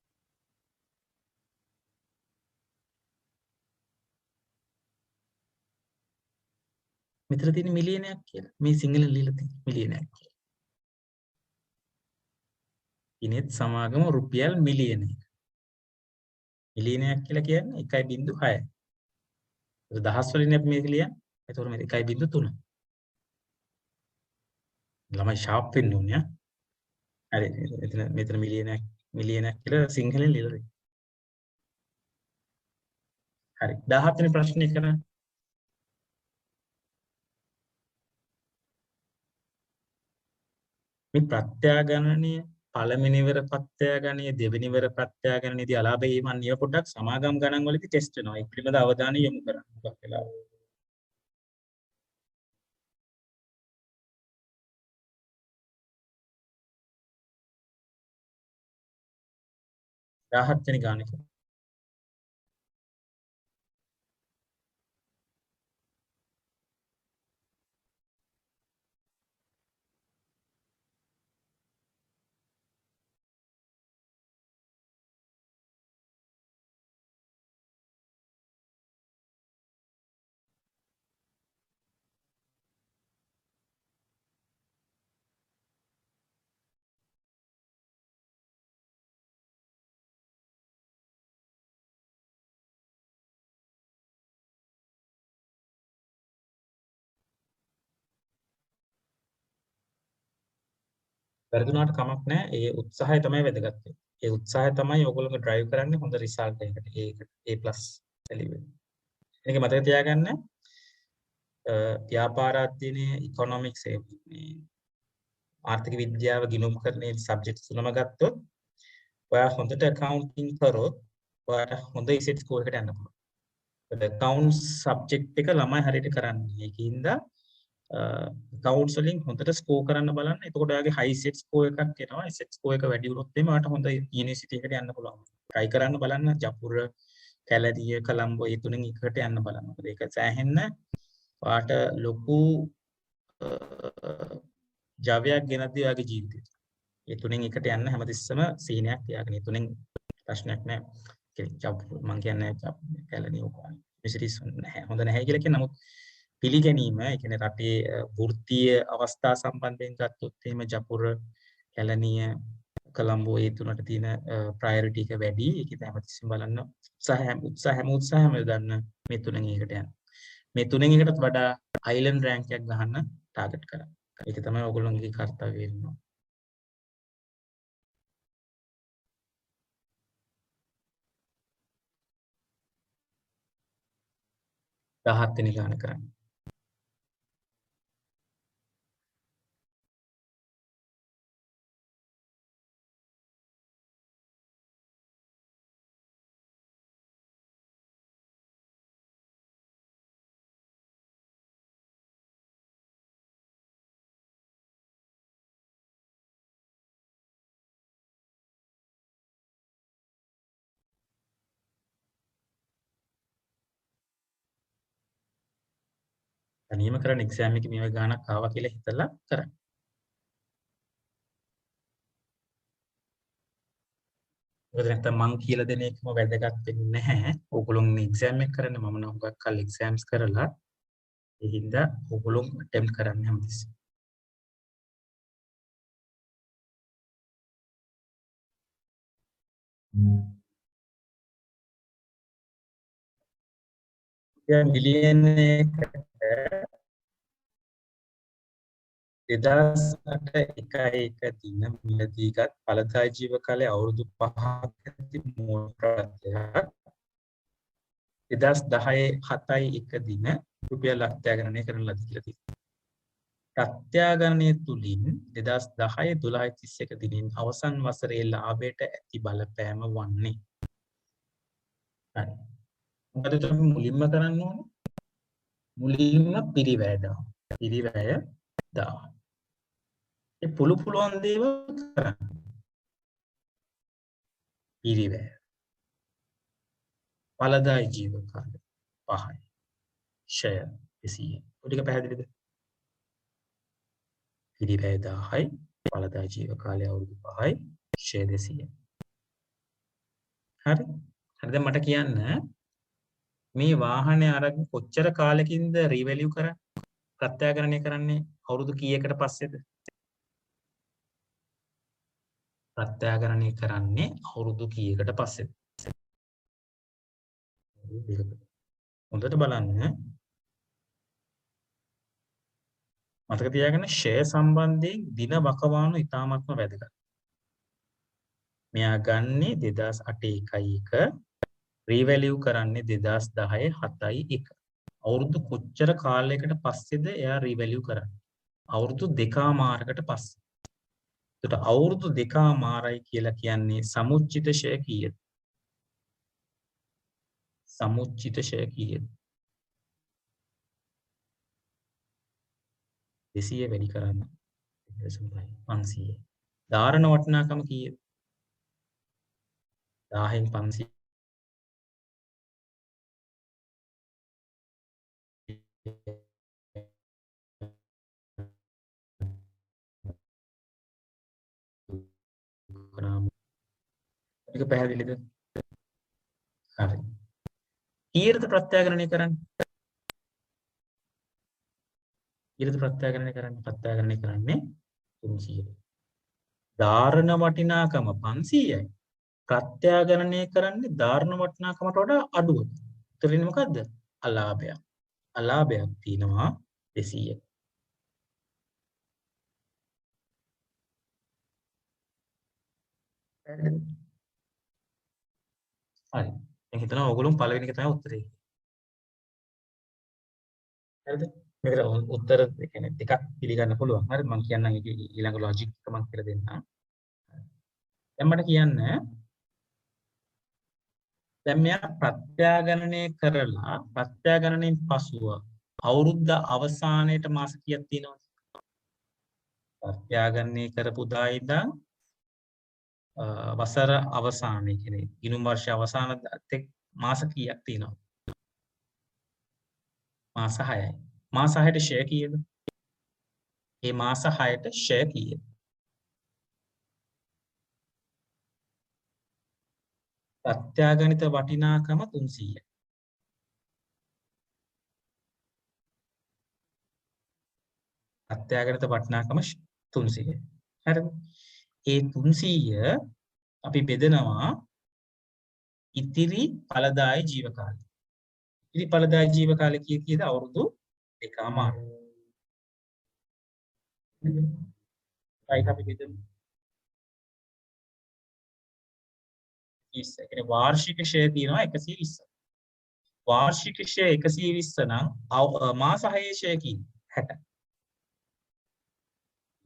මෙතන තියෙන මිලියනයක් කියලා. මේ සිංහලෙන් ලියලා තියෙන මිලියනයක් කියලා. ඉනෙත් සමාගම රුපියල් මිලියනයක්. මිලියනයක් කියලා කියන්නේ 1.6. ඒක දහස් වලින් අපි මේක ලියන්නේ. ඒතකොට මේක 1.3. ළමයි ෂාප් වෙන්න ඕනේ ආ. හරි. මෙතන මිලියනයක් කියලා සිංහලෙන් ලියලා තියෙනවා. හරි. 17 වෙනි ප්‍රශ්නේ කරන්න. මේ ප්‍රත්‍යාගණනය පළවෙනිවර ප්‍රත්‍යාගණනය දෙවෙනිවර ප්‍රත්‍යාගණනයේදී අලාභය මම නිය පොඩ්ඩක් සමාගම් ගණන් වලදී ටෙස්ට් වෙනවා. ඒක පිළිබඳ අවධානය යොමු කරන්න. මොකක් වෙලා. රාහත් වෙන ගානක. වැරදුනාට කමක් නැහැ. ඒ උත්සාහය තමයි වැදගත් වෙන්නේ. ඒ උත්සාහය තමයි ඔයගොල්ලෝ ඩ්‍රයිව් කරන්නේ හොඳ රිසල්ට් එකකට. ඒකට A+ එළිවෙන්න. මේක මතක තියාගන්න. ව්‍යාපාර අධ්‍යයනයේ ඉකොනොමික්ස් මේ ආර්ථික විද්‍යාව ගිණුම් කරන සබ්ජෙක්ට් තුනම ගත්තොත් ඔයා හොඳට accounting කරොත් ඔයාට හොඳ ඉසෙට් ස්කෝර් එකකට යන්න පුළුවන්. accounts සබ්ජෙක්ට් එක ළමයි හරියට කරන්නේ. ඒකින්ද accounts වලින් හොඳට ස්කෝර් කරන්න බලන්න. එතකොට ඔයාගේ high set score එකක් එනවා. set score එක වැඩි වුණොත් එimhe ඔයාට හොඳ යුනිවර්සිටි එකකට යන්න පුළුවන්. try කරන්න බලන්න. ජපුර, කැලරිය, කොළඹ ඒ තුනෙන් එකකට යන්න බලන්න. මොකද ඒක සෑහෙන්න ඔයාට ලොකු ජවයක් ගෙනද්දී ඔයාගේ ජීවිතේට. ඒ තුනෙන් එකට යන්න හැමතිස්සම සීනයක් තියාගෙන. ඒ තුනෙන් ප්‍රශ්නයක් නැහැ. මම කියන්නේ කැලණිය ඕකයි. විසිරිස් නැහැ. හොඳ නැහැ කියලා කියන නමුත් පිළිගැනීම, ඒ කියන්නේ රටේ වෘත්තීය අවස්ථා සම්බන්ධයෙන් ගත්තොත් එහෙම ජපුර, කැලණිය, කොළඹ ඒ තුනට තියෙන ප්‍රයොරිටි එක වැඩි. ඒක හැමතිස්සෙම බලන්න උත්සාහයම යොදන්න මේ තුනෙන් එකකට යන්න. මේ තුනෙන් එකටත් වඩා අයිලන්ඩ් රෑන්ක් එකක් ගහන්න ටාගට් කරන්න. ඒක තමයි ඔයගොල්ලෝගේ කාර්යය වෙන්නේ. 17 වෙනි ගාන කරන්න. තනියම කරන්න එක්සෑම් එකේ මේ වගේ ගානක් ආවා කියලා හිතලා කරන්න. මොකද නැත්තම් මං කියලා දෙන එකම වැදගත් වෙන්නේ නැහැ. ඕගොල්ලෝ එක්සෑම් එක කරන්නේ මම නම් හුඟක් කල් එක්සෑම්ස් කරලා ඒ හින්දා ඕගොල්ලෝ අටෙම්ප්ට් කරන්න හැමතිස්සෙම. මිලියන 2008 දින මිලදීගත් ඵලදායී ජීවකාලයේ අවුරුදු 5ක් ඇති මූල ප්‍රත්‍යක් 2010 7.1 දින රුපියල් අත්යාගනනය කරන ලදී කියලා තියෙනවා. ප්‍රත්‍යාගනනය තුලින් 2010 12 31 දිනින් අවසන් වසරේ ලාභයට ඇති බලපෑම වන්නේ. හරි. මොකද අපි මුලින්ම කරන්න ඕනේ? මුලින්ම පිරිවැය දාන්න. පිරිවැය දාන්න. ඒ පුළුවන් දේවල් කරන්න. පිරිවැය. ඵලදායී ජීවකාලය 5යි. ෂය 200. ඔය ටික පැහැදිලිද? පිරිවැය 10යි, ඵලදායී ජීවකාලය අවුරුදු 5යි, ෂය 200. හරි? හරි දැන් මට කියන්න මේ වාහනේ අරගෙන කොච්චර කාලෙකින්ද රීවැලියු කරන්නේ? ප්‍රත්‍යාගනනය කරන්නේ අවුරුදු කීයකට පස්සේද? ප්‍රත්‍යාගනනය කරන්නේ අවුරුදු කීයකට පස්සේද? හොඳට බලන්න. මතක තියාගන්න ෂෙයා සම්බන්ධයෙන් දින වකවානු ඉතාමත්ම වැදගත්. මෙයා ගන්නේ 2008 1 රීවැලියු කරන්නේ 2010 7.1. අවුරුදු කොච්චර කාලයකට පස්සේද එයා රීවැලියු කරන්නේ? අවුරුදු 2මාරකට පස්සේ. එතකොට අවුරුදු 2මාරයි කියලා කියන්නේ සමුච්චිත ෂය කීයද? සමුච්චිත ෂය කීයද? 200 වැඩි කරන්න 500. ධාරණ වටිනාකම කීයද? 1000න් 500 ඒක පැහැදිලිද? හරි. ඊර්ද ප්‍රත්‍යාගනනය කරන්නේ? ඊර්ද ප්‍රත්‍යාගනනය කරන්නේ 300. ධාරණ වටිනාකම 500යි. ප්‍රත්‍යාගනනය කරන්නේ ධාරණ වටිනාකමට වඩා අඩුව. ඒතරින් මොකද්ද? අලාභයක්. අලාභයක් තියෙනවා 200. හරි. දැන් හිතනවා ඕගොල්ලෝ පළවෙනි එක තමයි උත්තරේ. හරිද? මේකට උත්තර කියන්නේ දෙකක් පිළිගන්න පුළුවන්. හරි මම කියන්නම් ඒක ඊළඟ ලොජික් එක මම කියලා දෙන්නම්. දැන් මට කියන්න දැන් මෙයා ප්‍රත්‍යාගනනය කරලා ප්‍රත්‍යාගනනයෙන් පසුව අවුරුද්ද අවසානයේට මාස කීයක් තියෙනවද? ප්‍රත්‍යාගනනය කරපු දා ඉඳන් වසර අවසානයේ කියන්නේ ගිණුම් වර්ෂ අවසාන තෙක් මාස කීයක් තියෙනවද? මාස 6යි. මාස 6ට ෂය කීයද? මේ මාස 6ට ෂය කීයද? ප්‍රත්‍යාගනිත වටිනාකම 300යි. ප්‍රත්‍යාගනිත වටිනාකම 300යි. හරිද? ඒ 300 අපි බෙදනවා ඉතිරි ඵලදායී ජීවකාලය. ඉතිරි ඵලදායී ජීවකාලය කීයද? අවුරුදු 2මාරයි. ඒක අපි බෙදමු. 20. කියන්නේ වාර්ෂික ෂය තියෙනවා 120. වාර්ෂික ෂය 120 නම් මාස 6 ෂය කීයද? 60.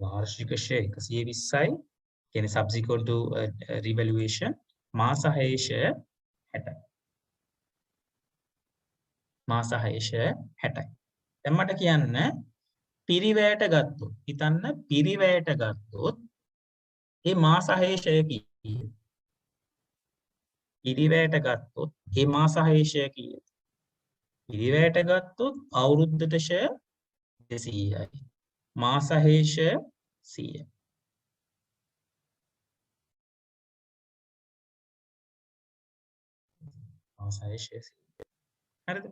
වාර්ෂික ෂය 120යි කියන්නේ subsequent to revaluation මාස 6 ෂය 60යි. මාස 6 ෂය 60යි. දැන් මට කියන්න පිරිවැයට ගත්තොත් හිතන්න පිරිවැයට ගත්තොත් මේ මාස 6 ෂය කීයද? පිරිවැයට ගත්තොත් මේ මාස 6 ෂය කීයද? පිරිවැයට ගත්තොත් අවුරුද්දට ෂය 200යි. මාස 6 ෂය 100යි. මාස 6 ෂය 100යි. හරිද?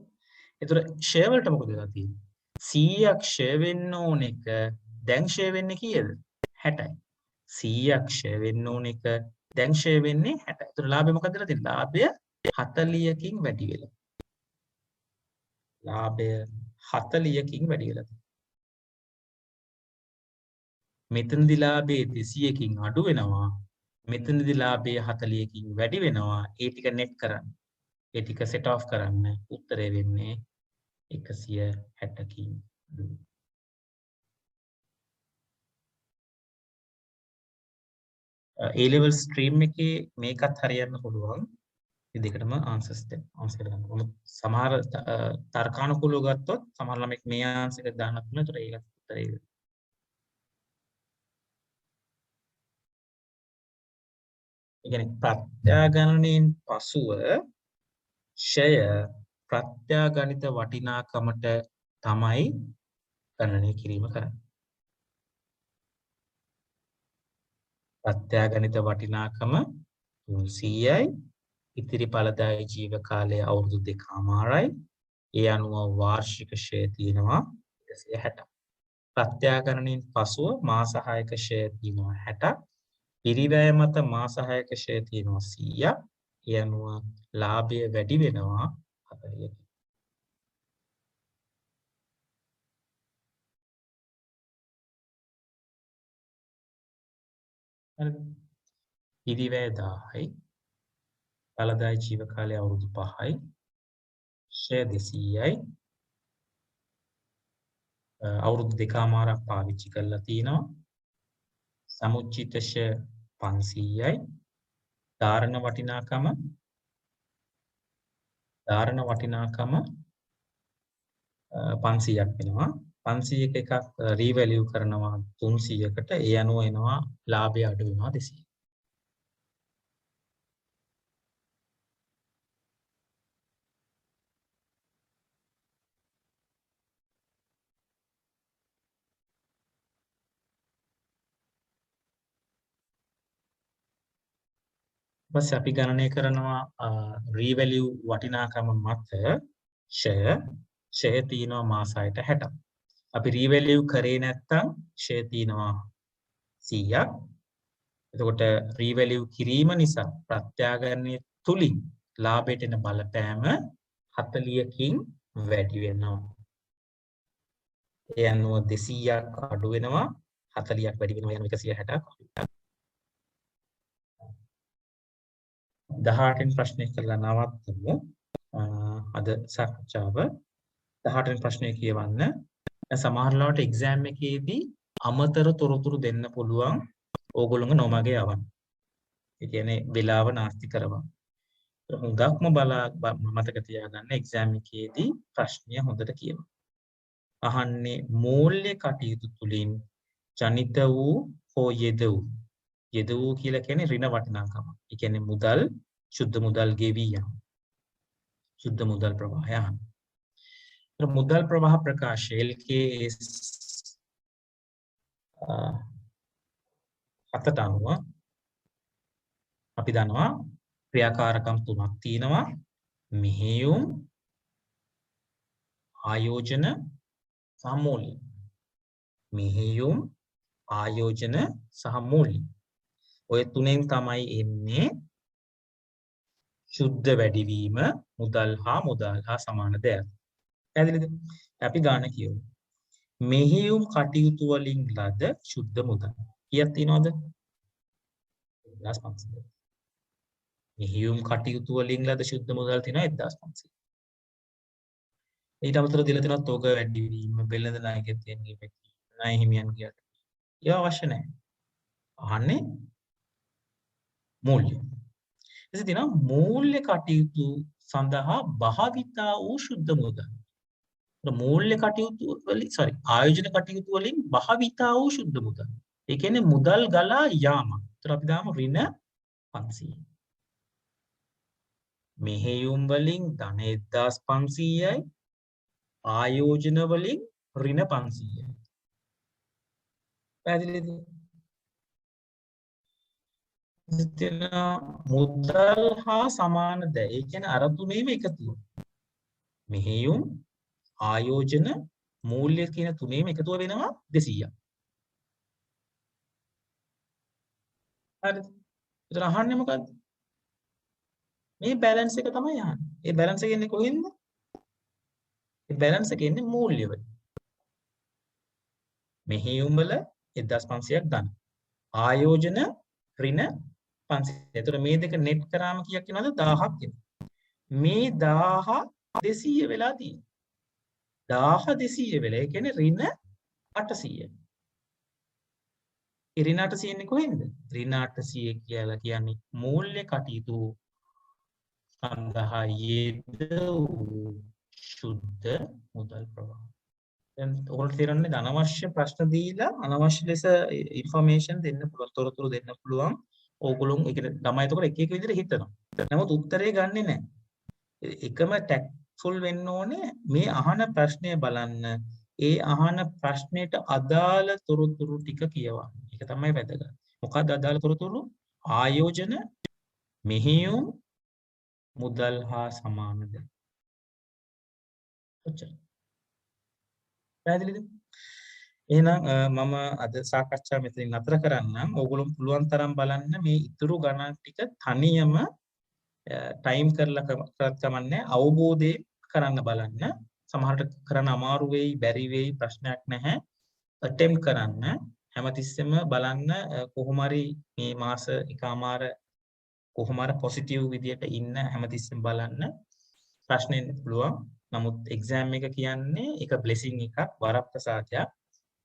එතකොට ෂය වලට මොකද වෙලා තියෙන්නේ? 100ක් ෂය වෙන්න ඕන එක දැන් ෂය වෙන්නේ කීයද? 60යි. 100ක් ෂය වෙන්න ඕන එක දැන් ෂය වෙන්නේ 60යි. එතකොට ලාභය මොකක්ද වෙලා තියෙන්නේ? ලාභය 40කින් වැඩි වෙලා. ලාභය 40කින් වැඩි වෙලා තියෙනවා. මෙතනදී ලාභය 200කින් අඩු වෙනවා. මෙතනදී ලාභය 40කින් වැඩි වෙනවා. ඒ ටික net කරන්න. ඒ ටික set off කරන්න. උත්තරය වෙන්නේ 160කින් අඩු. A level stream එකේ මේකත් හරියන්න පුළුවන්. මේ දෙකටම answers answer ගන්න. මොකද සමහර තර්කානුකූලව ගත්තොත් සමහර ළමෙක් මේ answer එක දාන්නත් පුළුවන්. ඒතර ඒකත් උත්තරේ වෙනවා. ඒ කියන්නේ ප්‍රත්‍යාගණනයෙන් පසුව ෂය ප්‍රත්‍යාගණිත වටිනාකමට තමයි ගණනය කිරීම කරන්නේ. ප්‍රත්‍යාගණිත වටිනාකම 300යි. ඉතිරි ඵලදායී ජීව කාලය අවුරුදු 2කමාරයි. ඒ අනුව වාර්ෂික ෂය තියෙනවා 160ක්. ප්‍රත්‍යාගණනයෙන් පසුව මාස 6ක ෂය තියෙනවා 60ක්. පිරිවැය මත මාස 6ක ෂය තියෙනවා 100ක්. ඒ අනුව ලාභය වැඩි වෙනවා 40ක්. පිරිවැය 1000යි. ඵලදායී ජීව කාලය අවුරුදු 5යි. ෂය 200යි. අවුරුදු 2කමාරක් පාවිච්චි කරලා තිනවා. සමුච්චිත ෂය 500යි. ධාරණ වටිනාකම 500ක් වෙනවා. 500ක එකක් රීවැලියු කරනවා 300කට. ඒ අනුව එනවා ලාභය අඩු වෙනවා 200. ඊපස්සේ අපි ගණනය කරනවා රීවැලියු වටිනාකම මත ෂය තියෙනවා මාස 6ට 60ක්. අපි රීවැලියු කරේ නැත්නම් ෂය තියෙනවා 100ක්. එතකොට රීවැලියු කිරීම නිසා ප්‍රත්‍යාගණනයේ තුලින් ලාභයට එන බලපෑම 40කින් වැඩි වෙනවා. ඒ අනුව 200ක් අඩු වෙනවා 40ක් වැඩි වෙනවා යන 160ක්. 18 වෙනි ප්‍රශ්නය කරලා නවත්තමු. අද සාකච්ඡාව 18 වෙනි ප්‍රශ්නය කියවන්න. සමහර ලාවට එක්සෑම් එකේදී අමතර තොරතුරු දෙන්න පුළුවන් ඕගොල්ලෝගේ නොමගේ යවන්න. ඒ කියන්නේ වෙලාව නාස්ති කරවන්න. හුඟක්ම මතක තියාගන්න එක්සෑම් එකේදී ප්‍රශ්නය හොඳට කියවන්න. අහන්නේ මූල්‍ය කටයුතු තුලින් ජනිත වූ හෝ යෙද වූ කියලා කියන්නේ ඍණ වටිනාකම. ඒ කියන්නේ මුදල්, සුද්ධ මුදල් ගෙවී යාම. සුද්ධ මුදල් ප්‍රවාහය. මුදල් ප්‍රවාහ ප්‍රකාශය LKS 7ට අනුව අපි දන්නවා ක්‍රියාකාරකම් 3ක් තියෙනවා. මෙහෙයුම්, ආයෝජන, සහ මූල්‍ය. මෙහෙයුම්, ආයෝජන සහ මූල්‍ය. ඔය තුනෙන් තමයි එන්නේ සුද්ධ වැඩිවීම මුදල් හා සමාන දෙයක්. පැහැදිලිද? අපි ගාන කියමු. මෙහෙයුම් කටයුතු වලින් ලද සුද්ධ මුදල්. කීයක් තියෙනවද? 1500. මෙහෙයුම් කටයුතු වලින් ලද සුද්ධ මුදල් තියෙනවා 1500. ඊට අමතරව දීලා තියෙනවා තොග වැඩිවීම, බෙළඳ ණයක තියෙන ණය හිමියන් කියලා. ඒවා අවශ්‍ය නැහැ. අහන්නේ මූල්‍ය. එසේ තියෙනවා මූල්‍ය කටයුතු සඳහා භාවිතා වූ සුද්ධ මුදල්. මූල්‍ය කටයුතු වලින් ආයෝජන කටයුතු වලින් භාවිතා වූ සුද්ධ මුදල්. ඒ කියන්නේ මුදල් ගලා යාම. ඒතර අපි දාමු ඍණ 500. මෙහෙයුම් වලින් ධන 1500යි ආයෝජන වලින් ඍණ 500යි. පැහැදිලිද? මුදල් හා සමාන ද. ඒ කියන්නේ අර තුනේම එකතුව. මෙහෙයුම්, ආයෝජන, මූල්‍ය කියන තුනේම එකතුව වෙනවා 200ක්. හරිද? ඒතර අහන්නේ මොකද්ද? මේ බැලන්ස් එක තමයි අහන්නේ. ඒ බැලන්ස් එක එන්නේ කොහෙන්ද? ඒ බැලන්ස් එක එන්නේ මූල්‍ය වලින්. මෙහෙයුම් වල 1500ක් ගන්න. ආයෝජන ඍණ 500. එතකොට මේ දෙක නෙට් කරාම කීයක් එනවද? 1000ක් එනවා. මේ 1000 200 වෙලා තියෙනවා. 1000 200 වෙලා. ඒ කියන්නේ ඍණ 800. ඍණ 800 එන්නේ කොහෙන්ද? ඍණ 800 කියලා කියන්නේ මූල්‍ය කටයුතු සඳහා යෙදූ ශුද්ධ මුදල් ප්‍රවාහ. දැන් ඔයගොල්ලෝ තේරෙන්නේ අනවශ්‍ය ප්‍රශ්න දීලා අනවශ්‍ය ලෙස ইনফরমේෂන් දෙන්න පුළුවන්, තොරතුරු දෙන්න පුළුවන්. ඕගොල්ලෝ ඒ කියන්නේ ළමයි එතකොට එක එක විදිහට හිතනවා. නමුත් උත්තරේ ගන්නෙ නැහැ. එකම ටැක්ට්ෆුල් වෙන්න ඕනේ මේ අහන ප්‍රශ්නය බලන්න. ඒ අහන ප්‍රශ්නෙට අදාළ තොරතුරු ටික කියවන්න. ඒක තමයි වැදගත්. මොකක්ද අදාළ තොරතුරු? ආයෝජන, මෙහෙයුම්, මුදල් හා සමානද? ඔච්චරයි. පැහැදිලිද? එහෙනම් මම අද සාකච්ඡාව මෙතනින් නතර කරන්නම්. ඕගොල්ලෝ පුළුවන් තරම් බලන්න මේ ඉතුරු ගණන් ටික තනියම ටයිම් කරලා කරත් කමන්නේ අවබෝධයෙන් කරන්න බලන්න. සමහරට කරන්න අමාරු වෙයි, බැරි වෙයි, ප්‍රශ්නයක් නැහැ. attempt කරන්න. හැමතිස්සෙම බලන්න කොහොම හරි මේ මාස එකමාර කොහොම හරි පොසිටිව් විදියට ඉන්න හැමතිස්සෙම බලන්න. ප්‍රශ්න එන්න පුළුවන්. නමුත් එක්සෑම් එක කියන්නේ එක බ්ලෙසිං එකක්, වරප්‍රසාදයක්.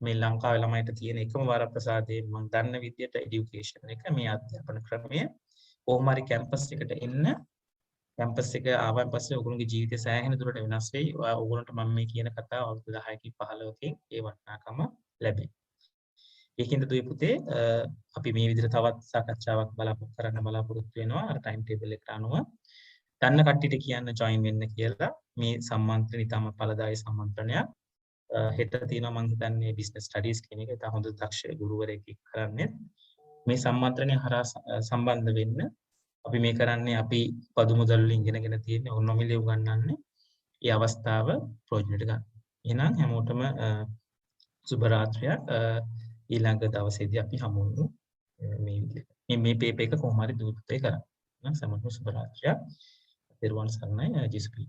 මේ ලංකාවේ ළමයිට තියෙන එකම වරප්‍රසාදේ මම දන්න විදියට এডুকেෂන් එක මේ අධ්‍යාපන ක්‍රමය. කොහොම හරි කැම්පස් එකට එන්න. කැම්පස් එක ආවන් පස්සේ ඔයගොල්ලෝගේ ජීවිතය සෑහෙන දුරට වෙනස් වෙයි. ඔයගොල්ලන්ට මම මේ කියන කතාව අවුරුදු 10කින් 15කින් ඒ වටිනාකම ලැබෙයි. ඒකින්ද දුවේ පුතේ අපි මේ විදිහට තවත් සාකච්ඡාවක් බලාපොරොත්තු වෙනවා. අර ටයිම් ටේබල් එකට අනුව. දන්න කට්ටියට කියන්න ජොයින් වෙන්න කියලා. මේ සම්මන්ත්‍රණය ඉතාම ඵලදායී සම්මන්ත්‍රණයක්. හෙට තියෙනවා මම හිතන්නේ බිස්නස් ස්ටඩීස් කියන එක. ඉතා හොඳ දක්ෂ ගුරුවරයෙක් කරන්නේ. මේ සම්මන්ත්‍රණය හරහා සම්බන්ධ වෙන්න. අපි මේ කරන්නේ අපි පදු මුදල් වලින් ඉගෙනගෙන තියෙන්නේ ඔන්නොමිලේ උගන්වන්නේ. මේ අවස්ථාව ප්‍රයෝජනට ගන්න. එහෙනම් හැමෝටම සුබ රාත්‍රියක්. ඊළඟ දවසේදී අපි හමු වෙමු මේ විදිහට. මේ පේපර් එක කොහොම හරි දූතේ කරන්න. නම් සමහරවිට සුබ රාත්‍රියක්. පෙරවන් සරණයි ජෙස්පී.